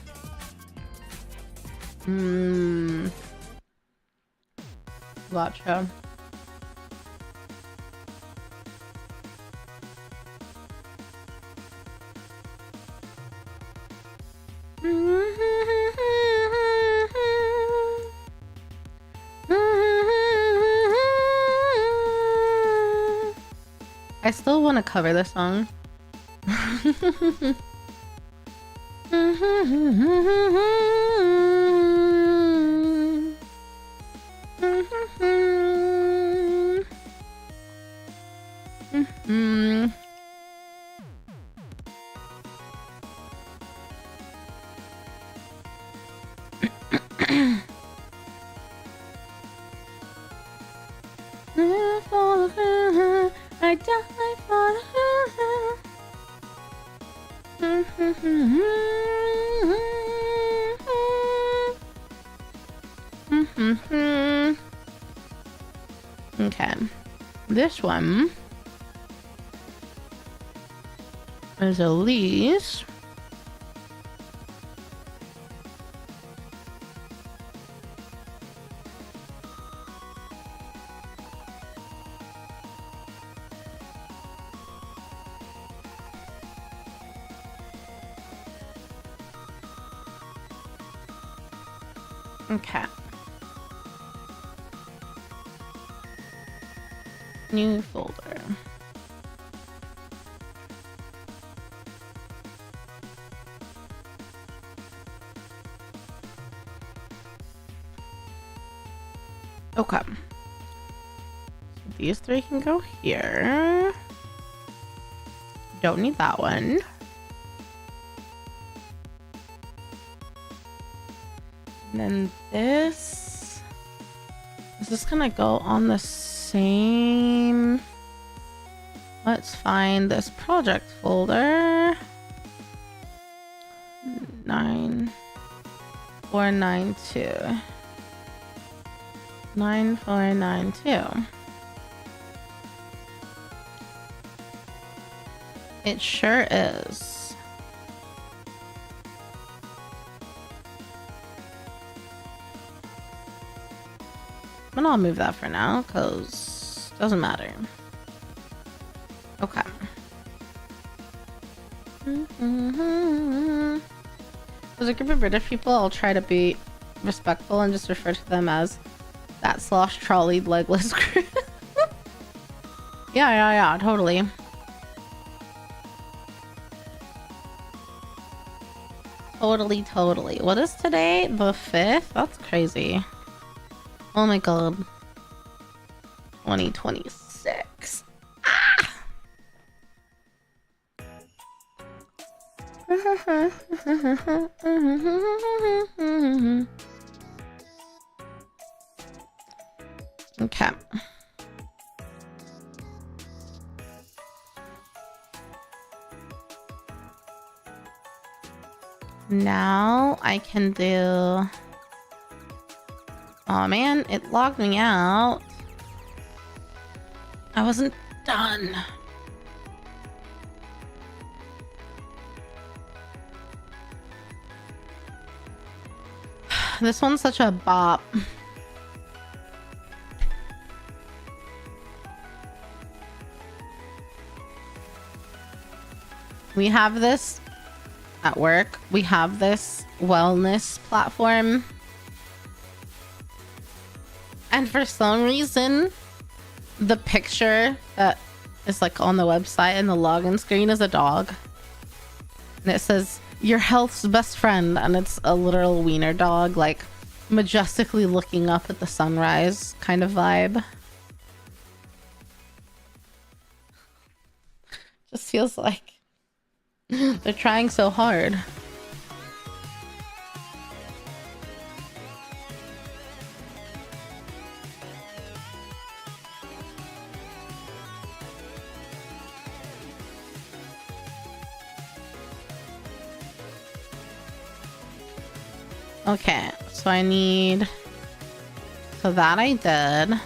Gotcha. I still want to cover this song. I die for Okay. This one is a lease. Okay. New folder. Okay. So these three can go here. Don't need that one. And then this is just gonna go on the same. Let's find this project folder. 9492. 9492. It sure is. But I'll move that for now because it doesn't matter. Okay. As a group of British people, I'll try to be respectful and just refer to them as that slosh trolleyed legless crew. Yeah, totally. Totally. What is today? The 5th? That's crazy. Oh my god. 2026. Ah! Okay. Now I can do... Oh man, it logged me out. I wasn't done. This one's such a bop. We have this at work. We have this wellness platform. And for some reason, the picture that is like on the website and the login screen is a dog. And it says, your health's best friend. And it's a literal wiener dog, like majestically looking up at the sunrise kind of vibe. Just feels like they're trying so hard. Okay, so I need... So that I did.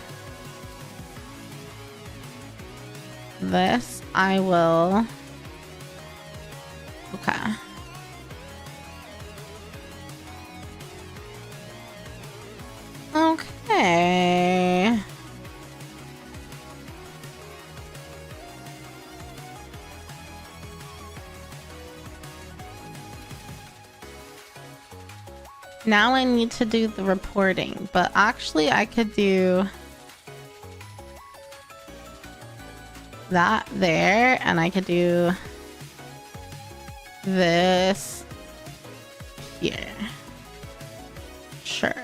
This I will... Okay. Okay. Now I need to do the reporting, but actually I could do that there, and I could do this here. Sure.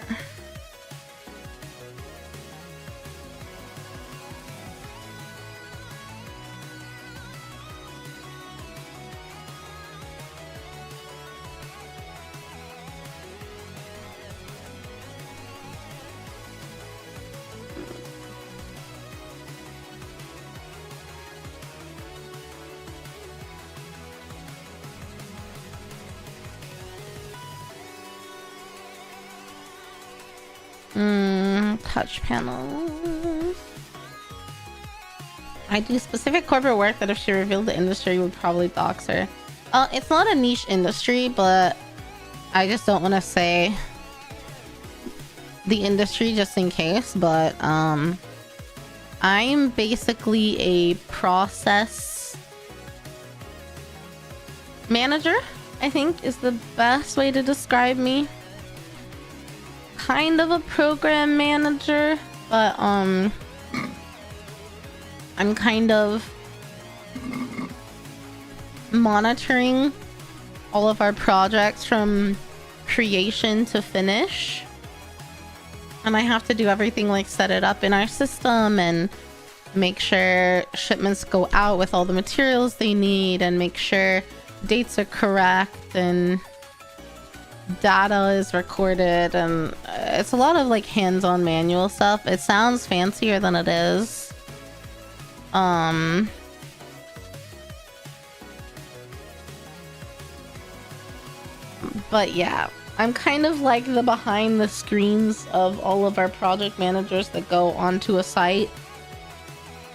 Touch panel. I do specific corporate work that if she revealed the industry would probably dox her. It's not a niche industry, but I just don't want to say the industry just in case. But I'm basically a process manager, I think is the best way to describe me. Kind of a program manager, but I'm kind of monitoring all of our projects from creation to finish. And I have to do everything like set it up in our system and make sure shipments go out with all the materials they need and make sure dates are correct and data is recorded, and it's a lot of like hands-on manual stuff. It sounds fancier than it is. But yeah, I'm kind of like the behind the screens of all of our project managers that go onto a site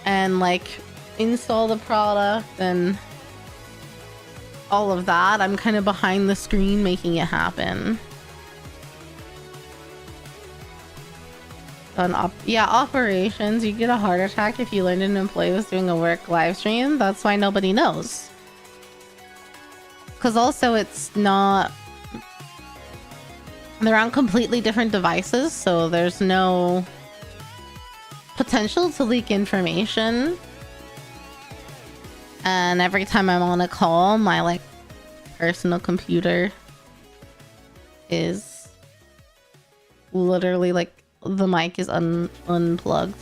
and like install the product and all of that. I'm kind of behind the screen making it happen. Yeah, operations. You get a heart attack if you learn an employee was doing a work live stream. That's why nobody knows. Because also it's not... They're on completely different devices, so there's no potential to leak information. And every time I'm on a call, my like personal computer is literally like the mic is unplugged.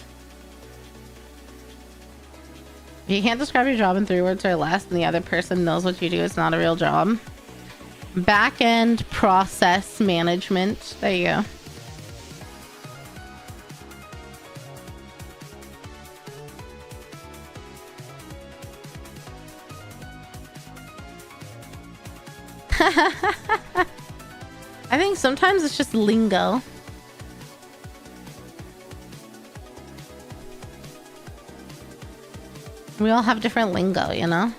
If you can't describe your job in 3 words or less and the other person knows what you do, it's not a real job. Back-end process management. There you go. I think sometimes it's just lingo. We all have different lingo, you know?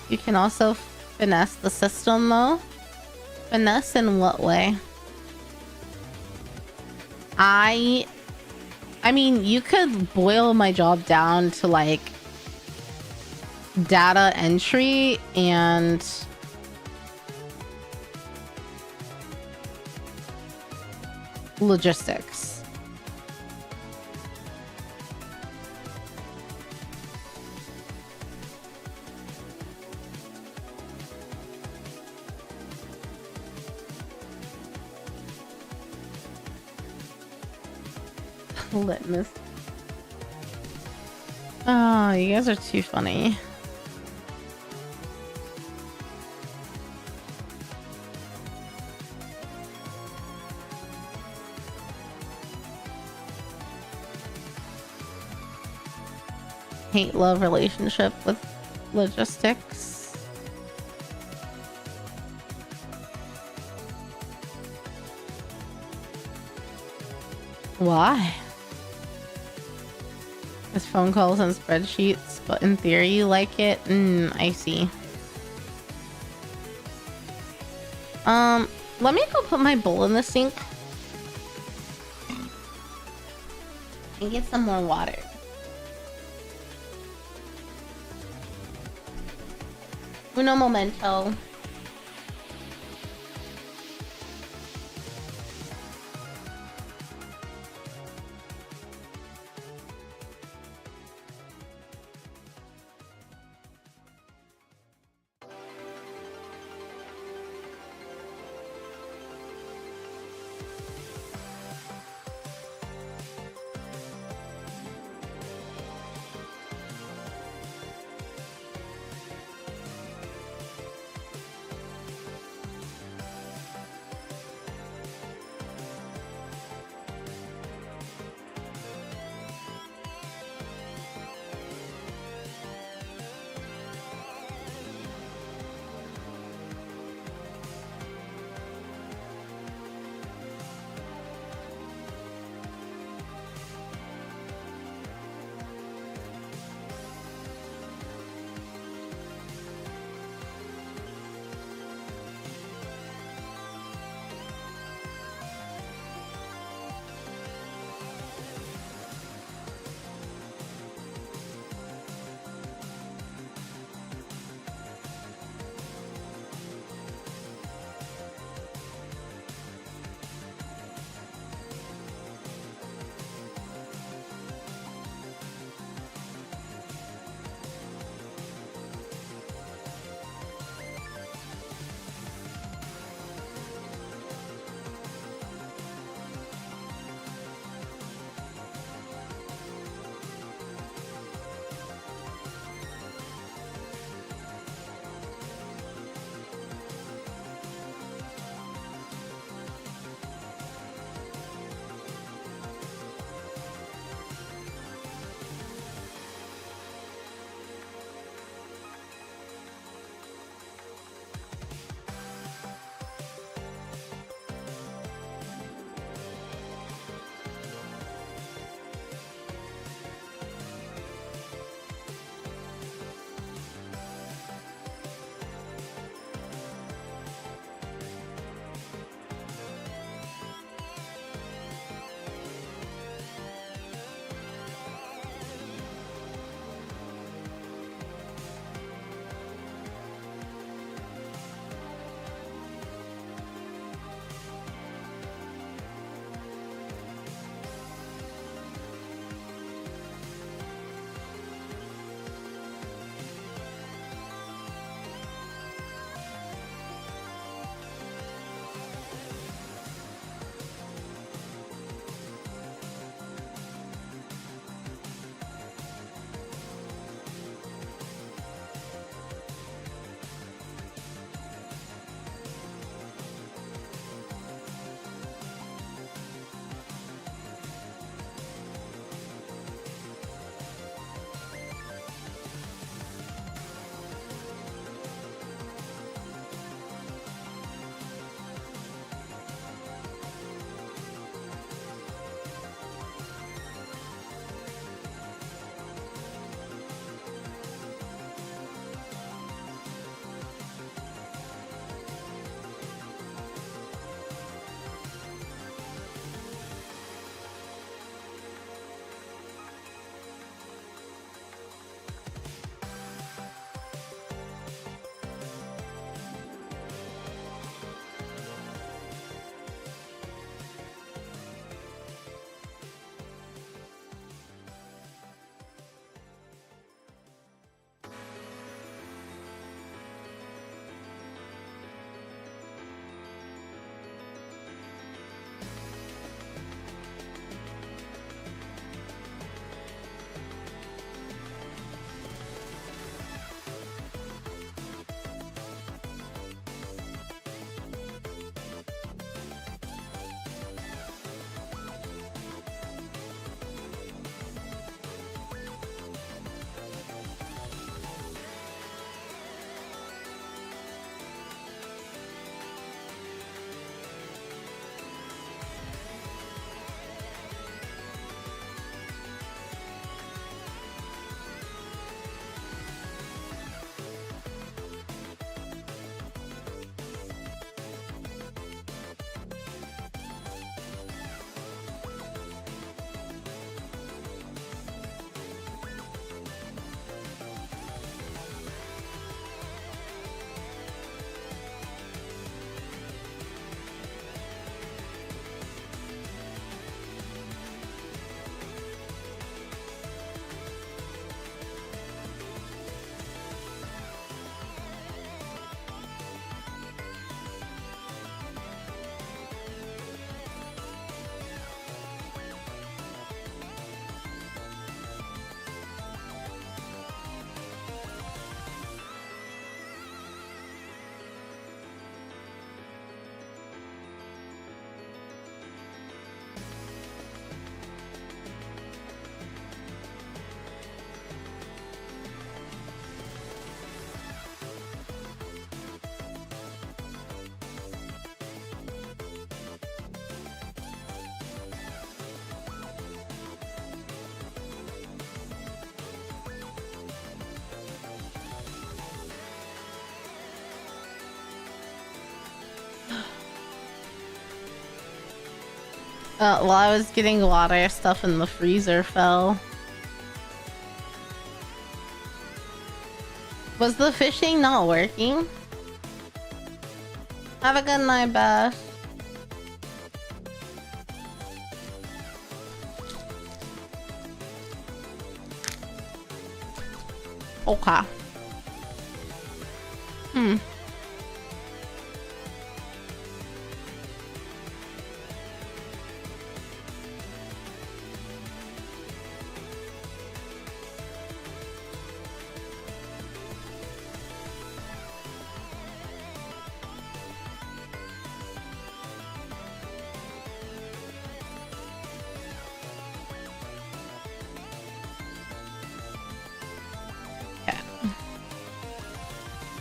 You can also finesse the system though. Finesse in what way? I mean, you could boil my job down to like data entry and logistics. Litmus. Oh, you guys are too funny. Hate-love relationship with logistics. Why? It's phone calls and spreadsheets, but in theory you like it? I see. Let me go put my bowl in the sink and get some more water. Uno momento. While I was getting water, stuff in the freezer fell. Was the fishing not working? Have a good night, Beth. Okay.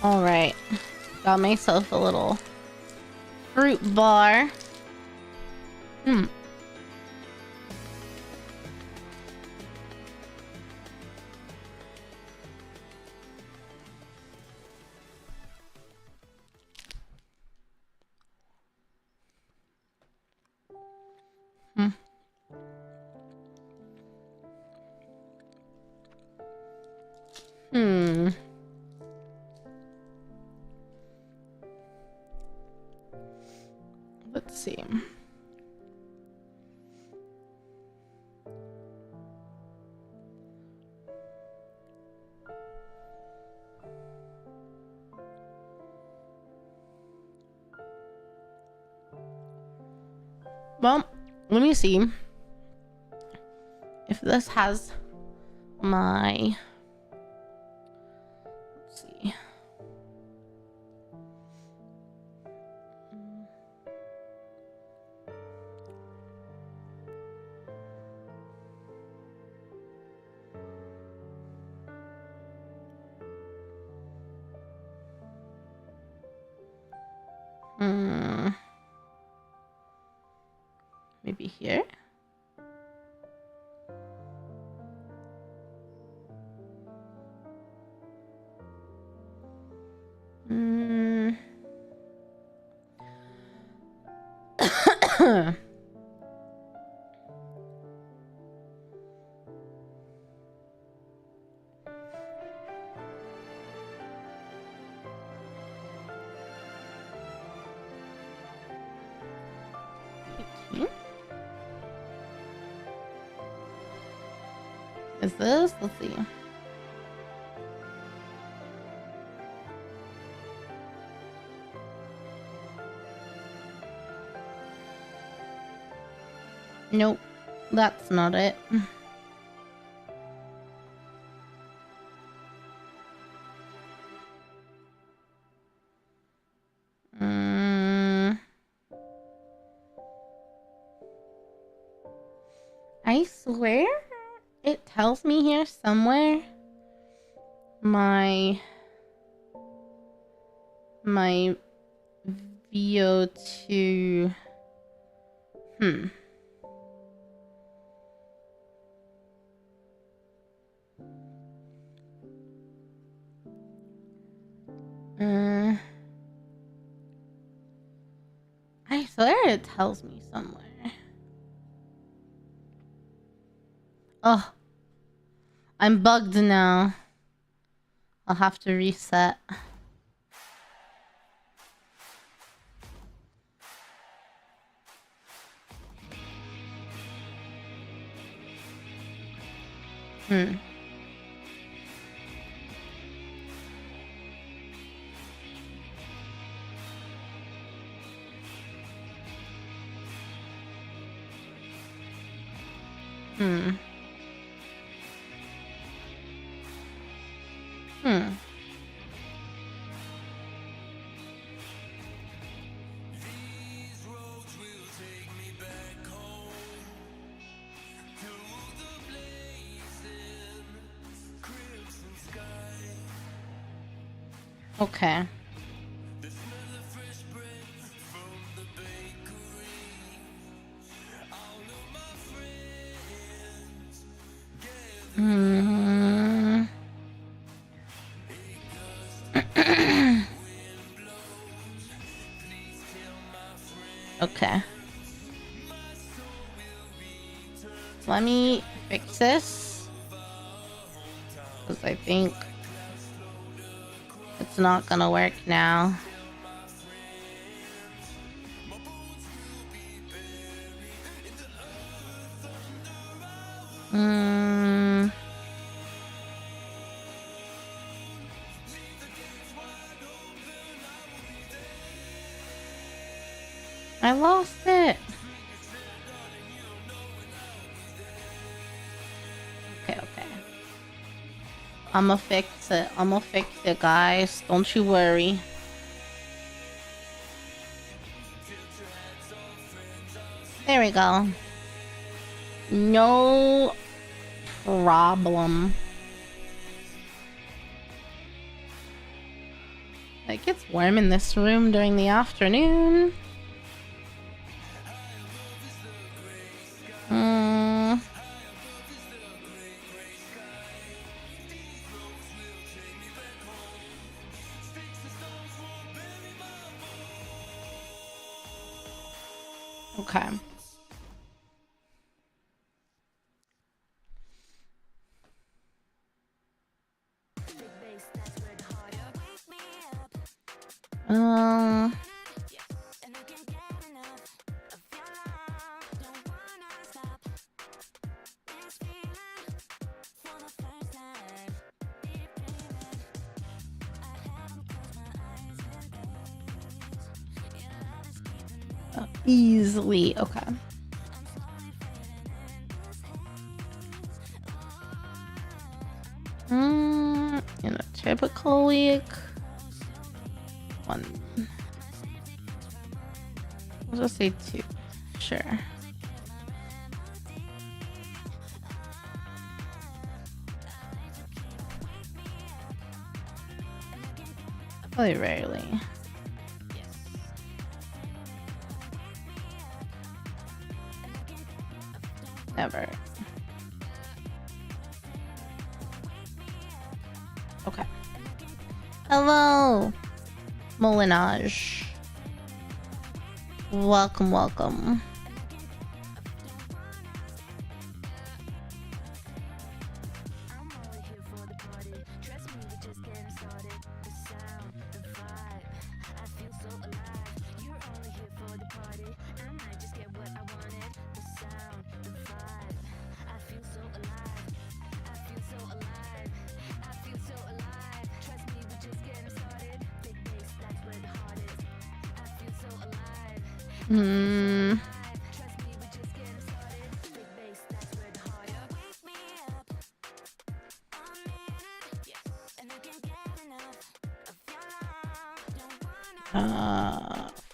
Alright. Got myself a little fruit bar. Let's see. Well, let me see if this has my... Let's see. Maybe here? Is this? Let's see. Nope, that's not it. I swear it tells me here somewhere my VO2 I swear it tells me somewhere. Oh, I'm bugged now. I'll have to reset. Okay. Okay. Let me fix this. Because I think it's not gonna work now. I lost it. Okay. I'ma fix it, guys. Don't you worry. There we go. No problem. It gets warm in this room during the afternoon. Okay. Easily, okay. In a typical week, one. We'll just say 2. Sure. Really rarely. Never. Okay. Hello, Molinage. Welcome.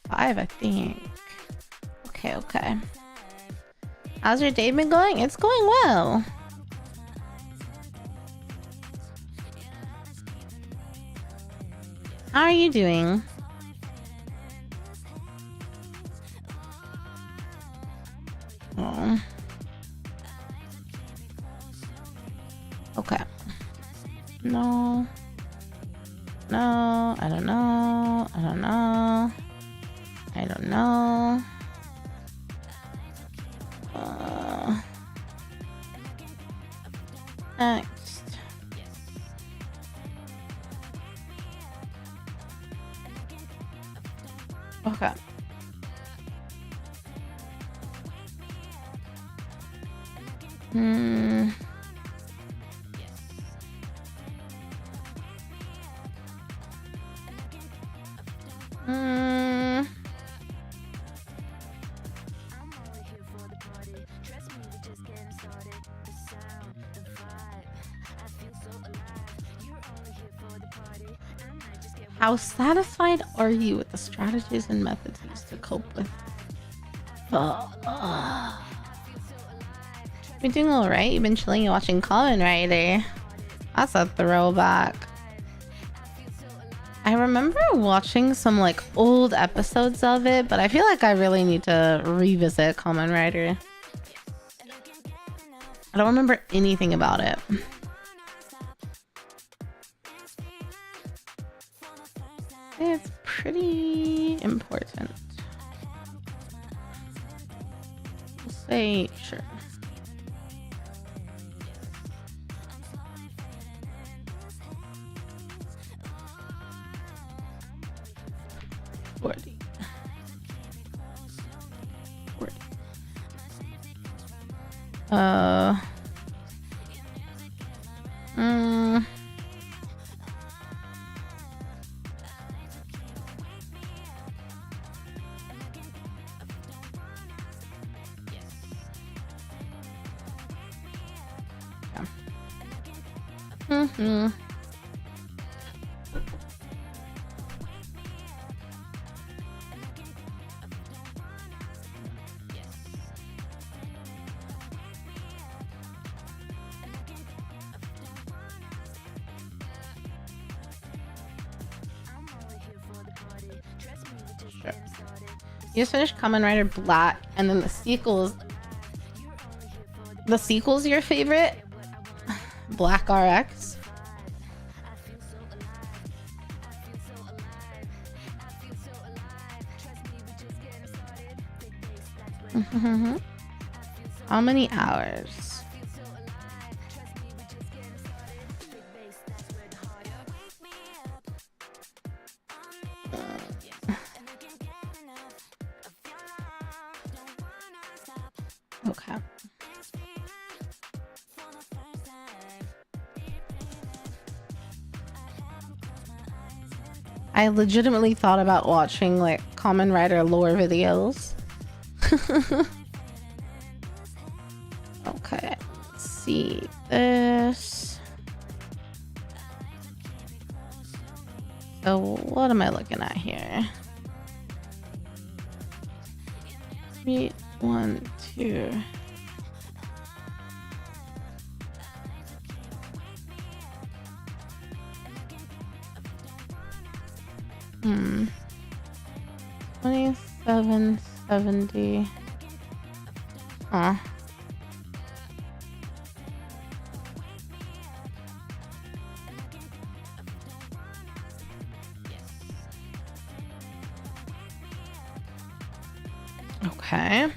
Five, I think. Okay. How's your day been going? It's going well. How are you doing? Oh. Okay. No, I don't know. Next. Okay. How satisfied are you with the strategies and methods used to cope with? You're doing alright? You've been chilling and watching Kamen Rider. That's a throwback. I remember watching some like old episodes of it, but I feel like I really need to revisit Kamen Rider. I don't remember anything about it. It's pretty important. We'll say sure. Mm. Mm-hmm. Sure. You just finished Kamen Rider Black, and then the sequels. The sequel's your favorite? Black RX. How many hours? Okay. I legitimately thought about watching like Kamen Rider lore videos. Okay, let's see this. So what am I looking at here? 3, 1, 2. Hmm. 2770. Huh. Okay.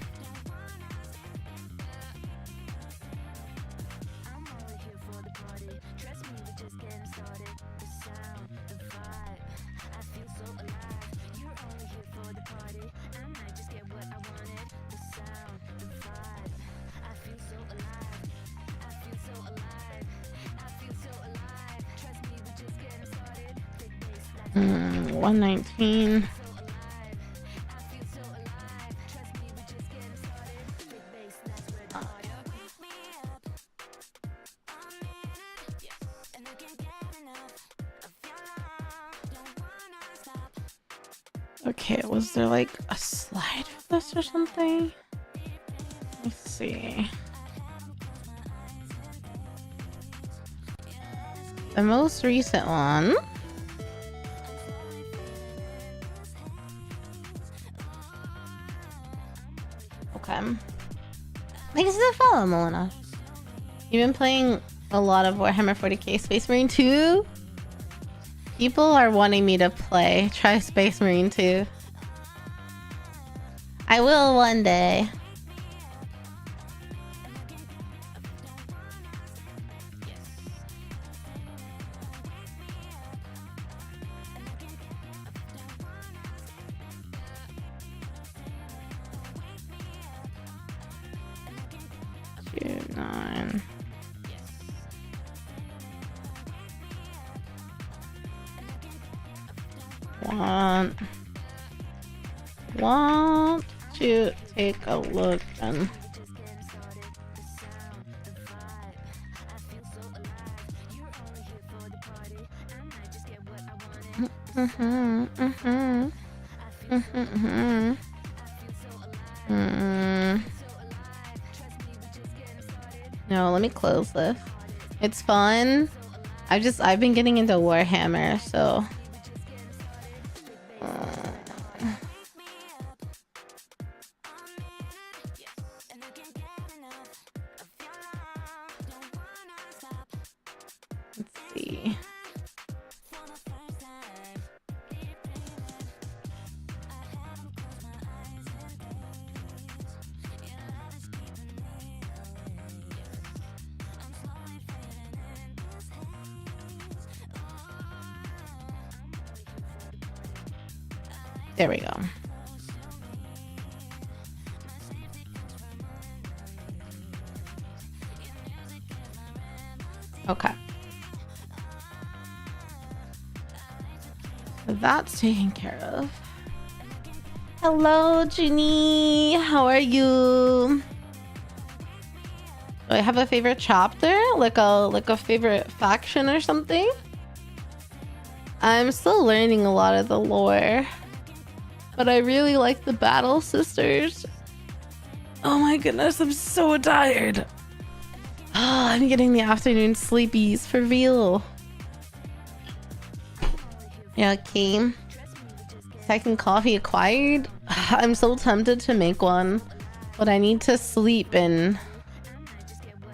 Mm, 119. Okay, was there like a slide of this or something? Let's see. The most recent one. Okay. Thanks for the follow, Melina. You've been playing a lot of Warhammer 40k Space Marine 2? People are wanting me to try Space Marine 2. I will one day. Want to take a look and No, let me close this. It's fun. I've been getting into Warhammer, so let's see. There we go. Okay. So that's taken care of. Hello, Ginny. How are you? Do I have a favorite chapter? Like a favorite faction or something? I'm still learning a lot of the lore. But I really like the Battle Sisters. Oh my goodness, I'm so tired. Oh, I'm getting the afternoon sleepies for real. Yeah, okay. Second coffee acquired. I'm so tempted to make one, but I need to sleep in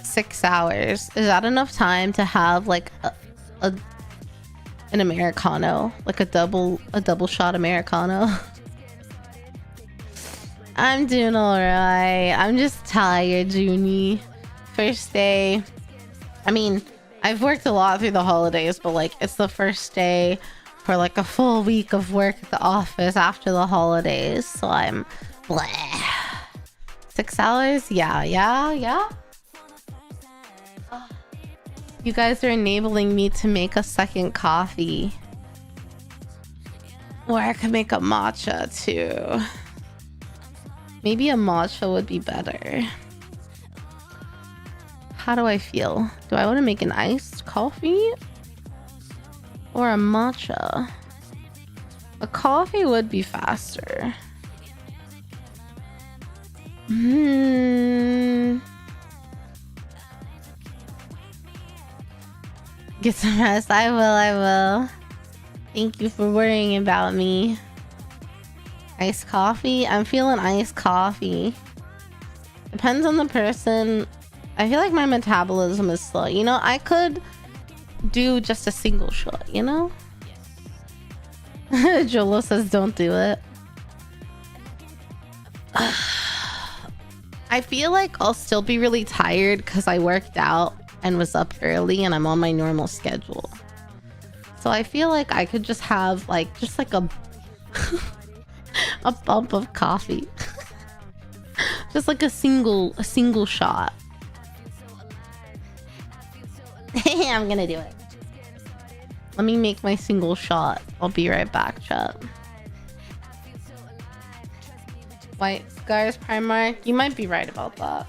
6 hours. Is that enough time to have like an Americano, like a double shot Americano? I'm doing alright. I'm just tired, Junie. First day. I mean, I've worked a lot through the holidays, but like it's the first day for like a full week of work at the office after the holidays, so I'm bleh. 6 hours? Yeah. You guys are enabling me to make a second coffee. Or I could make a matcha too. Maybe a matcha would be better. How do I feel? Do I want to make an iced coffee? Or a matcha? A coffee would be faster. Get some rest. I will. Thank you for worrying about me. Iced coffee? I'm feeling iced coffee. Depends on the person. I feel like my metabolism is slow. You know, I could do just a single shot, you know? Jolo says don't do it. I feel like I'll still be really tired because I worked out and was up early and I'm on my normal schedule. So I feel like I could just have like just like a a bump of coffee. Just like a single shot. I'm gonna do it. Let me make my single shot. I'll be right back, chat. White Scars Primark. You might be right about that.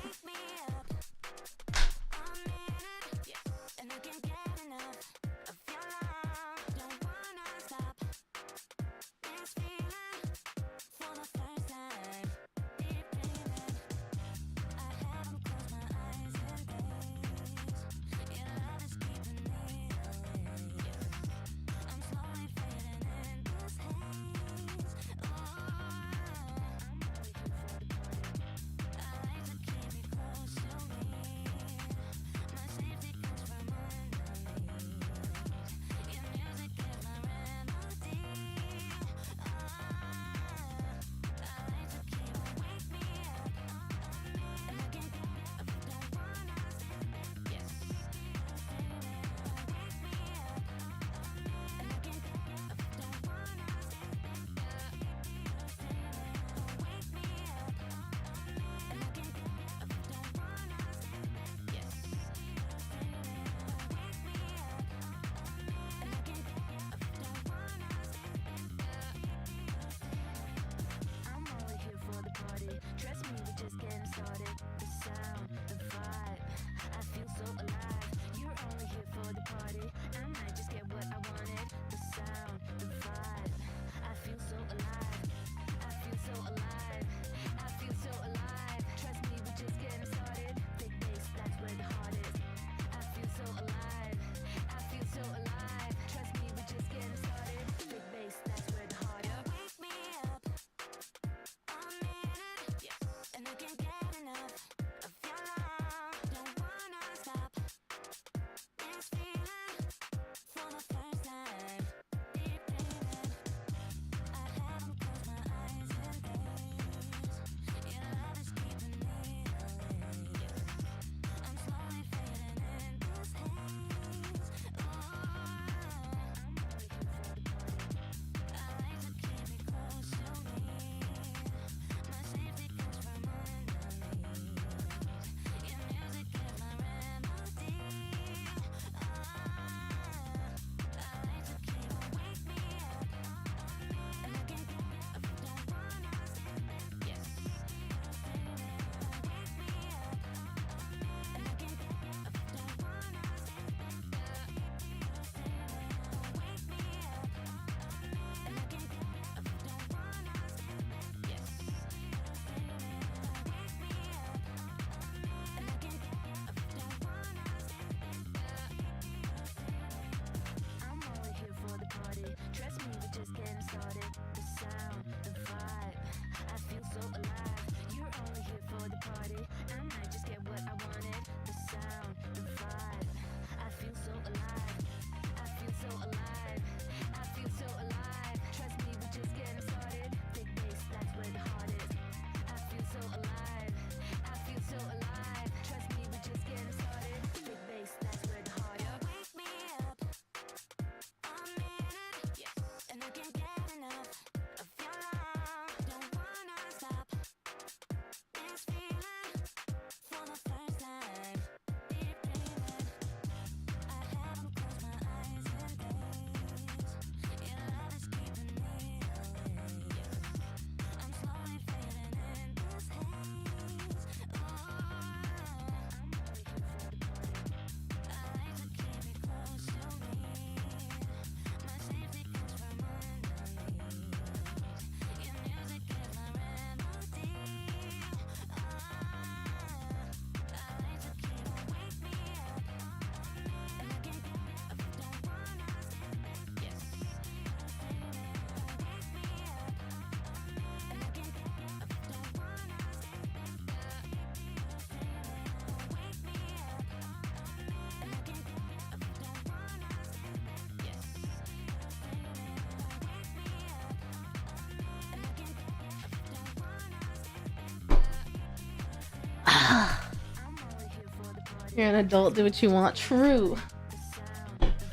You're an adult, do what you want. True.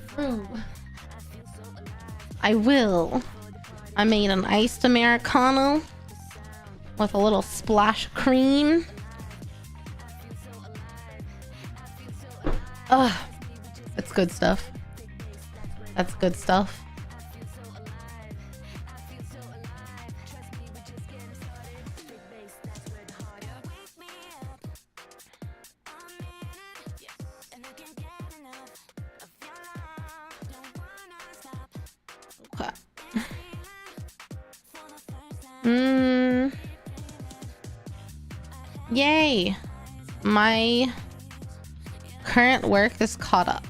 True. I will. I made an iced Americano with a little splash of cream. Ugh. That's good stuff. That's good stuff. Yay! My current work is caught up.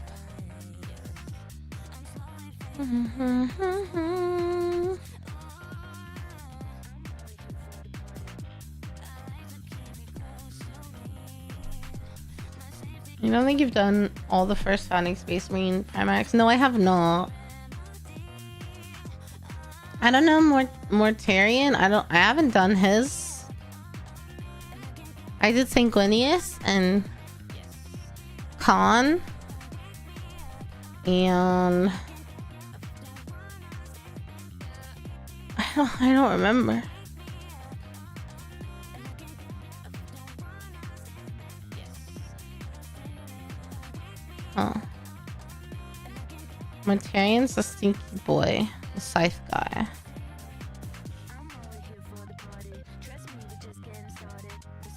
You don't think you've done all the first Founding Space Marine Primax? No, I have not. I don't know Mortarion. I haven't done his. I did Sanguinius and Khan. And I don't remember. Oh. Mortarion's the stinky boy, the scythe guy.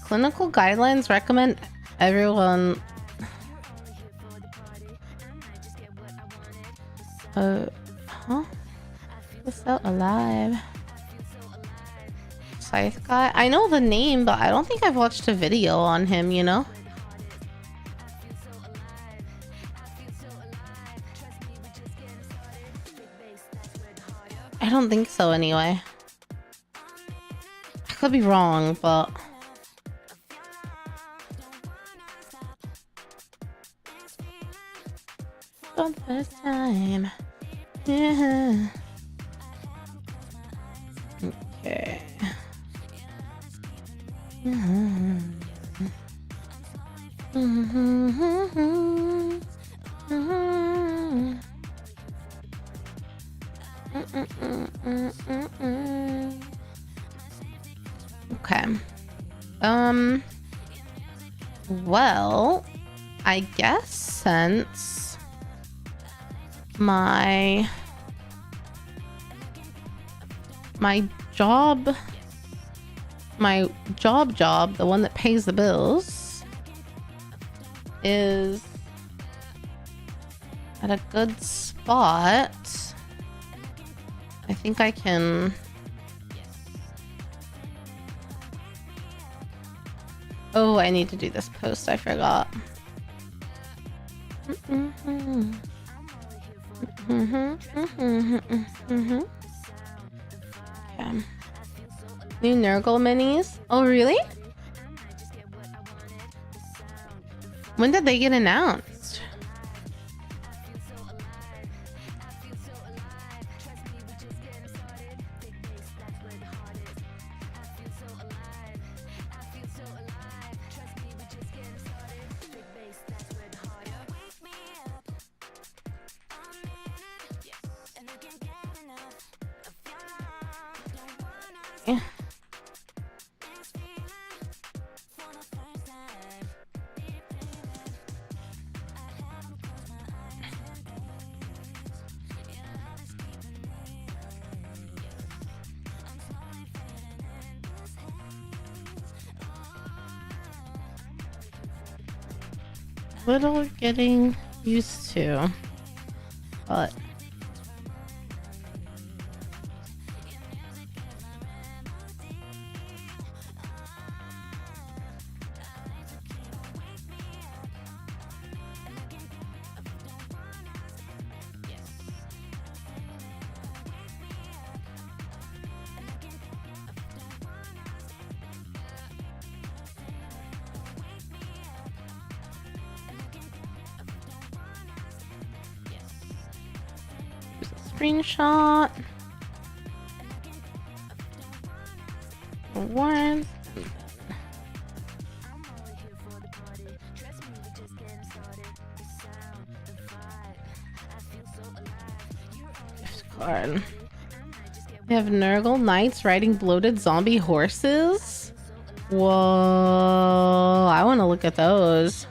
Clinical guidelines recommend everyone huh? What's that alive? Scythe guy? I know the name, but I don't think I've watched a video on him, you know? I don't think so anyway. I could be wrong, but for the first time. Yeah. Okay. Okay. Well, I guess since my job, the one that pays the bills, is at a good spot, I think I can. Oh, I need to do this post. I forgot. Okay. New Nurgle minis. Oh, really? When did they get announced? Yeah. Little getting used to, but screenshot awards. Card. They have Nurgle knights riding bloated zombie horses. Whoa, I want to look at those.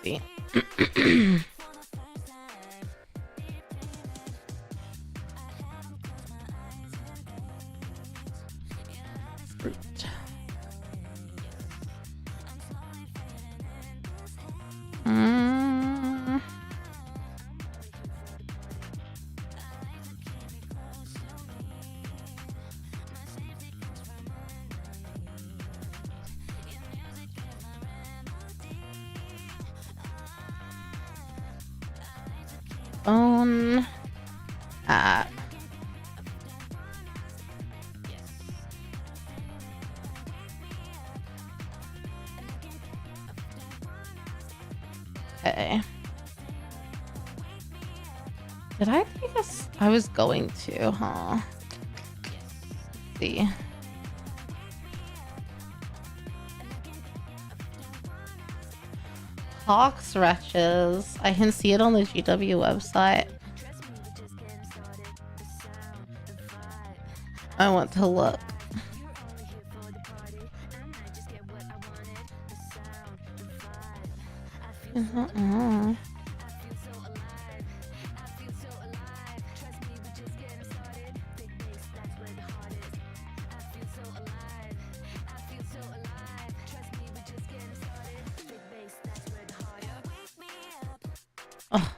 See. Fruit. Phone app. Okay. Did I think I was going to, huh? Let's see. Hawks wretches. I can see it on the GW website. I want to look. Oh.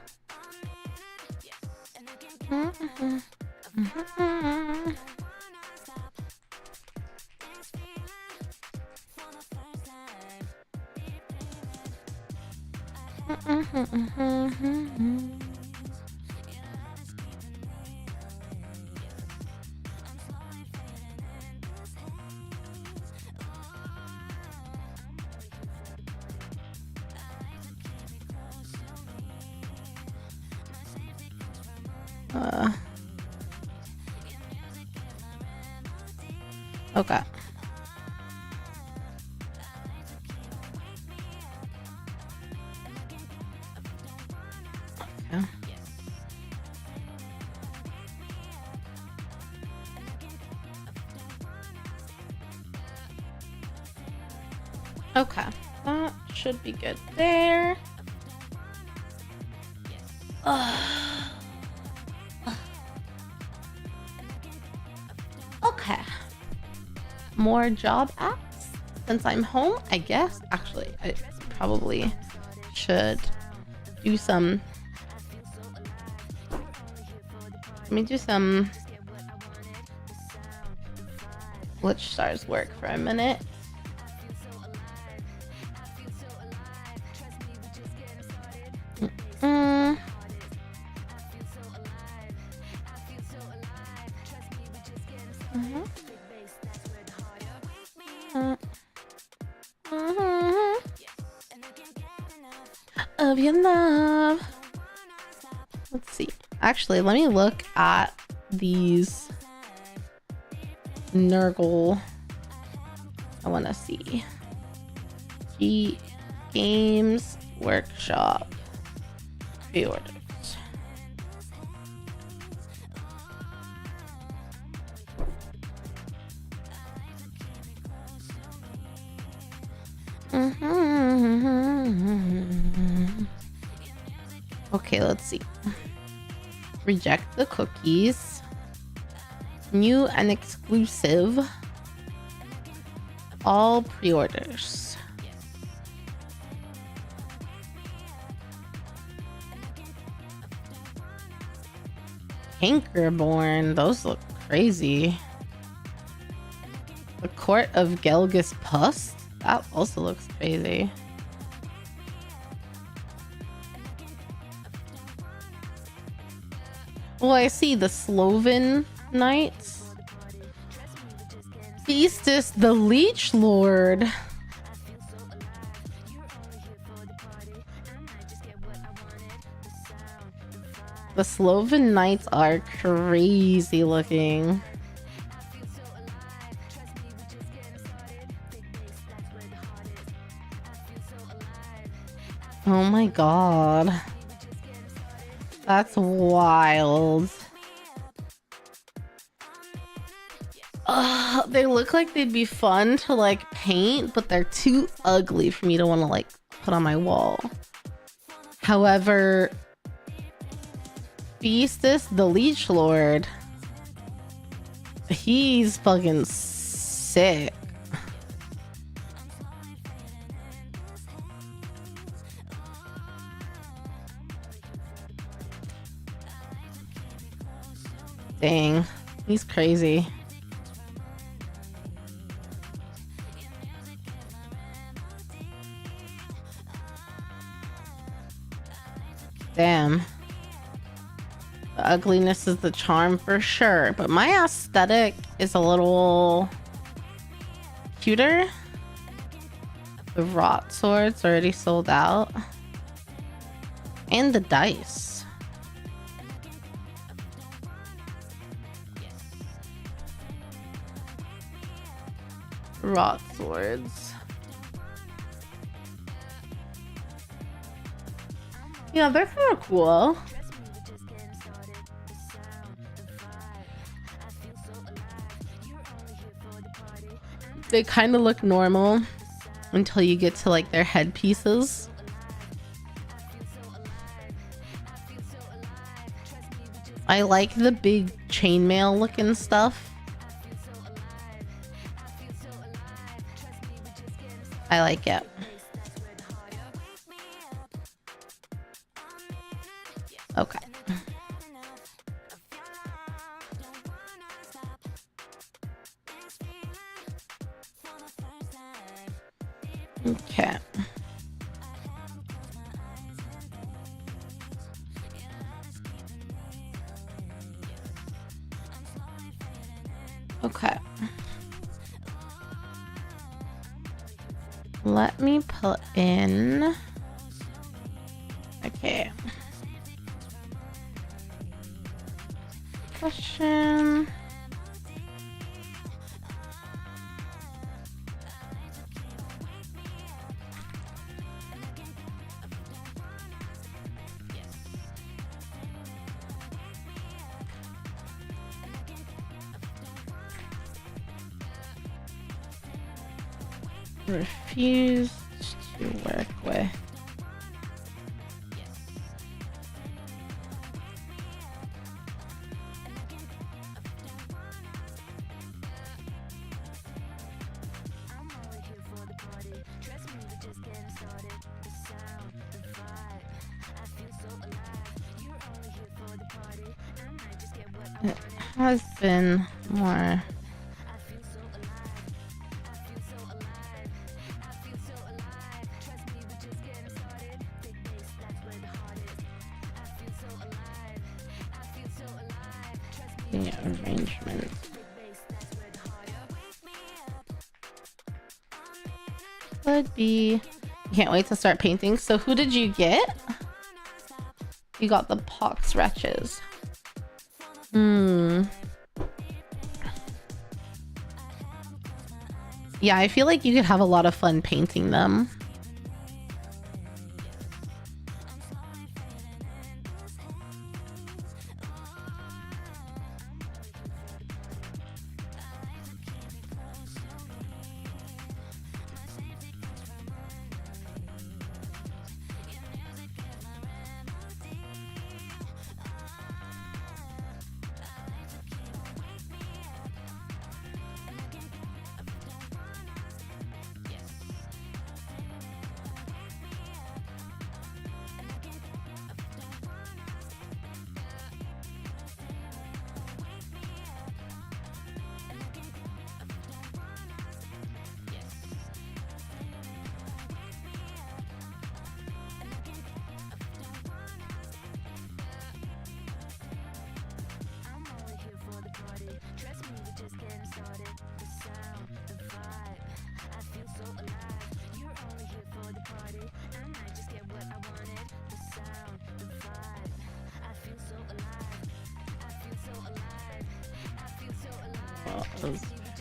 Okay. Okay, that should be good there. Okay. More job apps since I'm home, I guess. Actually, I probably should do some. Let me do some glitch stars work for a minute. Of your love. Let's see. Actually, let me look at these Nurgle. I want to see. Games Workshop pre-orders. Okay, let's see. Reject the cookies. New and exclusive. All pre-orders. Anchorborn, those look crazy. The Court of Gelgus Pust, that also looks crazy. Well, I see the Sloven Knights. Beastus the Leech Lord. The Sloven Knights are crazy looking. Oh my god. That's wild. They look like they'd be fun to like paint, but they're too ugly for me to want to like put on my wall. However, Beastus the Leech Lord, he's fucking sick. Dang, he's crazy. Damn. The ugliness is the charm for sure, but my aesthetic is a little cuter. The rot sword's already sold out. And the dice. Rot swords. Yeah, they're kind of cool. They kind of look normal until you get to like their headpieces. I like the big chainmail looking stuff. I like it. Okay. Okay. Okay. Let me put in. Okay. Question. Refused to work with. It has been more The arrangement. Would be. Can't wait to start painting. So who did you get? You got the pox wretches. Yeah, I feel like you could have a lot of fun painting them.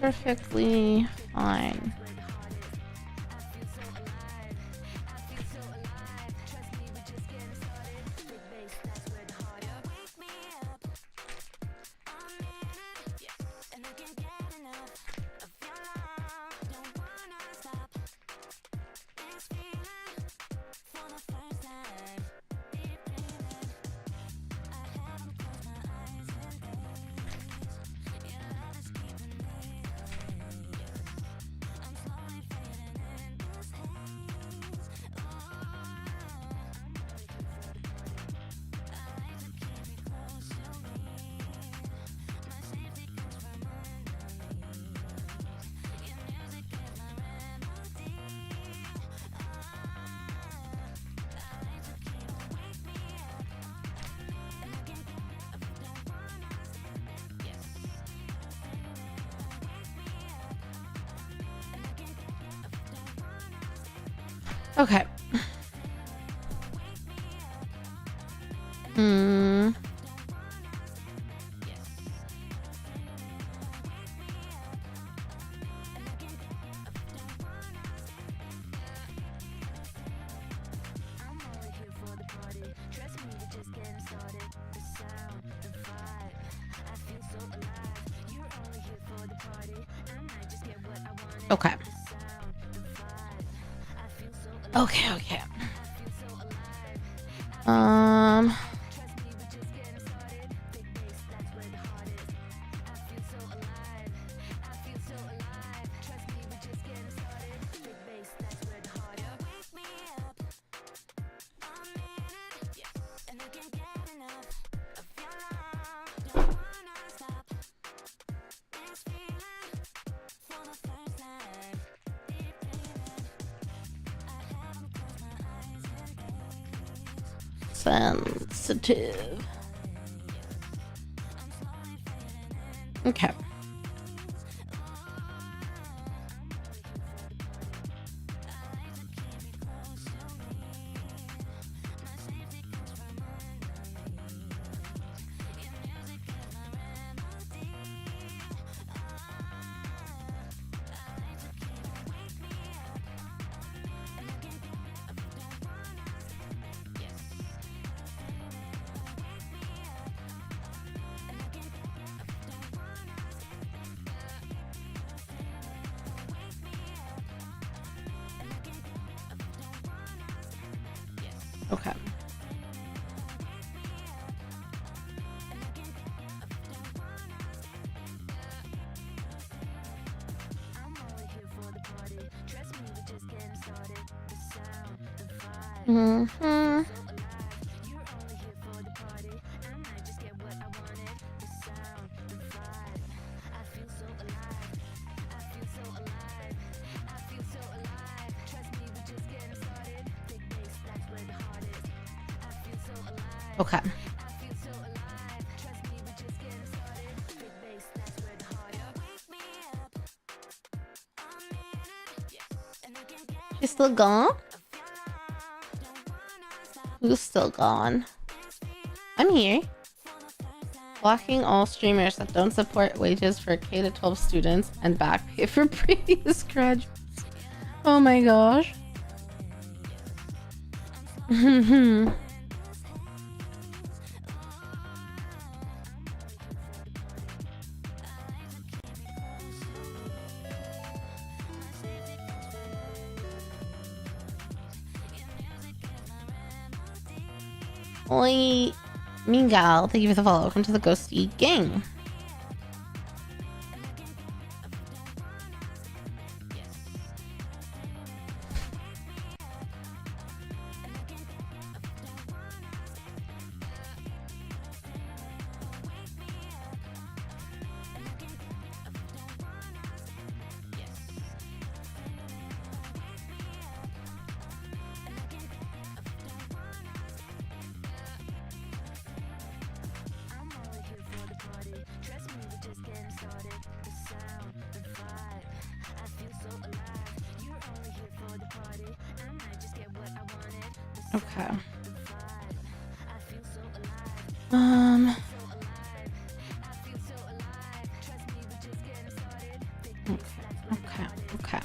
Perfectly fine. Okay. Okay. Okay. Sensitive. Okay. Okay. Okay. He's still gone? Who's still gone? I'm here. Blocking all streamers that don't support wages for K-12 students and back pay for previous graduates. Oh my gosh. Oi, Miguel, thank you for the follow. Welcome to the Ghosty Gang. Okay. Okay.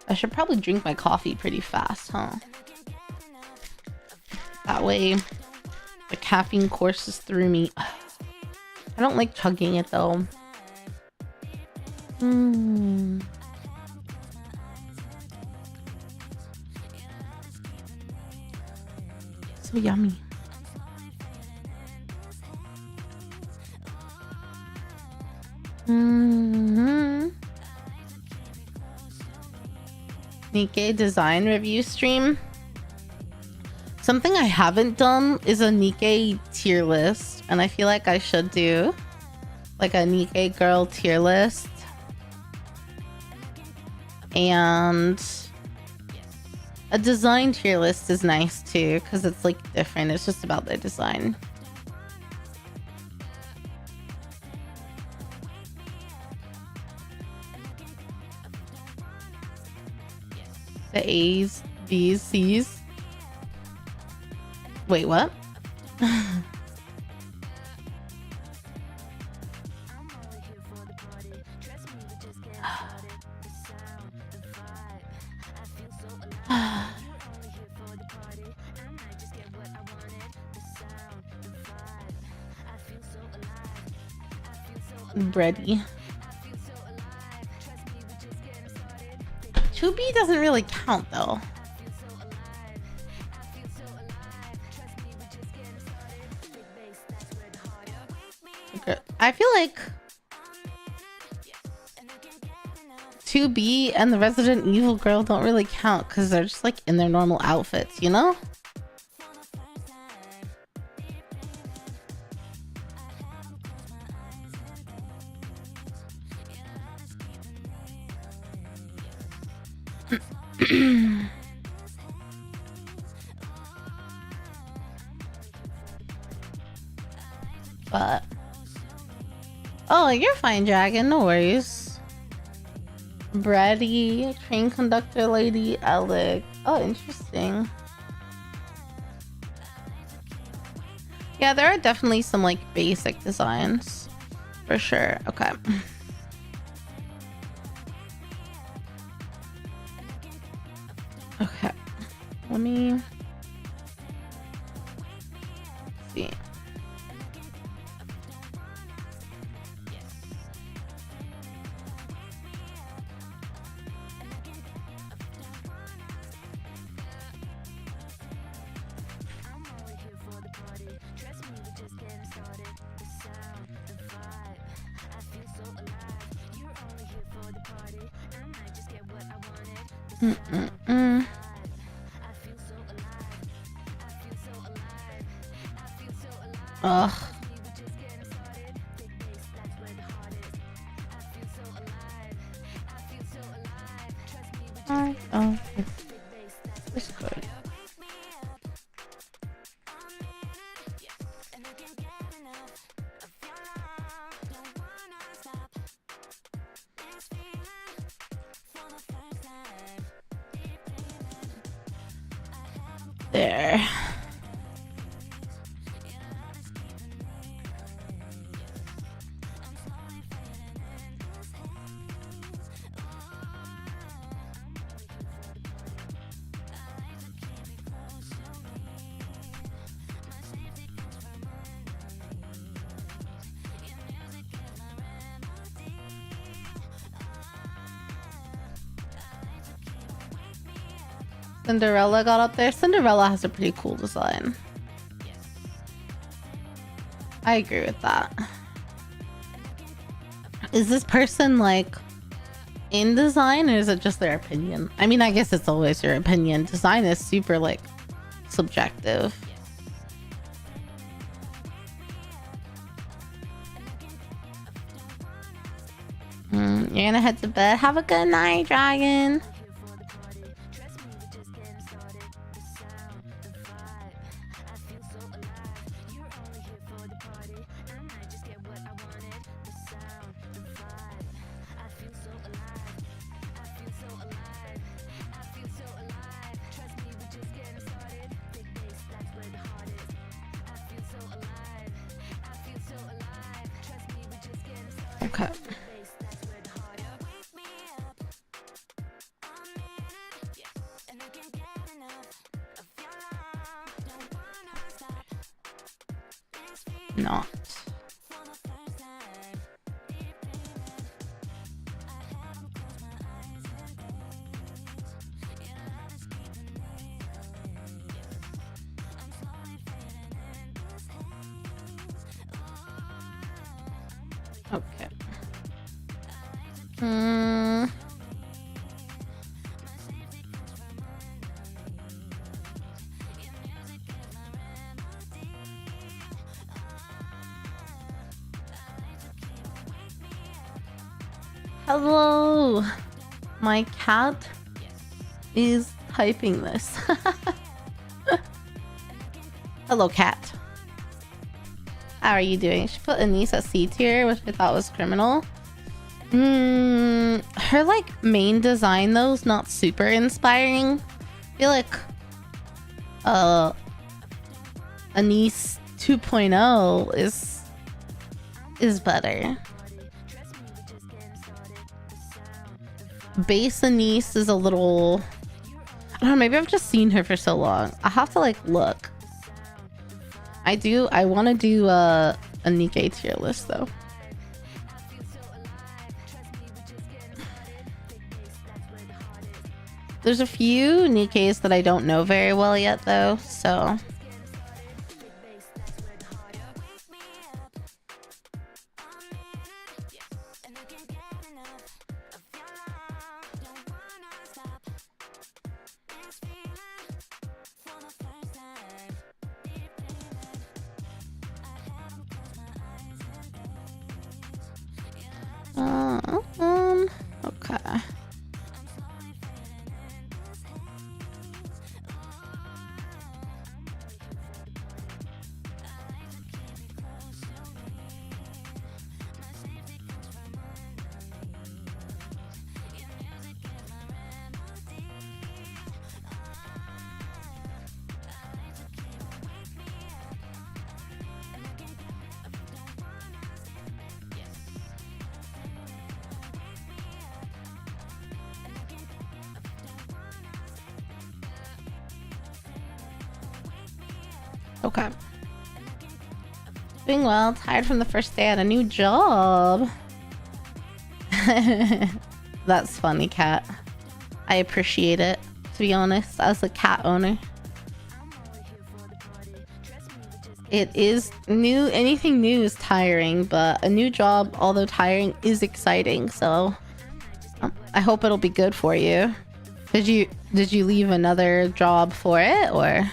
I should probably drink my coffee pretty fast, huh? That way the caffeine courses through me. I don't like chugging it though. So yummy. Nikkei design review stream. Something I haven't done is a Nikkei tier list, and I feel like I should do like a Nikkei girl tier list. And a design tier list is nice too, because it's like different. It's just about their design. The A's, B's, C's. Wait, what? Bready. 2B doesn't really count though. Okay. I feel like 2B and the Resident Evil girl don't really count because they're just like in their normal outfits, you know? But oh, you're fine, Dragon. No worries. Brady, train conductor lady, Alec. Oh, interesting. Yeah, there are definitely some like basic designs for sure. Okay. Okay. Let me see. Ugh. Oh, it's good. there. Cinderella got up there. Cinderella has a pretty cool design. I agree with that. Is this person like in design, or is it just their opinion? I mean, I guess it's always your opinion. Design is super like subjective. You're gonna head to bed. Have a good night, Dragon. Okay. Not. Okay. Hello. My cat is typing this. Hello, cat. How are you doing? She put Anise at C tier, which I thought was criminal. Her like main design though is not super inspiring. I feel like Anise 2.0 is better. Base Anise is a little, I don't know, maybe I've just seen her for so long. I'll have to like look. I want to do a Nikkei tier list though. There's a few Nikkeis that I don't know very well yet though, so. Okay. Okay. Doing well. Tired from the first day at a new job. That's funny, cat. I appreciate it, to be honest, as a cat owner. It is new. Anything new is tiring, but a new job, although tiring, is exciting. So I hope it'll be good for you. Did you leave another job for it, or?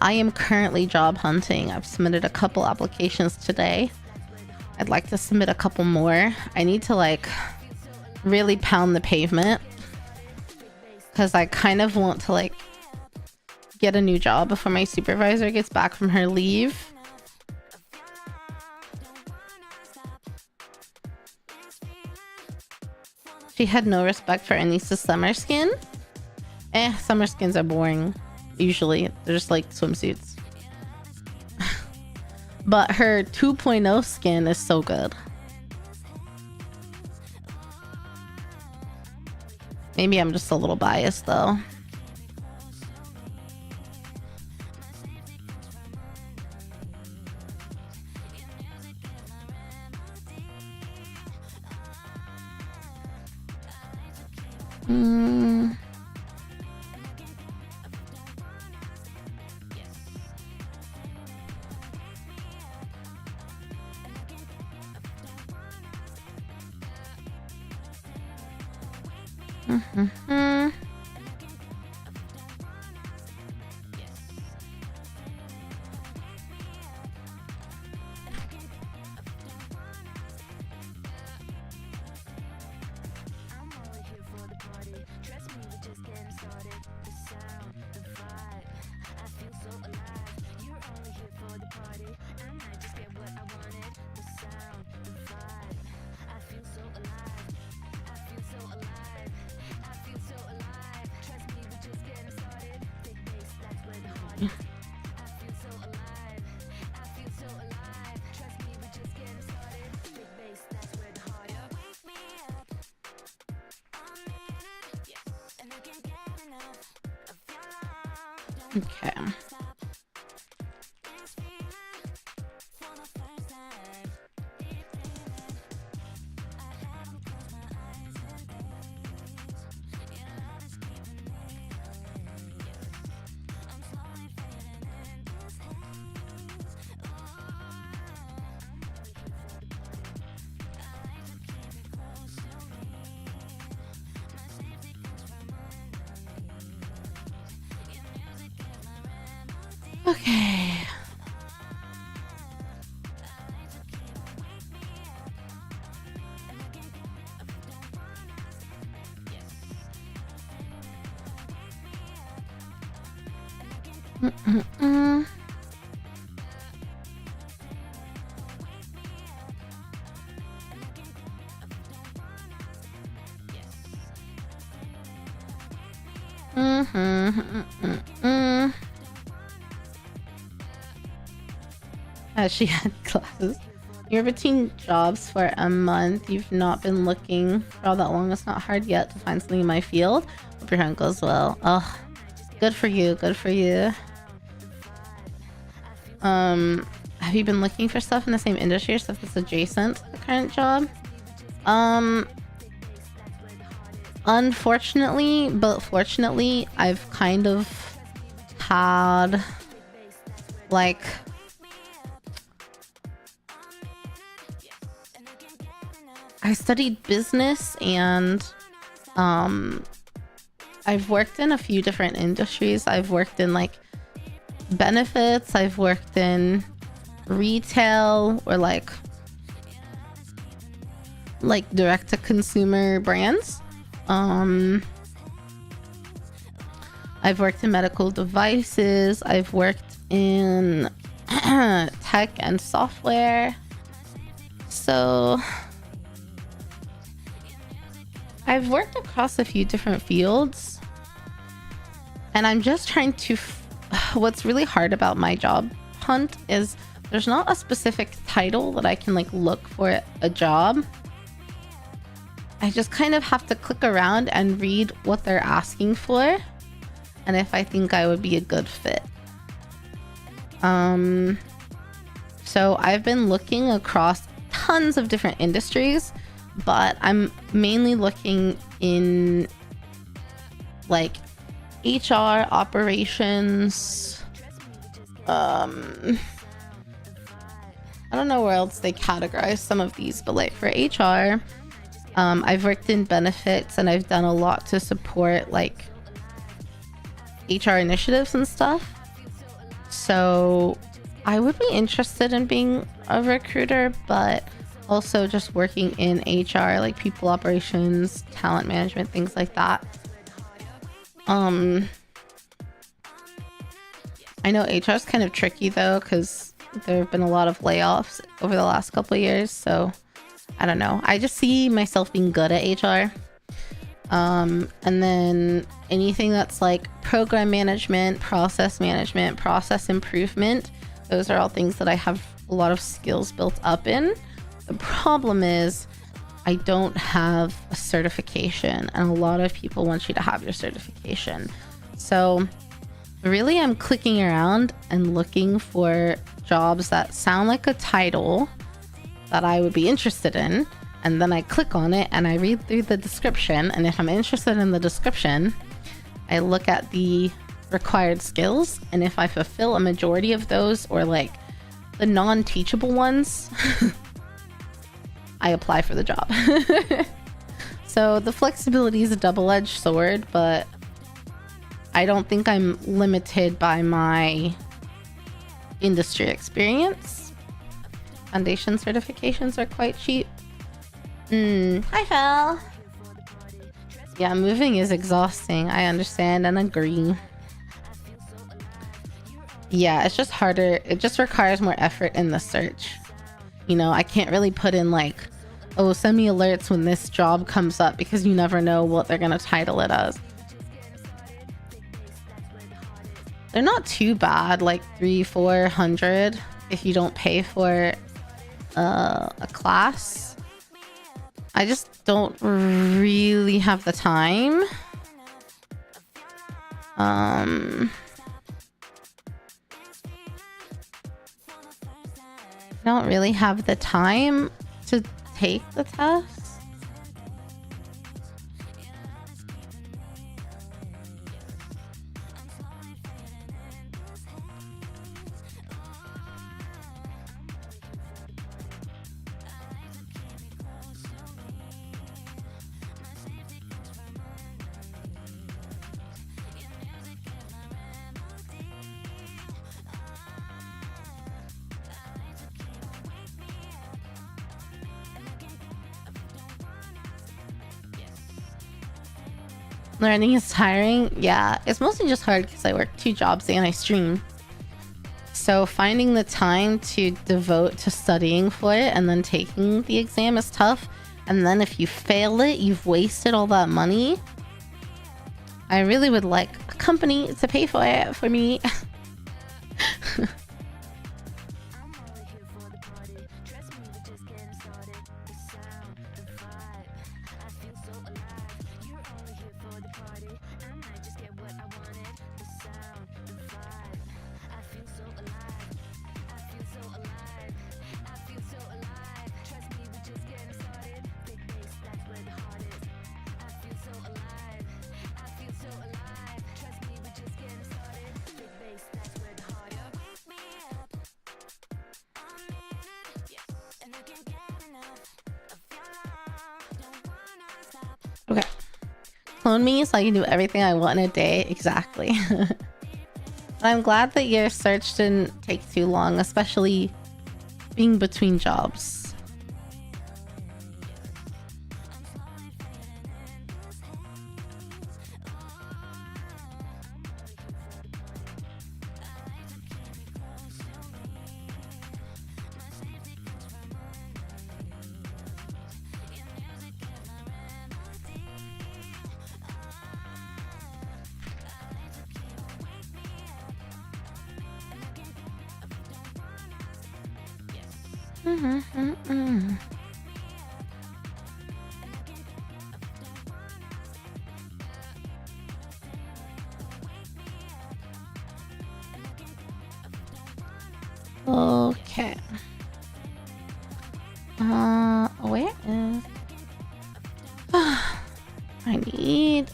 I am currently job hunting. I've submitted a couple applications today. I'd like to submit a couple more. I need to like really pound the pavement because I kind of want to like get a new job before my supervisor gets back from her leave. She had no respect for Anisa's summer skin. Summer skins are boring. Usually, they're just like swimsuits. But her 2.0 skin is so good. Maybe I'm just a little biased though. Okay. Okay. She had classes. You're between jobs for a month. You've not been looking for all that long. It's not hard yet to find something in my field. Hope your hunt goes well. Oh, good for you. Good for you. Have you been looking for stuff in the same industry or stuff that's adjacent to the current job? Unfortunately, but fortunately, I've kind of had like I studied business and I've worked in a few different industries. I've worked in like benefits, I've worked in retail or like direct to consumer brands. I've worked in medical devices, I've worked in tech and software. So I've worked across a few different fields, and I'm just trying to what's really hard about my job hunt is there's not a specific title that I can like look for a job. I just kind of have to click around and read what they're asking for and if I think I would be a good fit. So I've been looking across tons of different industries, but I'm mainly looking in like HR, operations. I don't know where else they categorize some of these, but like for HR, I've worked in benefits and I've done a lot to support like HR initiatives and stuff. So I would be interested in being a recruiter, but also just working in HR, like people operations, talent management, things like that. I know HR is kind of tricky though, because there have been a lot of layoffs over the last couple of years. So I don't know. I just see myself being good at HR. And then anything that's like program management, process improvement, those are all things that I have a lot of skills built up in. The problem is I don't have a certification, and a lot of people want you to have your certification. So really I'm clicking around and looking for jobs that sound like a title that I would be interested in, and then I click on it and I read through the description, and if I'm interested in the description, I look at the required skills, and if I fulfill a majority of those, or like the non-teachable ones, I apply for the job. So the flexibility is a double-edged sword, but I don't think I'm limited by my industry experience. Foundation certifications are quite cheap. Hi, Phil. Yeah, moving is exhausting. I understand and agree. Yeah, it's just harder. It just requires more effort in the search. You know, I can't really put in like, oh, send me alerts when this job comes up, because you never know what they're gonna title it as. They're not too bad, like 300-400 if you don't pay for a class. I just don't really have the time. Don't really have the time to take the test. Learning is tiring. Yeah, it's mostly just hard because I work 2 jobs and I stream. So finding the time to devote to studying for it and then taking the exam is tough. And then if you fail it, you've wasted all that money. I really would like a company to pay for it for me. Okay. Clone me so I can do everything I want in a day. Exactly. I'm glad that your search didn't take too long, especially being between jobs. Okay. Where is... I need...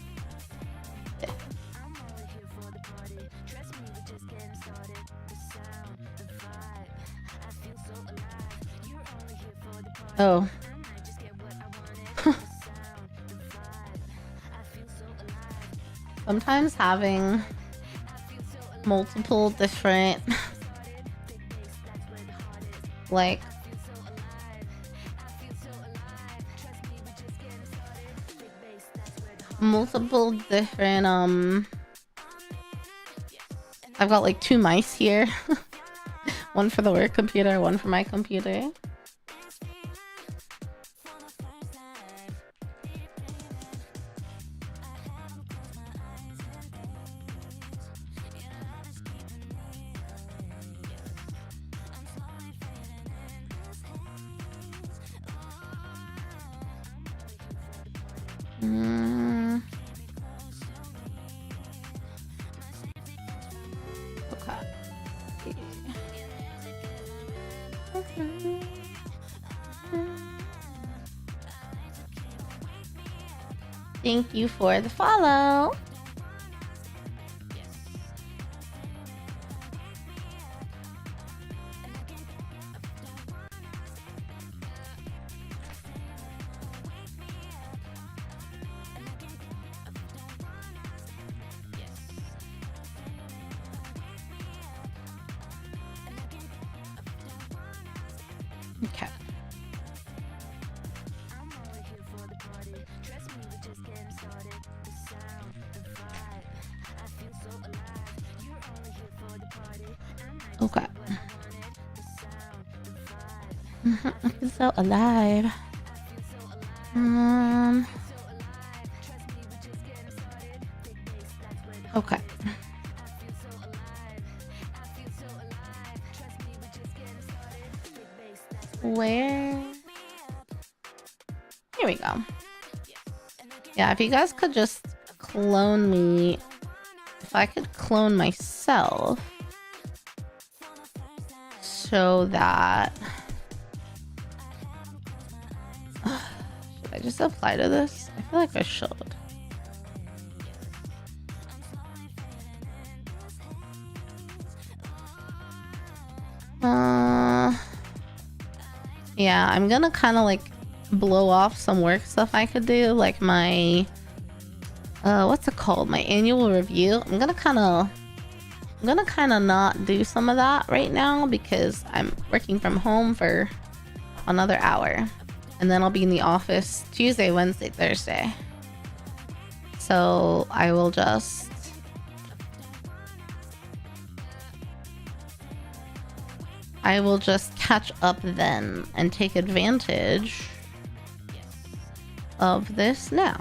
Oh. Sometimes having multiple different like multiple different I've got like 2 mice here. One for the work computer, one for my computer. Okay. Thank you for the follow. Okay. Okay. I feel so alive. Okay. Where? Here we go. Yeah, if you guys could just clone me. If I could clone myself. So that... Should I just apply to this? I feel like I should. Yeah, I'm gonna kind of like blow off some work stuff I could do, like my what's it called, my annual review. I'm gonna kind of not do some of that right now because I'm working from home for another hour, and then I'll be in the office Tuesday, Wednesday, Thursday. So I will just catch up then and take advantage of this now.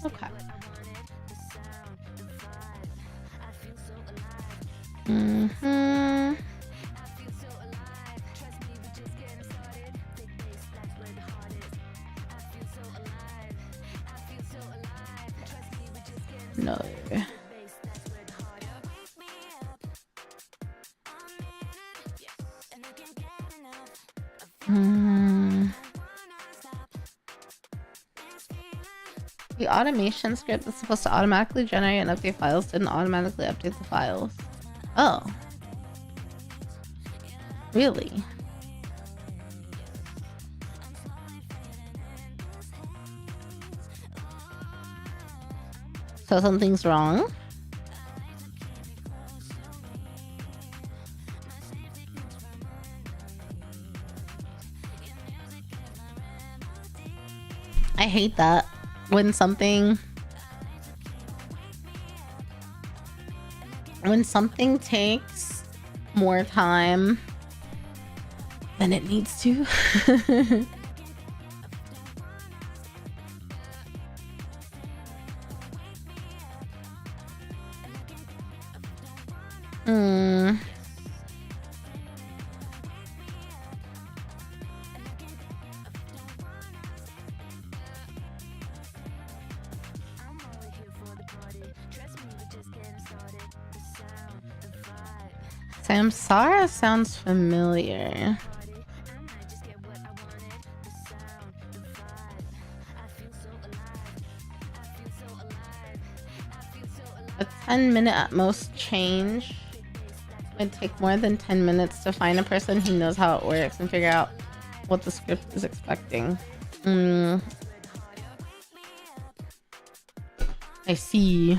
Okay. No. The automation script is supposed to automatically generate and update files didn't automatically update the files. Oh. Really? So something's wrong? I hate that. When something takes more time than it needs to. Samsara sounds familiar. A 10-minute at most change would take more than 10 minutes to find a person who knows how it works and figure out what the script is expecting. I see.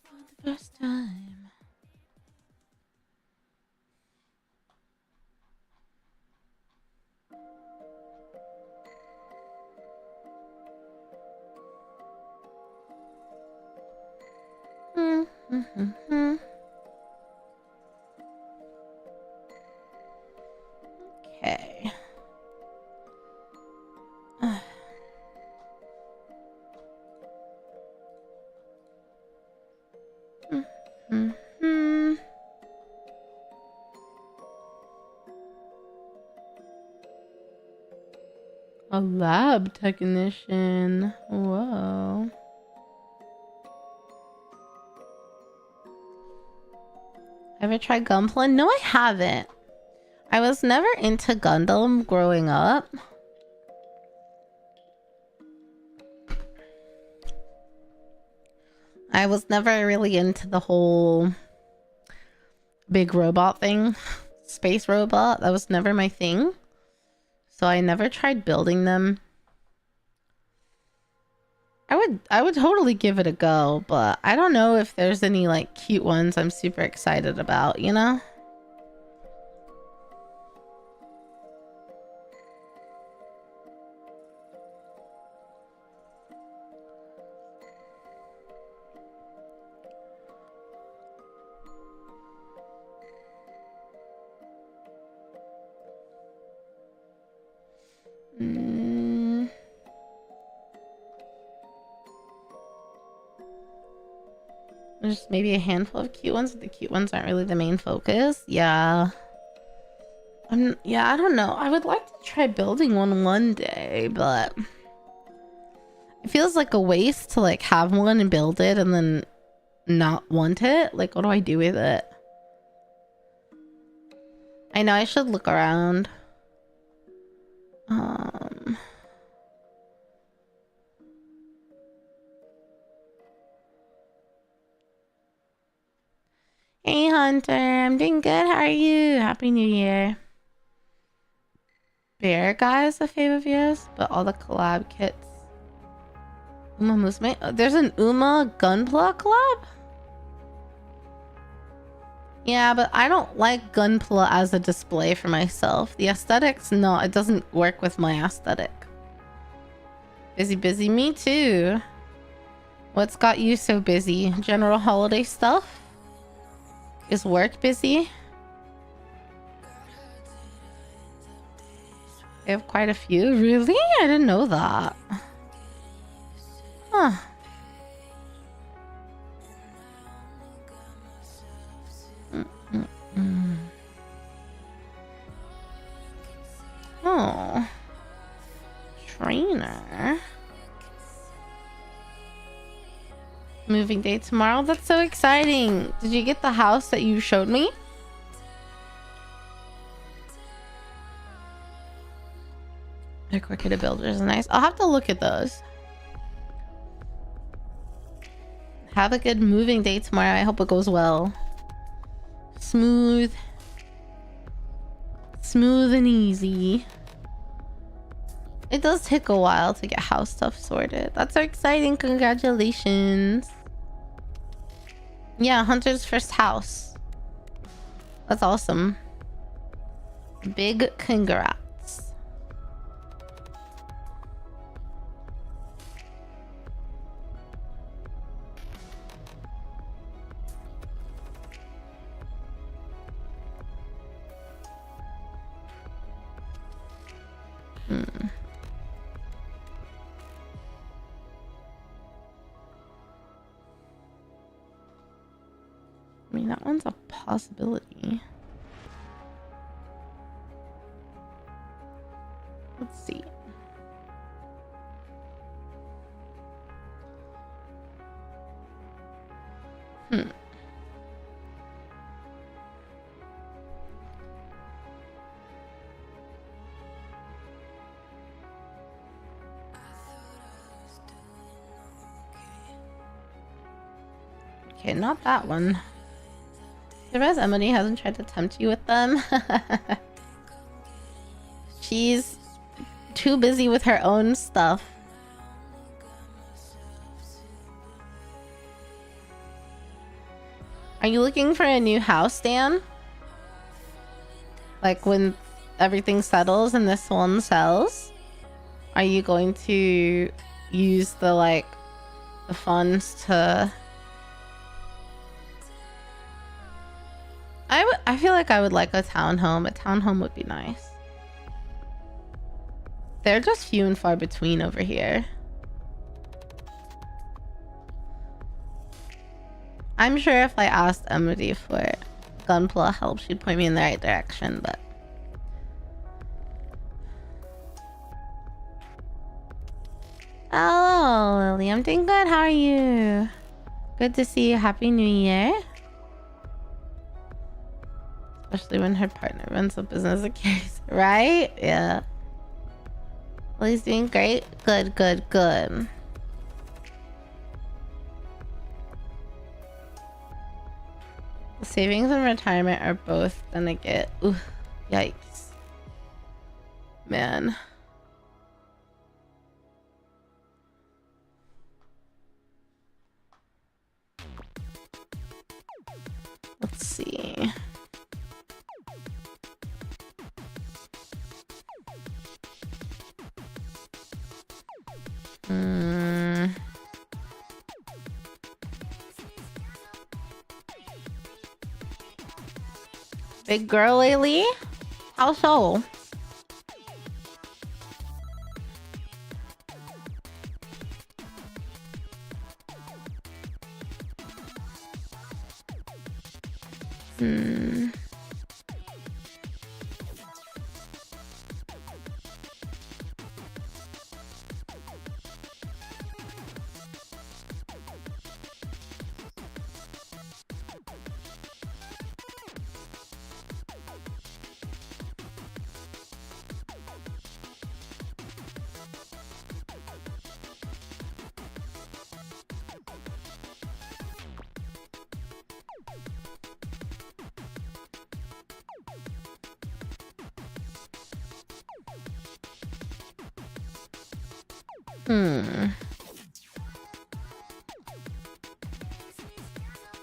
For the first time. Mm-hmm. A lab technician. Whoa. Ever tried Gunpla? No, I haven't. I was never into Gundam growing up. I was never really into the whole big robot thing. Space robot. That was never my thing. So I never tried building them. I would totally give it a go, but I don't know if there's any like cute ones I'm super excited about, you know? There's maybe a handful of cute ones, but the cute ones aren't really the main focus. Yeah. Yeah, I don't know. I would like to try building one day, but it feels like a waste to like have one and build it and then not want it. Like, what do I do with it? I know I should look around. Hey Hunter, I'm doing good. How are you? Happy New Year. Bear Guy is a fave of yours, but all the collab kits. Uma Musume. There's an Uma Gunpla collab? Yeah, but I don't like Gunpla as a display for myself. The aesthetics, no, it doesn't work with my aesthetic. Busy, me too. What's got you so busy? General holiday stuff? Is work busy? I have quite a few. Really? I didn't know that. Huh. Oh. Trainer. Moving day tomorrow. That's so exciting. Did you get the house that you showed me? They're quicker to build, which is nice. I'll have to look at those. Have a good moving day tomorrow. I hope it goes well. Smooth and easy. It does take a while to get house stuff sorted. That's so exciting. Congratulations. Yeah, Hunter's first house. That's awesome. Big congrats. I mean, that one's a possibility. Let's see. Okay, not that one. Surprised Emily hasn't tried to tempt you with them. She's too busy with her own stuff. Are you looking for a new house, Dan? Like when everything settles and this one sells? Are you going to use the funds to... I feel like I would like a townhome. A townhome would be nice. They're just few and far between over here. I'm sure if I asked Emily for Gunpla help, she'd point me in the right direction, but... Hello, Lily. I'm doing good. How are you? Good to see you. Happy New Year. Especially when her partner runs a business of case, right? Yeah. Well, he's doing great. Good, good, good. Savings and retirement are both gonna get... Ooh, yikes. Man. Let's see. Big girl lately? How so?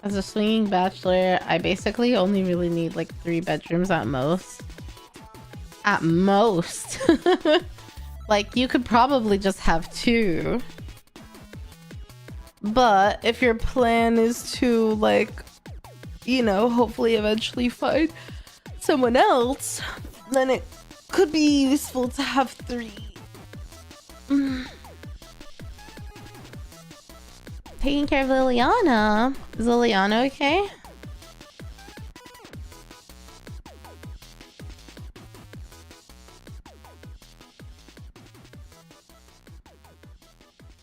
As a swinging bachelor, I basically only really need like 3 bedrooms at most. At most. Like, you could probably just have 2. But if your plan is to, like, you know, hopefully eventually find someone else, then it could be useful to have 3. Taking care of Liliana. Is Liliana okay?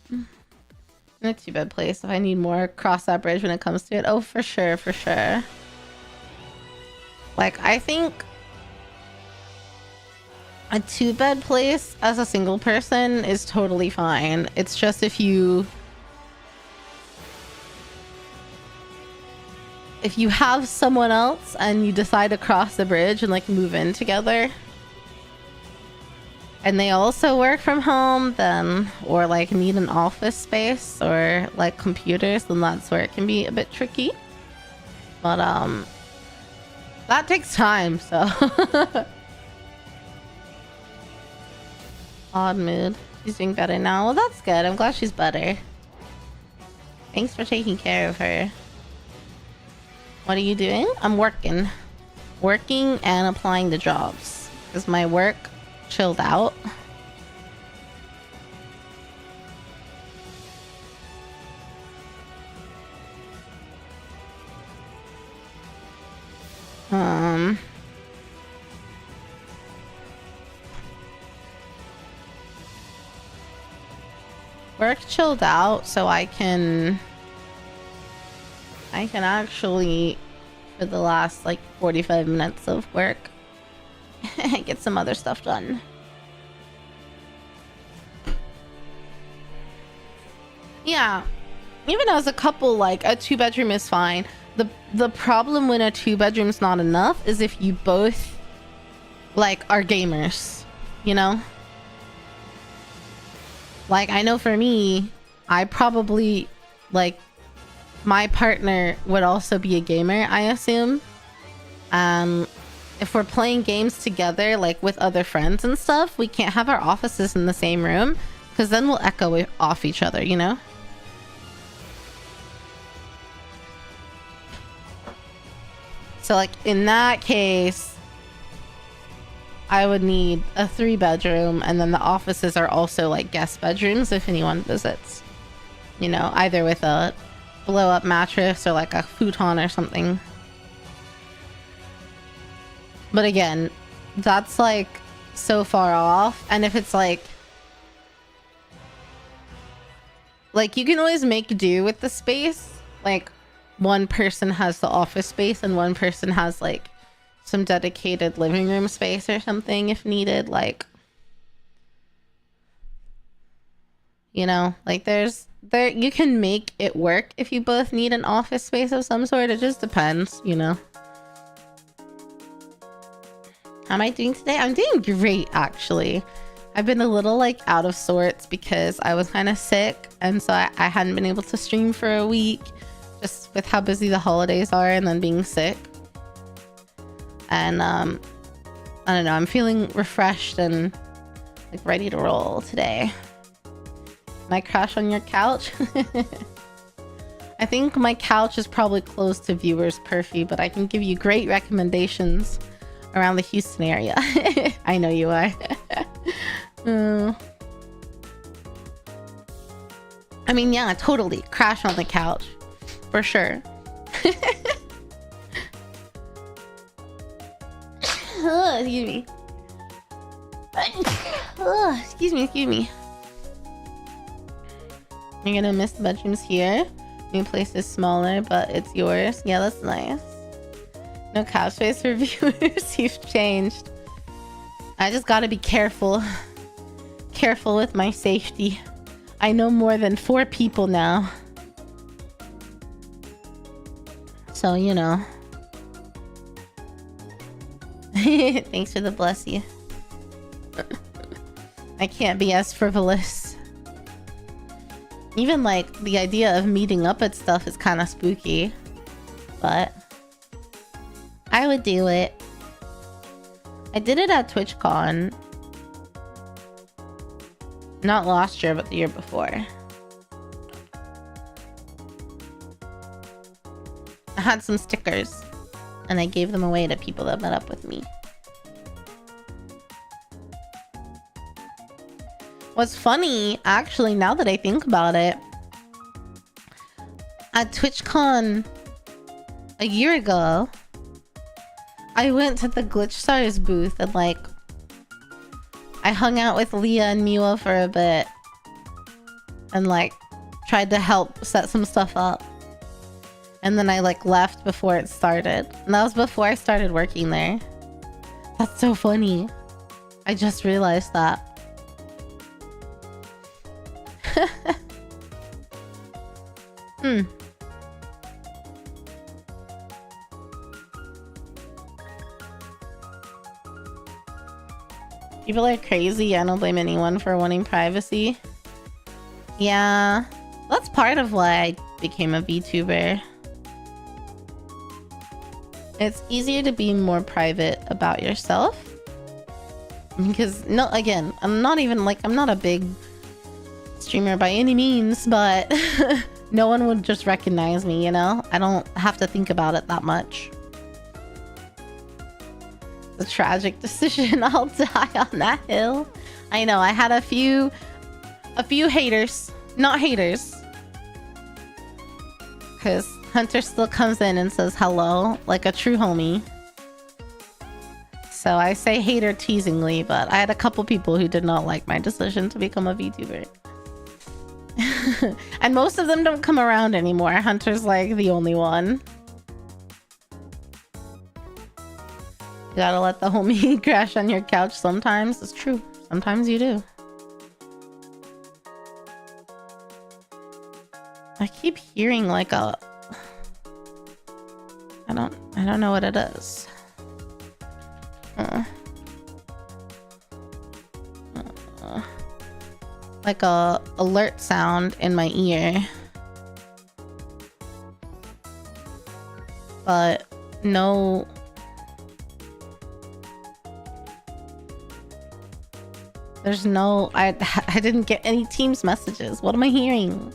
In a 2-bed place. If I need more, cross that bridge when it comes to it. Oh, for sure, for sure. Like, I think a 2-bed place as a single person is totally fine. It's just if you have someone else and you decide to cross the bridge and like move in together and they also work from home, then, or like need an office space or like computers, then that's where it can be a bit tricky. But that takes time, so. Odd mood. She's doing better now. Well, that's good. I'm glad she's better. Thanks for taking care of her. What are you doing? I'm working. Working and applying to jobs. Is my work chilled out? Work chilled out, so I can actually, for the last like 45 minutes of work, get some other stuff done. Yeah, even as a couple, like a 2-bedroom is fine. The problem when a 2-bedroom's not enough is if you both like are gamers, you know? Like, I know for me, I probably, like, my partner would also be a gamer, I assume. If we're playing games together, like with other friends and stuff, we can't have our offices in the same room, because then we'll echo off each other, you know? So, like, in that case, I would need a 3-bedroom, and then the offices are also like guest bedrooms if anyone visits. You know, either with a blow up mattress or like a futon or something. But again, that's like so far off. And if it's like you can always make do with the space. Like one person has the office space and one person has like some dedicated living room space or something if needed. Like, you know, like you can make it work if you both need an office space of some sort. It just depends, you know. How am I doing today? I'm doing great, actually. I've been a little like out of sorts because I was kind of sick, and so I hadn't been able to stream for a week, just with how busy the holidays are and then being sick. And I don't know, I'm feeling refreshed and like ready to roll today. Can I crash on your couch? I think my couch is probably close to viewers perfy, but I can give you great recommendations around the Houston area. I know you are. I mean, yeah, totally. Crash on the couch. For sure. Excuse me. Excuse me. You're gonna miss the bedrooms here. New place is smaller, but it's yours. Yeah, that's nice. No couch space for viewers. You've changed. I just gotta be careful. Careful with my safety. I know more than 4 people now. So, you know. Thanks for the bless you. I can't be as frivolous. Even like the idea of meeting up at stuff is kind of spooky. But I would do it. I did it at TwitchCon. Not last year, but the year before. I had some stickers and I gave them away to people that met up with me. What's funny, actually, now that I think about it, at TwitchCon a year ago, I went to the Glitch Stars booth and like I hung out with Leah and Miwa for a bit and like tried to help set some stuff up. And then I like left before it started. And that was before I started working there. That's so funny. I just realized that. People are crazy. I don't blame anyone for wanting privacy. Yeah, that's part of why I became a VTuber. It's easier to be more private about yourself. Because, no, again, I'm not a big streamer by any means, but no one would just recognize me, you know? I don't have to think about it that much. A tragic decision. I'll die on that hill. I know, I had a few haters. Not haters. Because Hunter still comes in and says hello, like a true homie. So I say hater teasingly, but I had a couple people who did not like my decision to become a VTuber. And most of them don't come around anymore. Hunter's like the only one. You gotta let the homie crash on your couch sometimes. It's true. Sometimes you do. I keep hearing like a... I don't know what it is. Like a alert sound in my ear. But no... There's no... I didn't get any Teams messages. What am I hearing?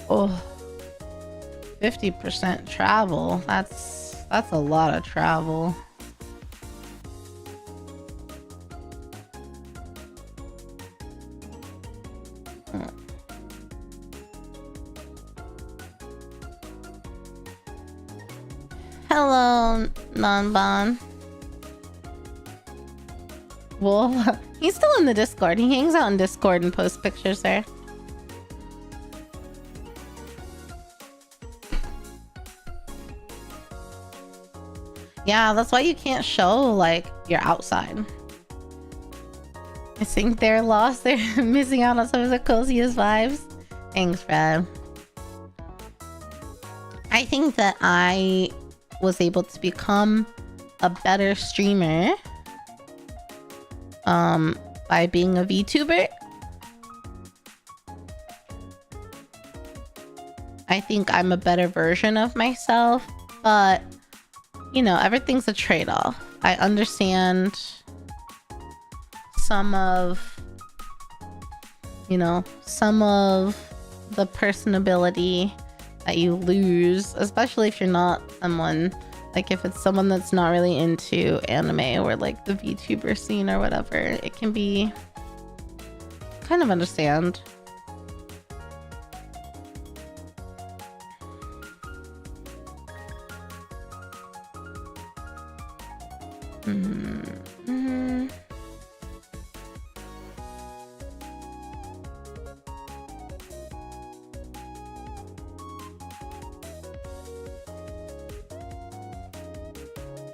Oh, 50% travel. That's a lot of travel. Hello, Nanban. Well, he's still in the Discord. He hangs out in Discord and posts pictures there. Yeah, that's why you can't show, like, you're outside. I think they're lost. They're missing out on some of the coziest vibes. Thanks, Fred. I think that I was able to become a better streamer by being a VTuber. I think I'm a better version of myself, but you know, everything's a trade-off. I understand some of the personability that you lose, especially if you're not someone, like if it's someone that's not really into anime or like the VTuber scene or whatever. It can be kind of understand.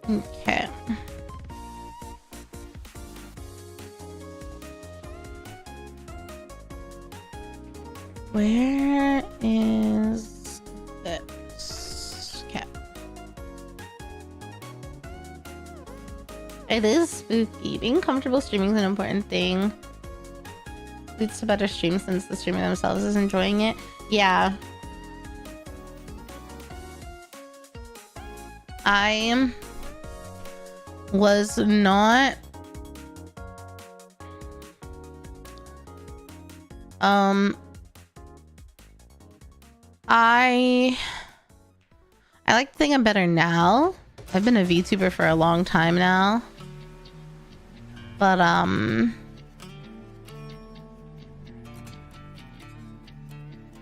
Okay. Where is this? Okay. It is spooky. Being comfortable streaming is an important thing. Leads to better streams since the streamer themselves is enjoying it. Yeah. I was not I like to think I'm better now. I've been a VTuber for a long time now. But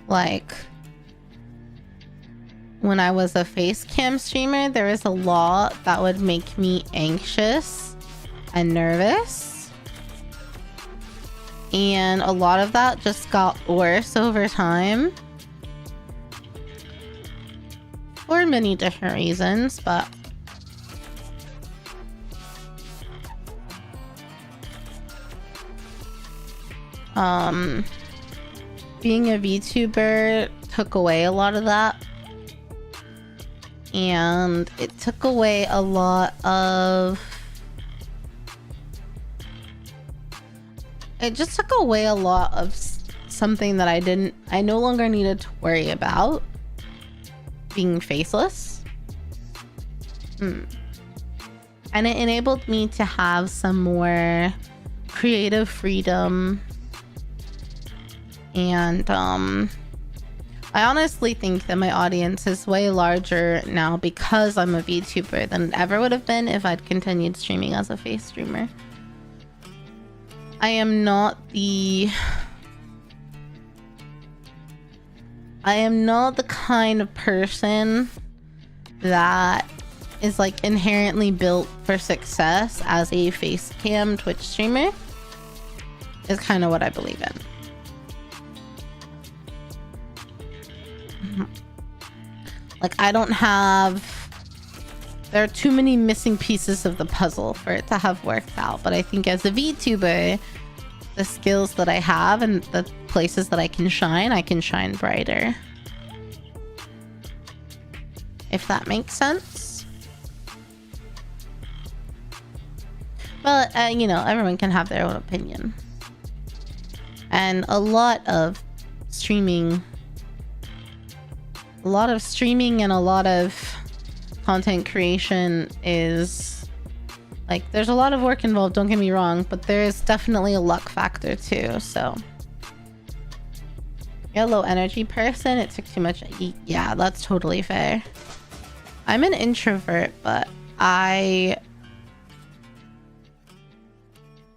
like when I was a face cam streamer, there was a lot that would make me anxious and nervous. And a lot of that just got worse over time. For many different reasons, but being a VTuber took away a lot of that. And it took away a lot of... It just took away a lot of something that I no longer needed to worry about. Being faceless. And it enabled me to have some more creative freedom. And I honestly think that my audience is way larger now because I'm a VTuber than it ever would have been if I'd continued streaming as a face streamer. I am not the kind of person that is like inherently built for success as a face cam Twitch streamer. Is kind of what I believe in. Like, there are too many missing pieces of the puzzle for it to have worked out. But I think as a VTuber, the skills that I have and the places that I can shine brighter. If that makes sense. But, you know, everyone can have their own opinion. And a lot of streaming and a lot of content creation is like, there's a lot of work involved, don't get me wrong, but there is definitely a luck factor too. So You're a low energy person. It took too much to eat. Yeah, that's totally fair. I'm an introvert, but I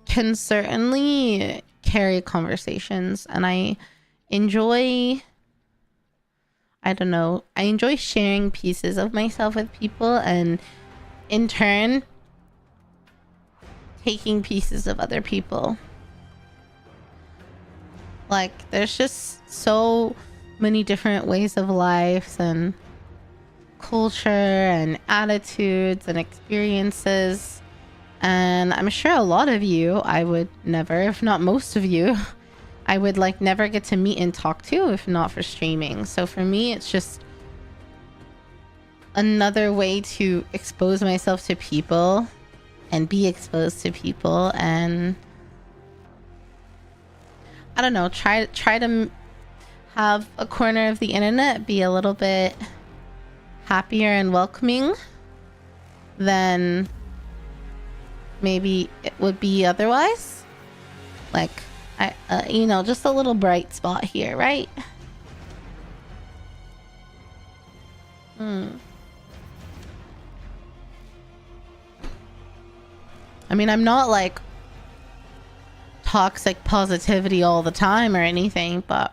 can certainly carry conversations, and I enjoy, I don't know, I enjoy sharing pieces of myself with people, and in turn taking pieces of other people. Like, there's just so many different ways of life and culture and attitudes and experiences, and I'm sure a lot of you I would never, if not most of you, I would like never get to meet and talk to if not for streaming. So for me, it's just another way to expose myself to people and be exposed to people, and I don't know, try to have a corner of the internet be a little bit happier and welcoming than maybe it would be otherwise. Like, I you know, just a little bright spot here, right? I mean, I'm not like toxic positivity all the time or anything, but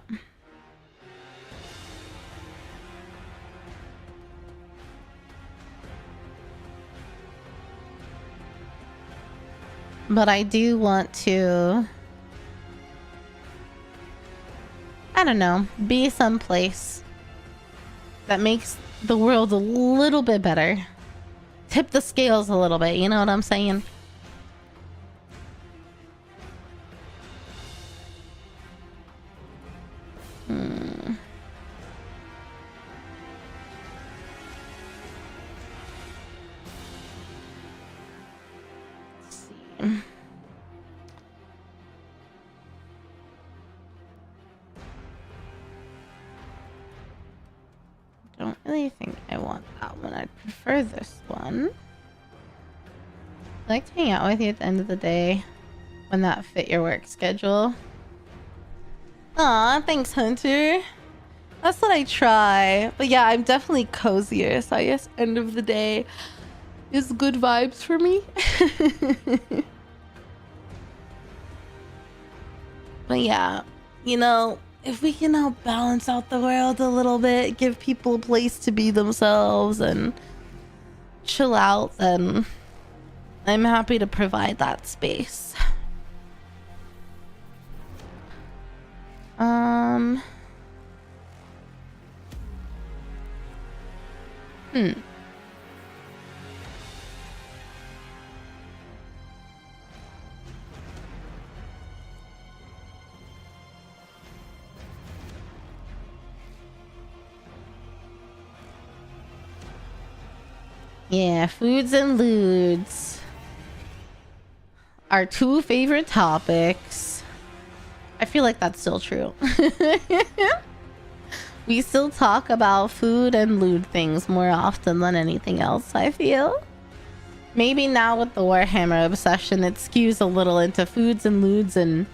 I do want to, I don't know, be someplace that makes the world a little bit better. Tip the scales a little bit, you know what I'm saying? Let's see. Don't really think I want that one. I'd prefer this one. I like to hang out with you at the end of the day when that fit your work schedule. Aw, thanks, Hunter. That's what I try. But yeah, I'm definitely cozier, so I guess end of the day is good vibes for me. But yeah, you know, if we can help balance out the world a little bit, give people a place to be themselves and chill out, then I'm happy to provide that space. Yeah, foods and lewds. Our two favorite topics. I feel like that's still true. We still talk about food and lewd things more often than anything else, I feel. Maybe now with the Warhammer obsession, it skews a little into foods and lewds and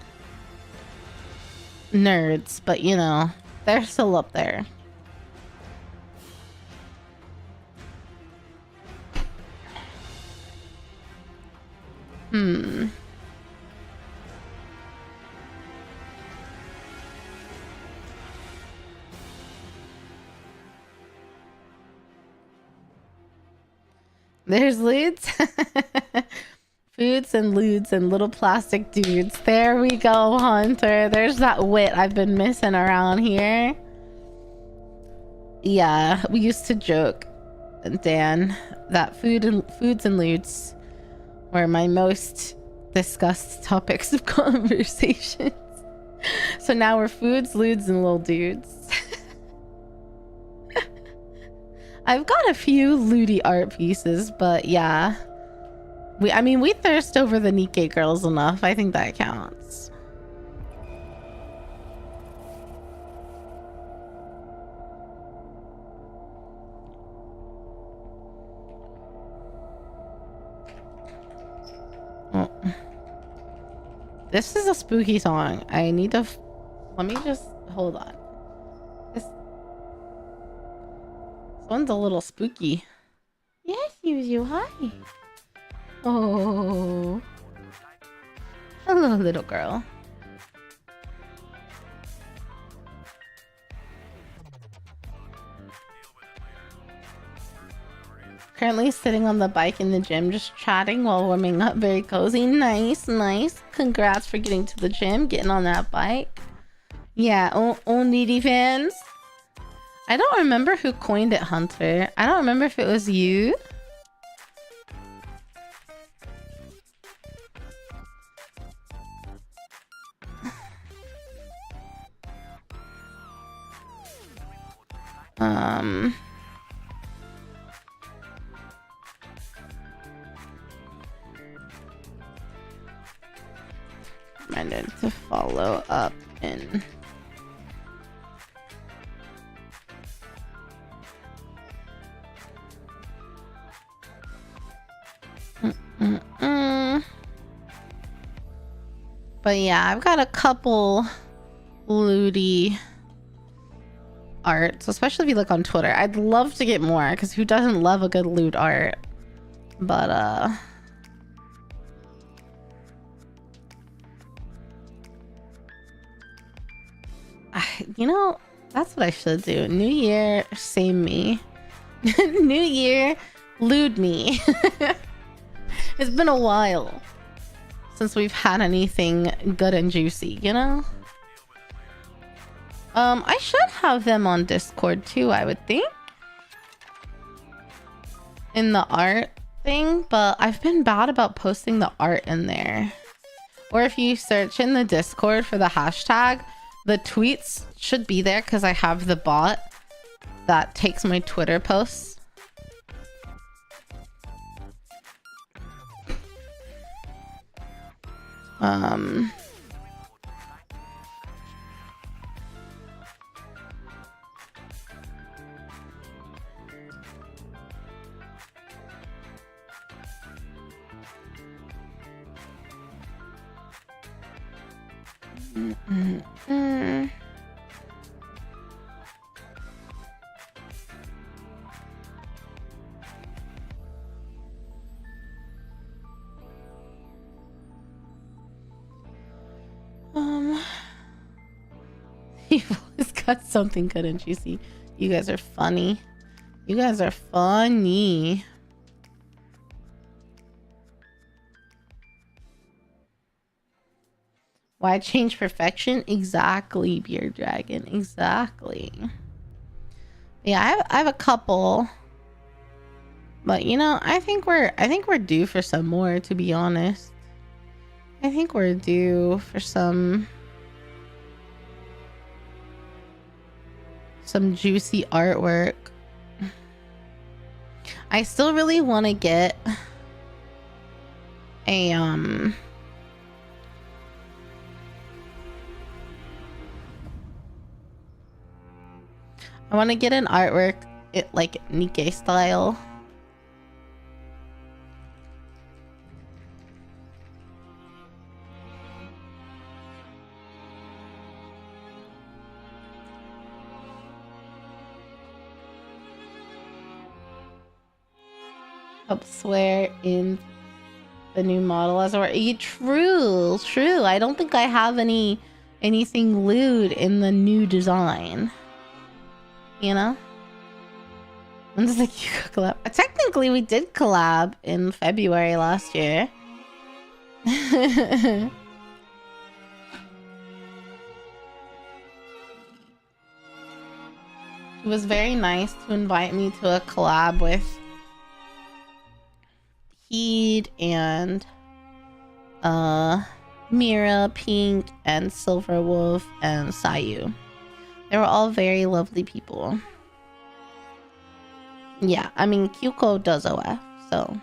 nerds, but you know, they're still up there. There's lewds. Foods and lewds and little plastic dudes. There we go, Hunter. There's that wit I've been missing around here. Yeah, we used to joke, Dan, that foods and lewds were my most discussed topics of conversations. So now we're foods, lewds, and little dudes. I've got a few lewdy art pieces, but yeah. I mean, we thirst over the Nikkei girls enough. I think that counts. Oh. This is a spooky song. I need to... Let me just... Hold on. one's a little spooky. Yes, Yuzu, hi. Oh. Hello, little girl. Currently sitting on the bike in the gym, just chatting while warming up. Very cozy. Nice, nice. Congrats for getting to the gym, getting on that bike. Yeah, oh needy fans. I don't remember who coined it, Hunter. I don't remember if it was you. Reminder to follow up in. But yeah, I've got a couple lewdy arts, especially if you look on Twitter. I'd love to get more, because who doesn't love a good lewd art? But you know, that's what I should do. New year, same me. New year, lewd me. It's been a while since we've had anything good and juicy, you know? I should have them on Discord too, I would think. In the art thing, but I've been bad about posting the art in there. Or if you search in the Discord for the hashtag, the tweets should be there because I have the bot that takes my Twitter posts. You've always got something good and juicy. You guys are funny. You guys are funny. Why change perfection? Exactly, Beard Dragon. Exactly. Yeah, I have a couple. But you know, I think we're due for some more, to be honest. I think we're due for some juicy artwork. I still really want to get a I want to get an artwork like Nikkei style. Help swear in the new model as well. True. I don't think I have anything lewd in the new design. You know? When's the Kyuko collab? Technically, we did collab in February last year. It was very nice to invite me to a collab with Heed and Mira, Pink, and Silver Wolf, and Sayu. They were all very lovely people. Yeah, I mean, Kyuko does OF, so.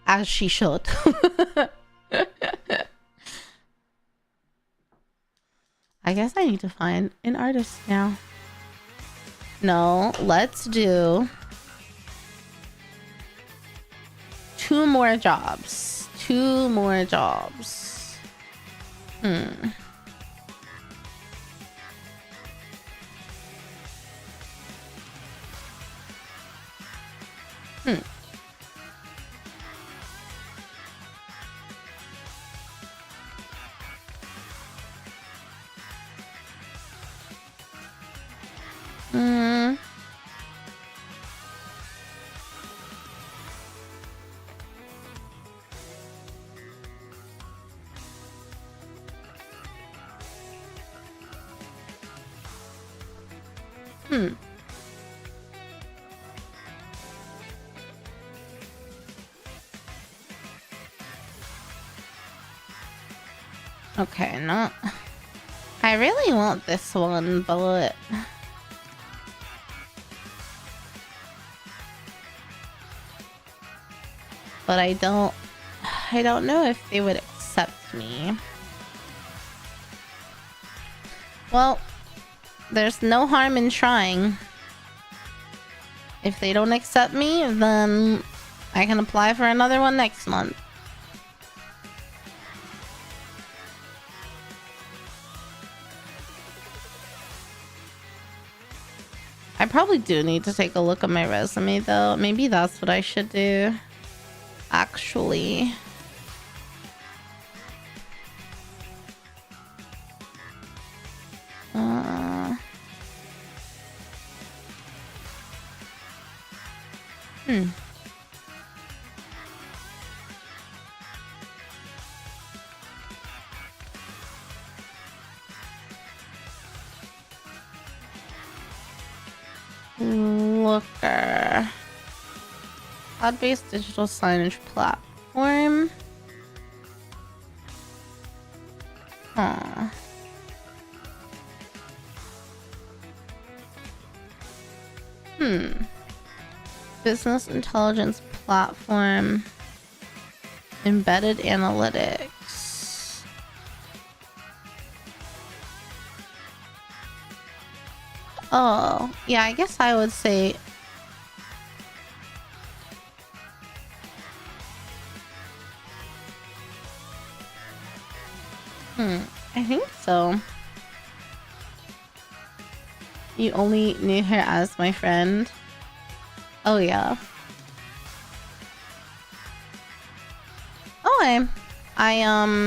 As she should. I guess I need to find an artist now. No, let's do 2 more jobs. 2 more jobs. Hmm. Hmm. Hmm. Okay, no. I really want this one, but I don't know if they would accept me. Well, there's no harm in trying. If they don't accept me, then I can apply for another one next month. I probably do need to take a look at my resume though. Maybe that's what I should do. Actually. Hmm. Looker. Cloud-based digital signage platform. Huh. Business intelligence platform. Embedded analytics. Oh, yeah, I guess I would say I think so. You only knew her as my friend. Oh yeah. Oh, I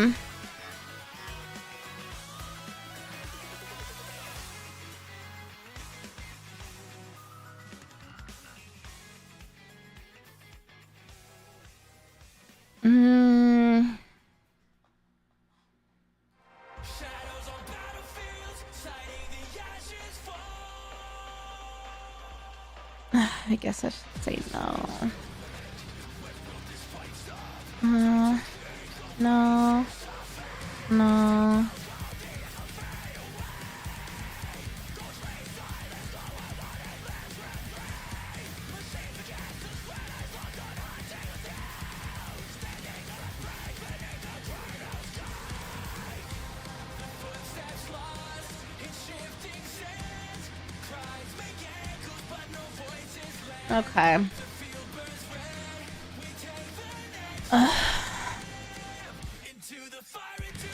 I guess I should say no. No. No. Okay.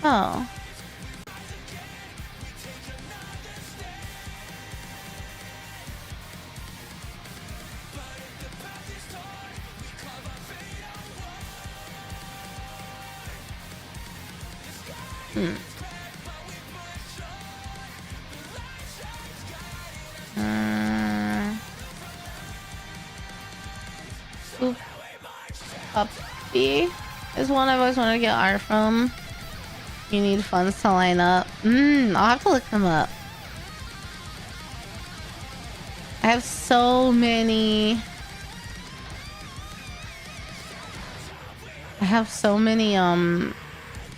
Oh. Oop. Puppy is one I've always wanted to get art from. You need funds to line up. I'll have to look them up. I have so many.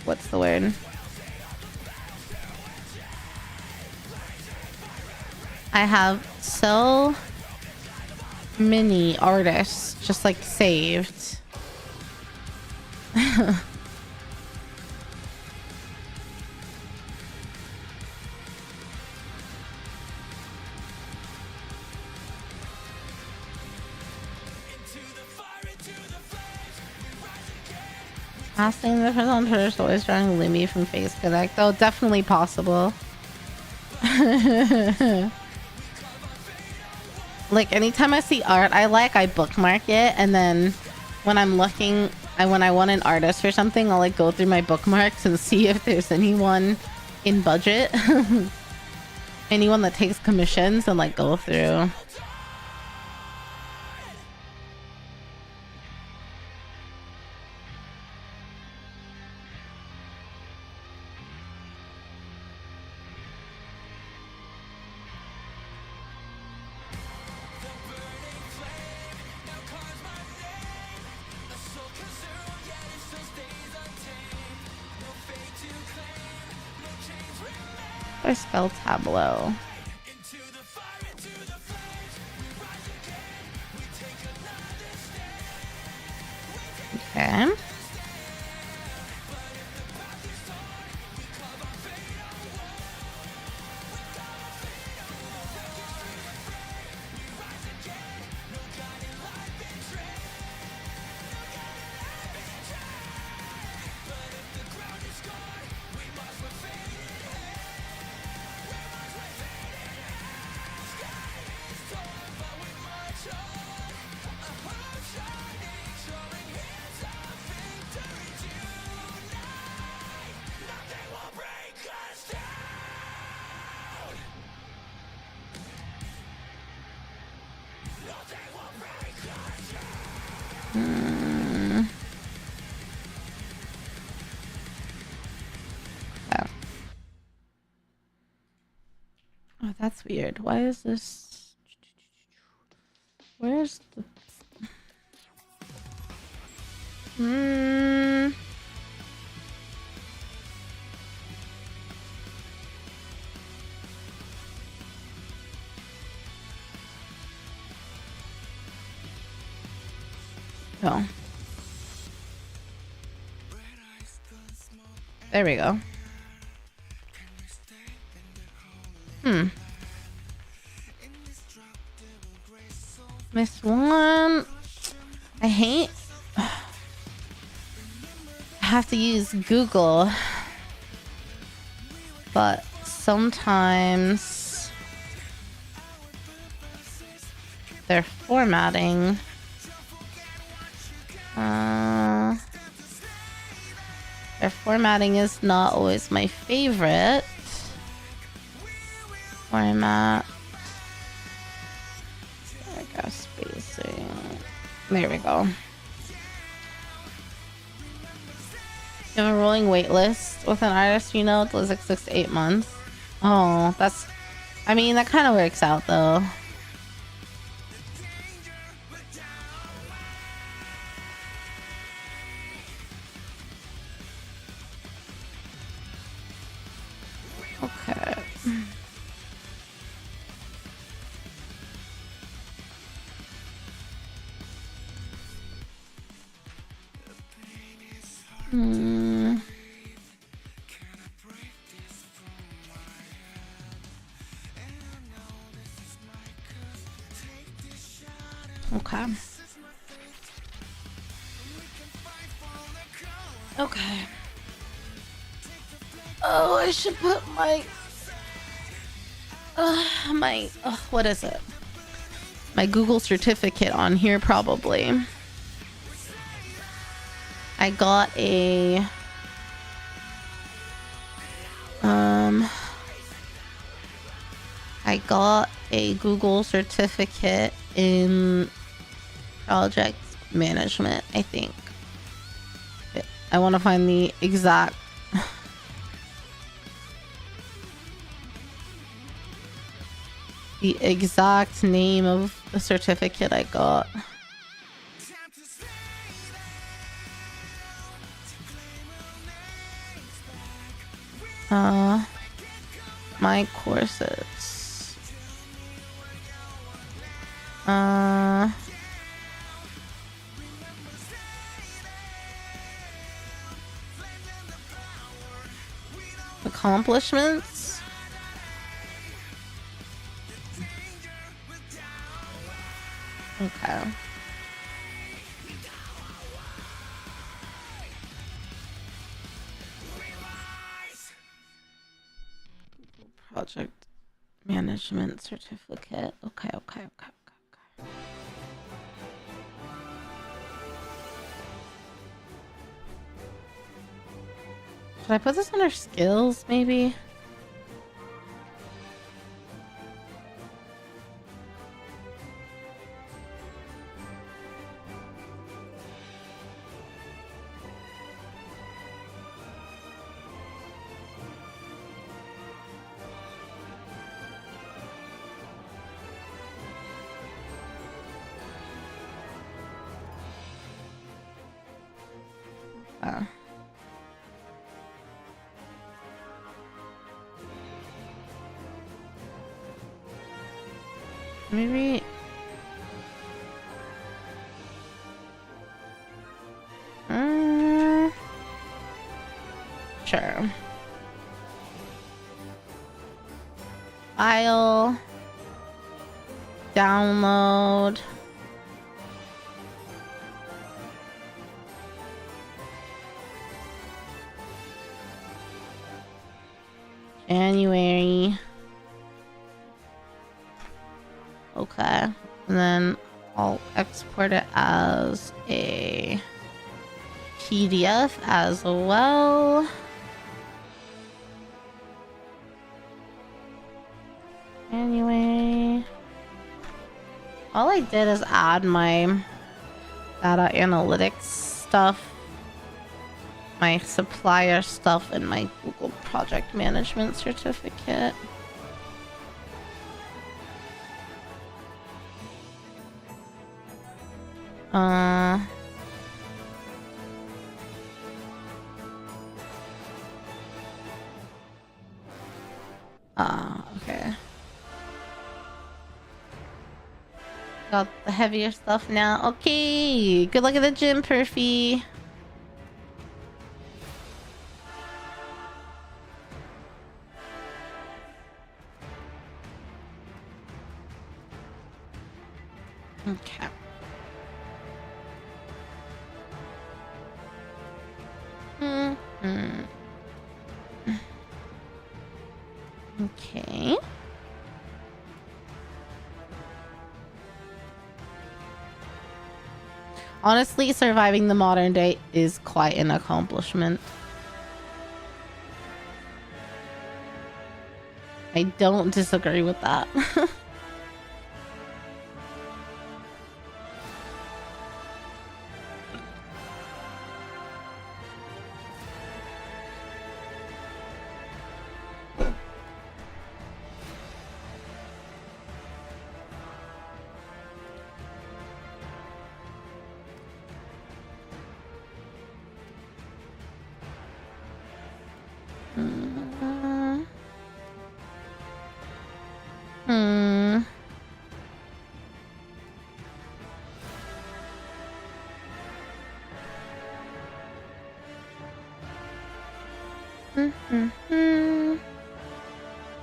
What's the word? I have so many artists just like saved. Asking the person on Twitter is always trying to leave me from Face Connect, though definitely possible. Like anytime I see art I bookmark it, and then when I'm looking, when I want an artist or something, I'll like go through my bookmarks and see if there's anyone in budget, anyone that takes commissions, and like go through. I spell tableau. Okay. Oh, that's weird. Why is this? Where's the? Oh. There we go. Miss one. I hate. I have to use Google, but sometimes their formatting. Their formatting is not always my favorite. Format. There we go. Spacing. There we go. You have a rolling wait list with an artist you know. It's like 6 to 8 months. Oh, that's. I mean, that kind of works out though. Okay. Okay. Okay. Oh, I should put my what is it? My Google certificate on here probably. I got a Google certificate in project management, I think. I want to find the exact name of the certificate I got. My courses. Accomplishments. Okay. Project management certificate. Okay. Should I put this under skills, maybe? Maybe. Sure. File. Download. January. Okay. And then I'll export it as a PDF as well. Anyway, all I did is add my data analytics stuff, my supplier stuff, and my Google project management certificate. Okay. Got the heavier stuff now. Okay. Good luck at the gym, Perfy. Okay. Okay. Honestly, surviving the modern day is quite an accomplishment. I don't disagree with that.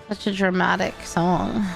Such a dramatic song.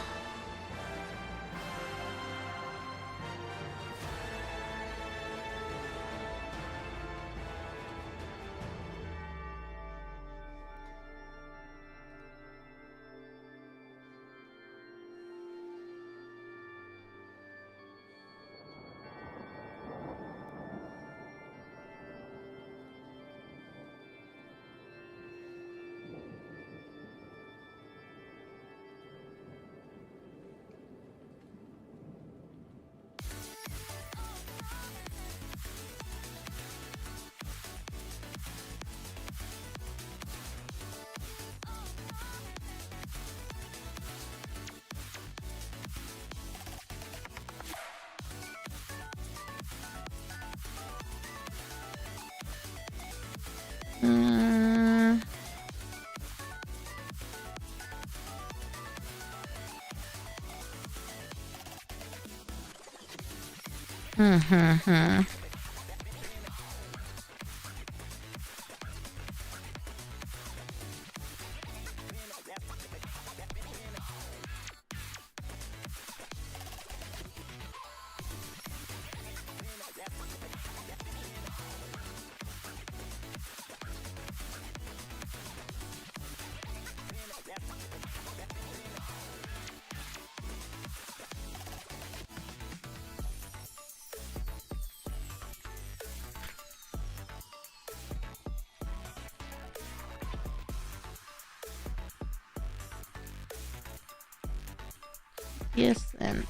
Yes, and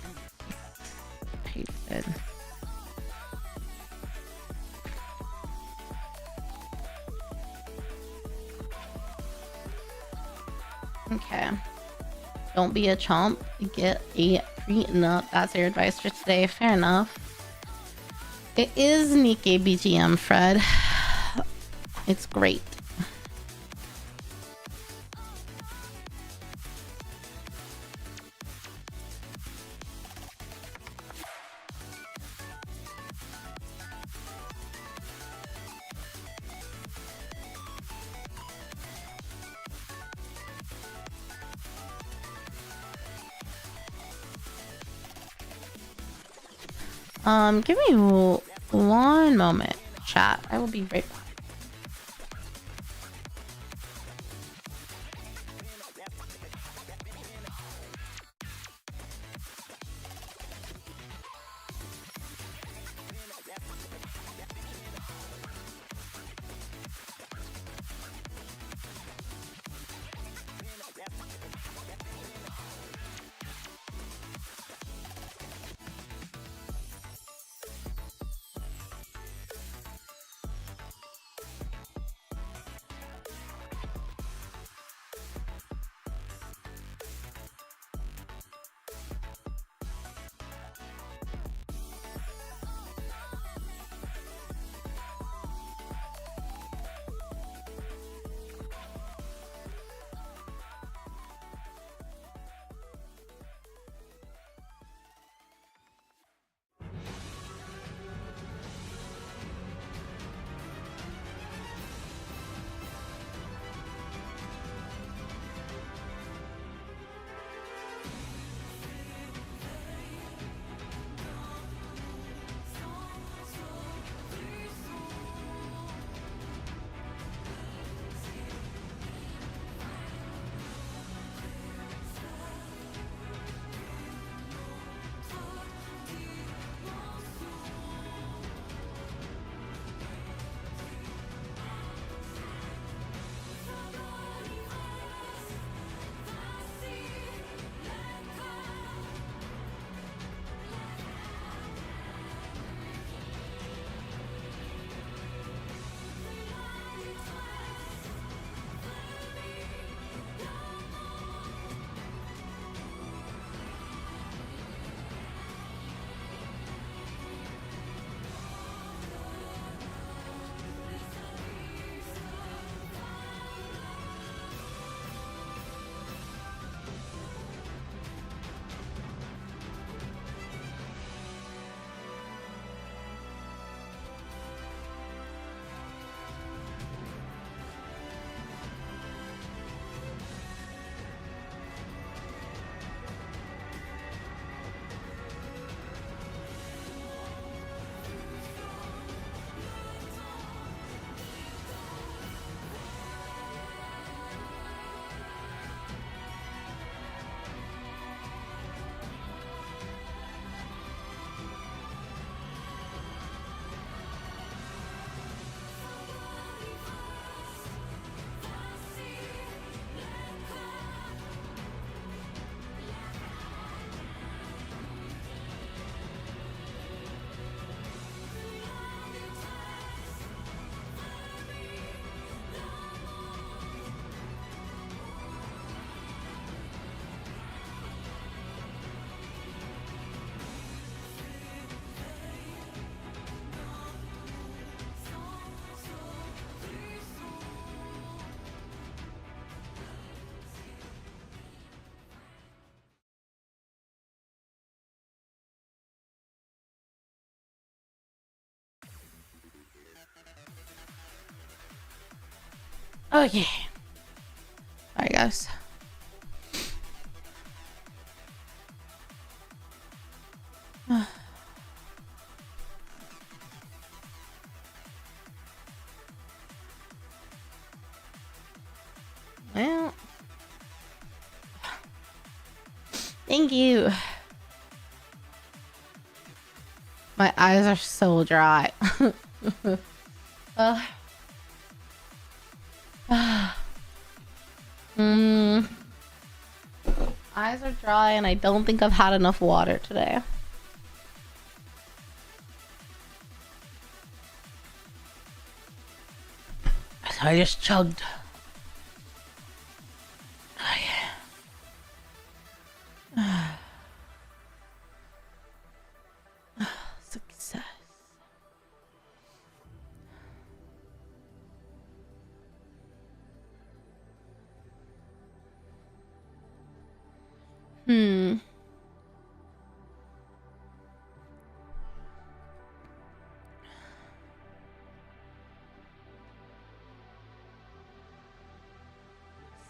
pasted. Okay. Don't be a chump. Get a prenup. That's your advice for today. Fair enough. It is Nikkei BGM, Fred. It's great. Give me one moment, chat. I will be right back. Okay. Alright, guys. Well, thank you. My eyes are so dry. eyes are dry and I don't think I've had enough water today. So I just chugged. Oh, yeah. Success.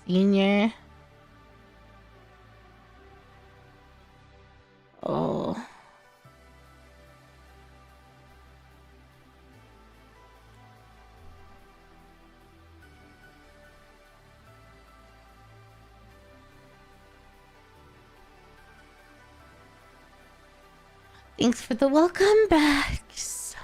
Senior. Oh. Thanks for the welcome backs.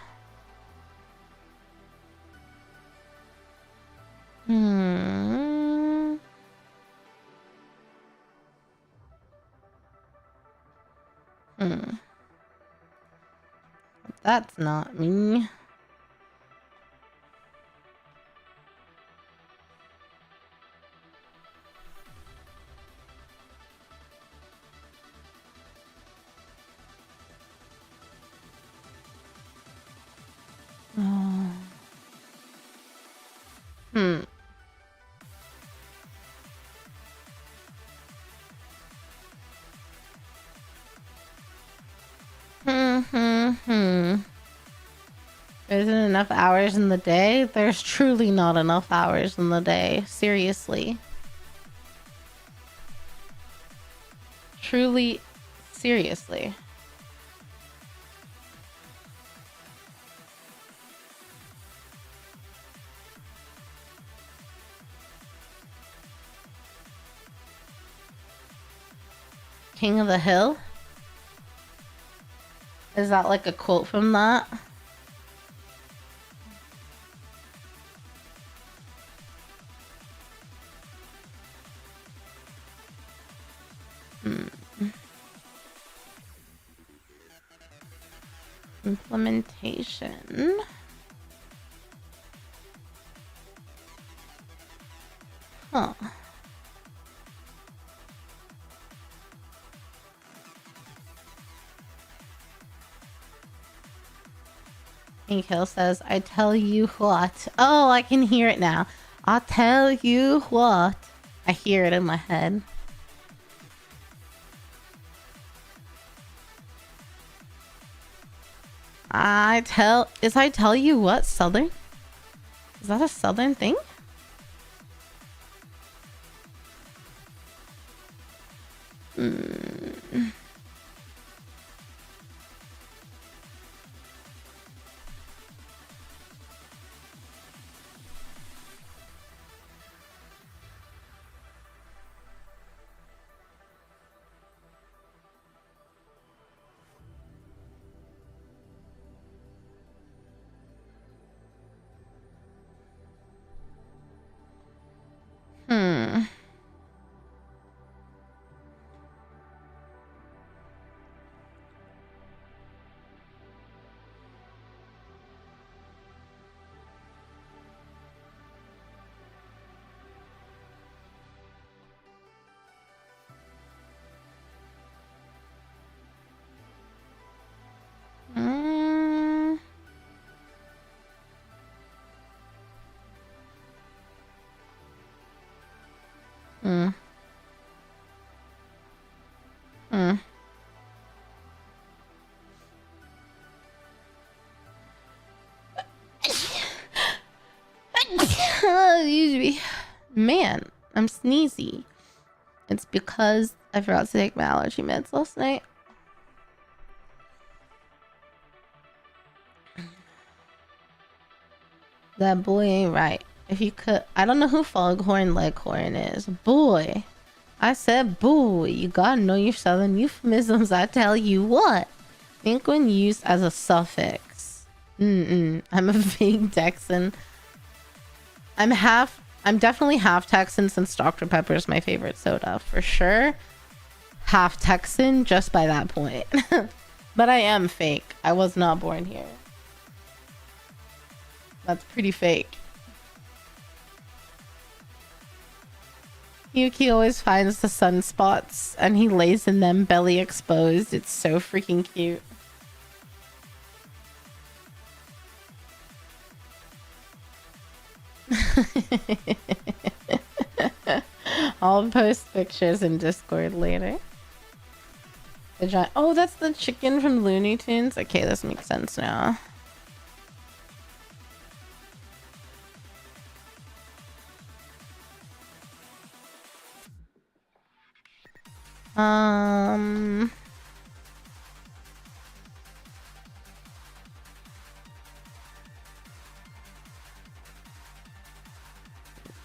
That's not me. There isn't enough hours in the day? There's truly not enough hours in the day. Seriously. Truly, seriously. King of the Hill? Is that like a quote from that? Implementation. Huh. Hill says, I tell you what. Oh, I can hear it now. I'll tell you what. I hear it in my head. I tell you what Southern? Is that a Southern thing? Man, I'm sneezy. It's because I forgot to take my allergy meds last night. That boy ain't right. If you could, I don't know who Foghorn Leghorn is. Boy. I said boy. You gotta know your southern euphemisms, I tell you what. Think when used as a suffix. I'm a big Texan. I'm definitely half Texan since Dr. Pepper is my favorite soda, for sure. half Texan just by that point. But I am fake. I was not born here. That's pretty fake. Yuki always finds the sunspots and he lays in them belly exposed. It's so freaking cute. I'll post pictures in Discord later. Oh, that's the chicken from Looney Tunes. Okay, this makes sense now.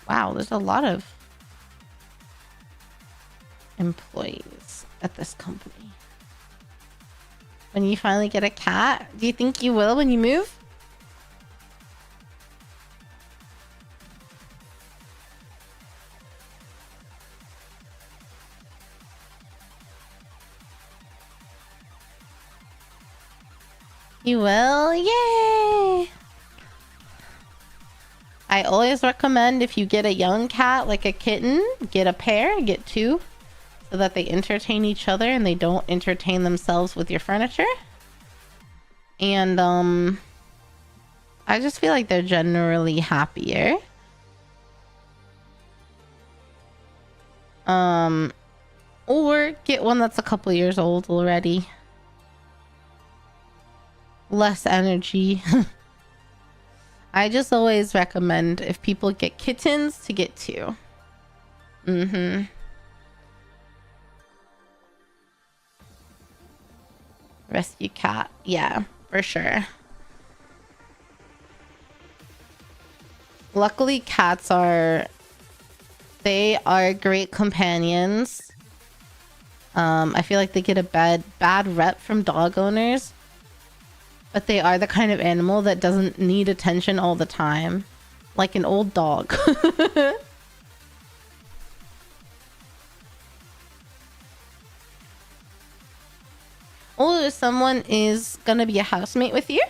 Wow, there's a lot of employees at this company. When you finally get a cat, do you think you will when you move? You will? Yay! I always recommend if you get a young cat, like a kitten, get a pair, get two, so that they entertain each other and they don't entertain themselves with your furniture. And I just feel like they're generally happier. Or get one that's a couple years old already. Less energy. I just always recommend if people get kittens to get two. Rescue cat. Yeah, for sure. Luckily, cats are... They are great companions. I feel like they get a bad rep from dog owners. But they are the kind of animal that doesn't need attention all the time. Like an old dog. Oh, someone is gonna be a housemate with you?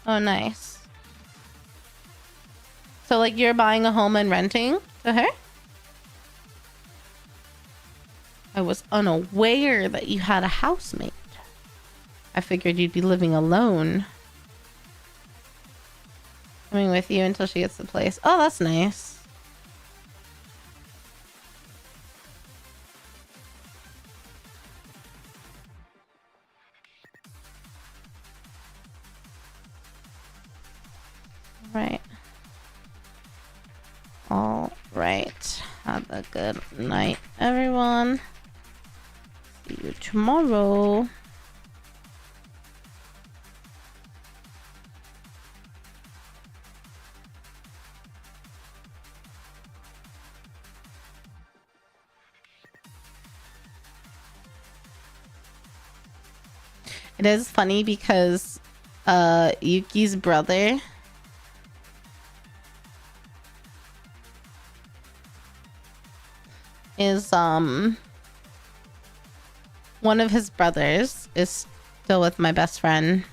Oh, nice. So, like, you're buying a home and renting to her? I was unaware that you had a housemate. I figured you'd be living alone. Coming with you until she gets the place. Oh, that's nice. Right. All right. Have a good night, everyone. See you tomorrow. It is funny because Yuki's brother is one of his brothers is still with my best friend.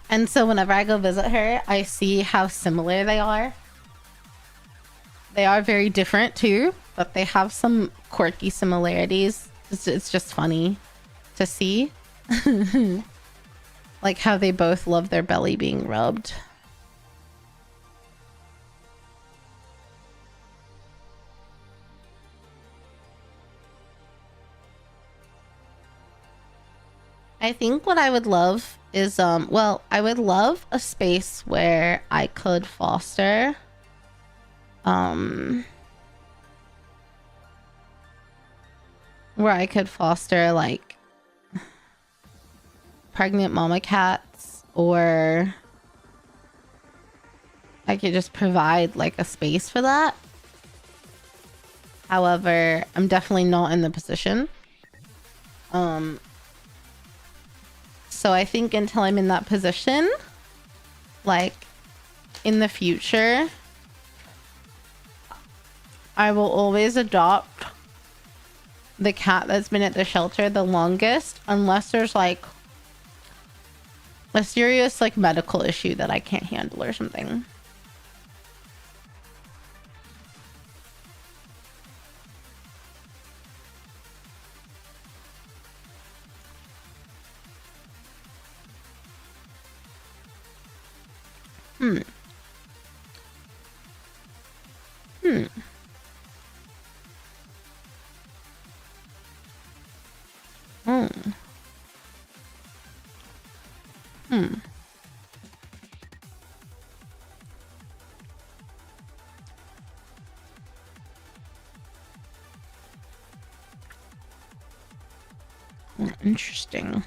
And so whenever I go visit her, I see how similar they are. They are very different too, but they have some quirky similarities. It's just funny to see. Like how they both love their belly being rubbed. I think what I would love is well, I would love a space where I could foster like pregnant mama cats, or I could just provide like a space for that. However, I'm definitely not in the position So I think until I'm in that position, like in the future, I will always adopt the cat that's been at the shelter the longest, unless there's like a serious like medical issue that I can't handle or something. Hmm. Hmm. Hmm. Hmm. Interesting.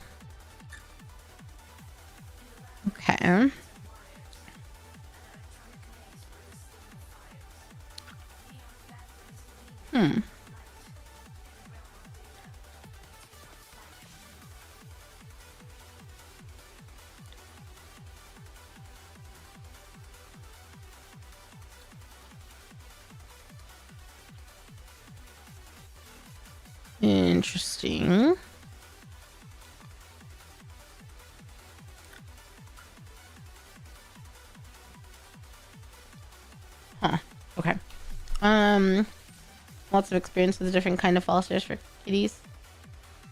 Okay. Hmm. Interesting. Huh. Okay. Lots of experience with a different kind of fosters for kitties.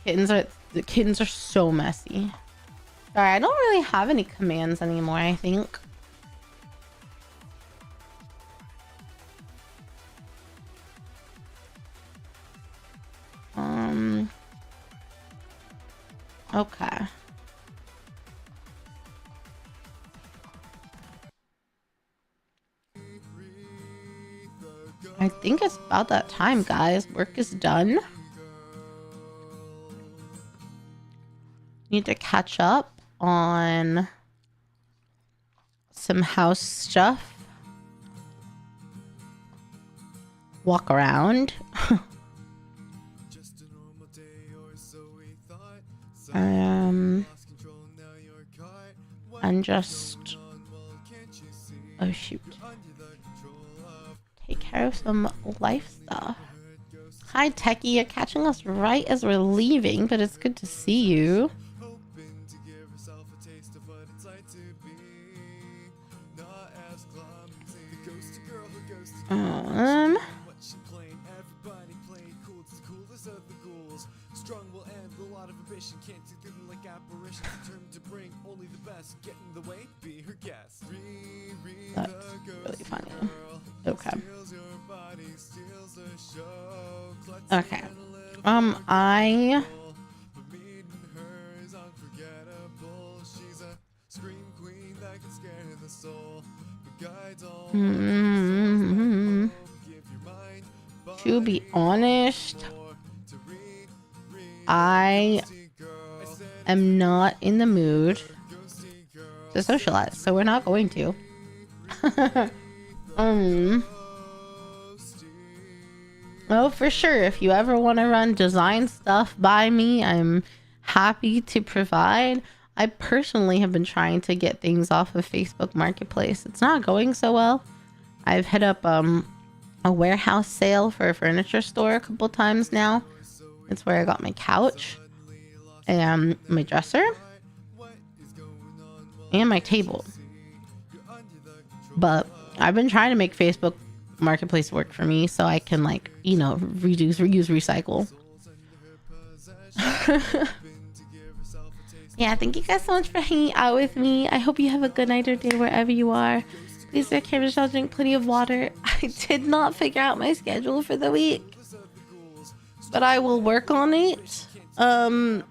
The kittens are so messy. Sorry, I don't really have any commands anymore, I think. Okay. I think it's about that time, guys. Work is done. Need to catch up on some house stuff. Walk around. And just... Oh, shoot. Take care of some life stuff. Hi, Techie. You're catching us right as we're leaving, but it's good to see you. That's really funny. Okay. Okay. I... To be honest, I am not in the mood to socialize, so we're not going to. Oh, for sure. If you ever want to run design stuff by me, I'm happy to provide. I personally have been trying to get things off of Facebook Marketplace. It's not going so well. I've hit up a warehouse sale for a furniture store a couple times now. It's where I got my couch and my dresser and my table. But I've been trying to make Facebook Marketplace work for me so I can, like, you know, reduce, reuse, recycle. Yeah, thank you guys so much for hanging out with me. I hope you have a good night or day wherever you are. Please take care of yourself, drink plenty of water. I did not figure out my schedule for the week, but I will work on it and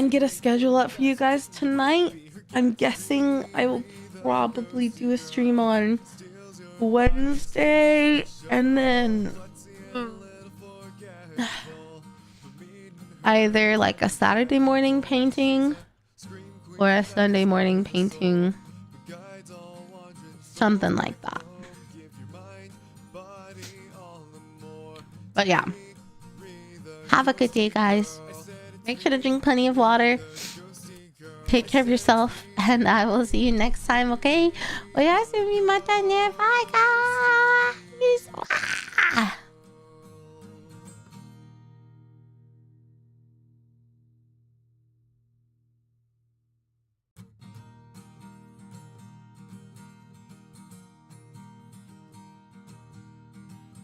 get a schedule up for you guys tonight. I'm guessing I will probably do a stream on Wednesday and then either like a Saturday morning painting or a Sunday morning painting, something like that. But yeah, have a good day, guys. Make sure to drink plenty of water. Take care of yourself, and I will see you next time, okay? Oyasumi mata ne. Bye, guys.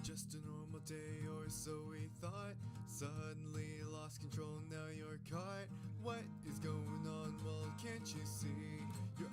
Just a normal day or so we thought. Suddenly lost control, now you're caught. What is going on? Well, can't you see? You're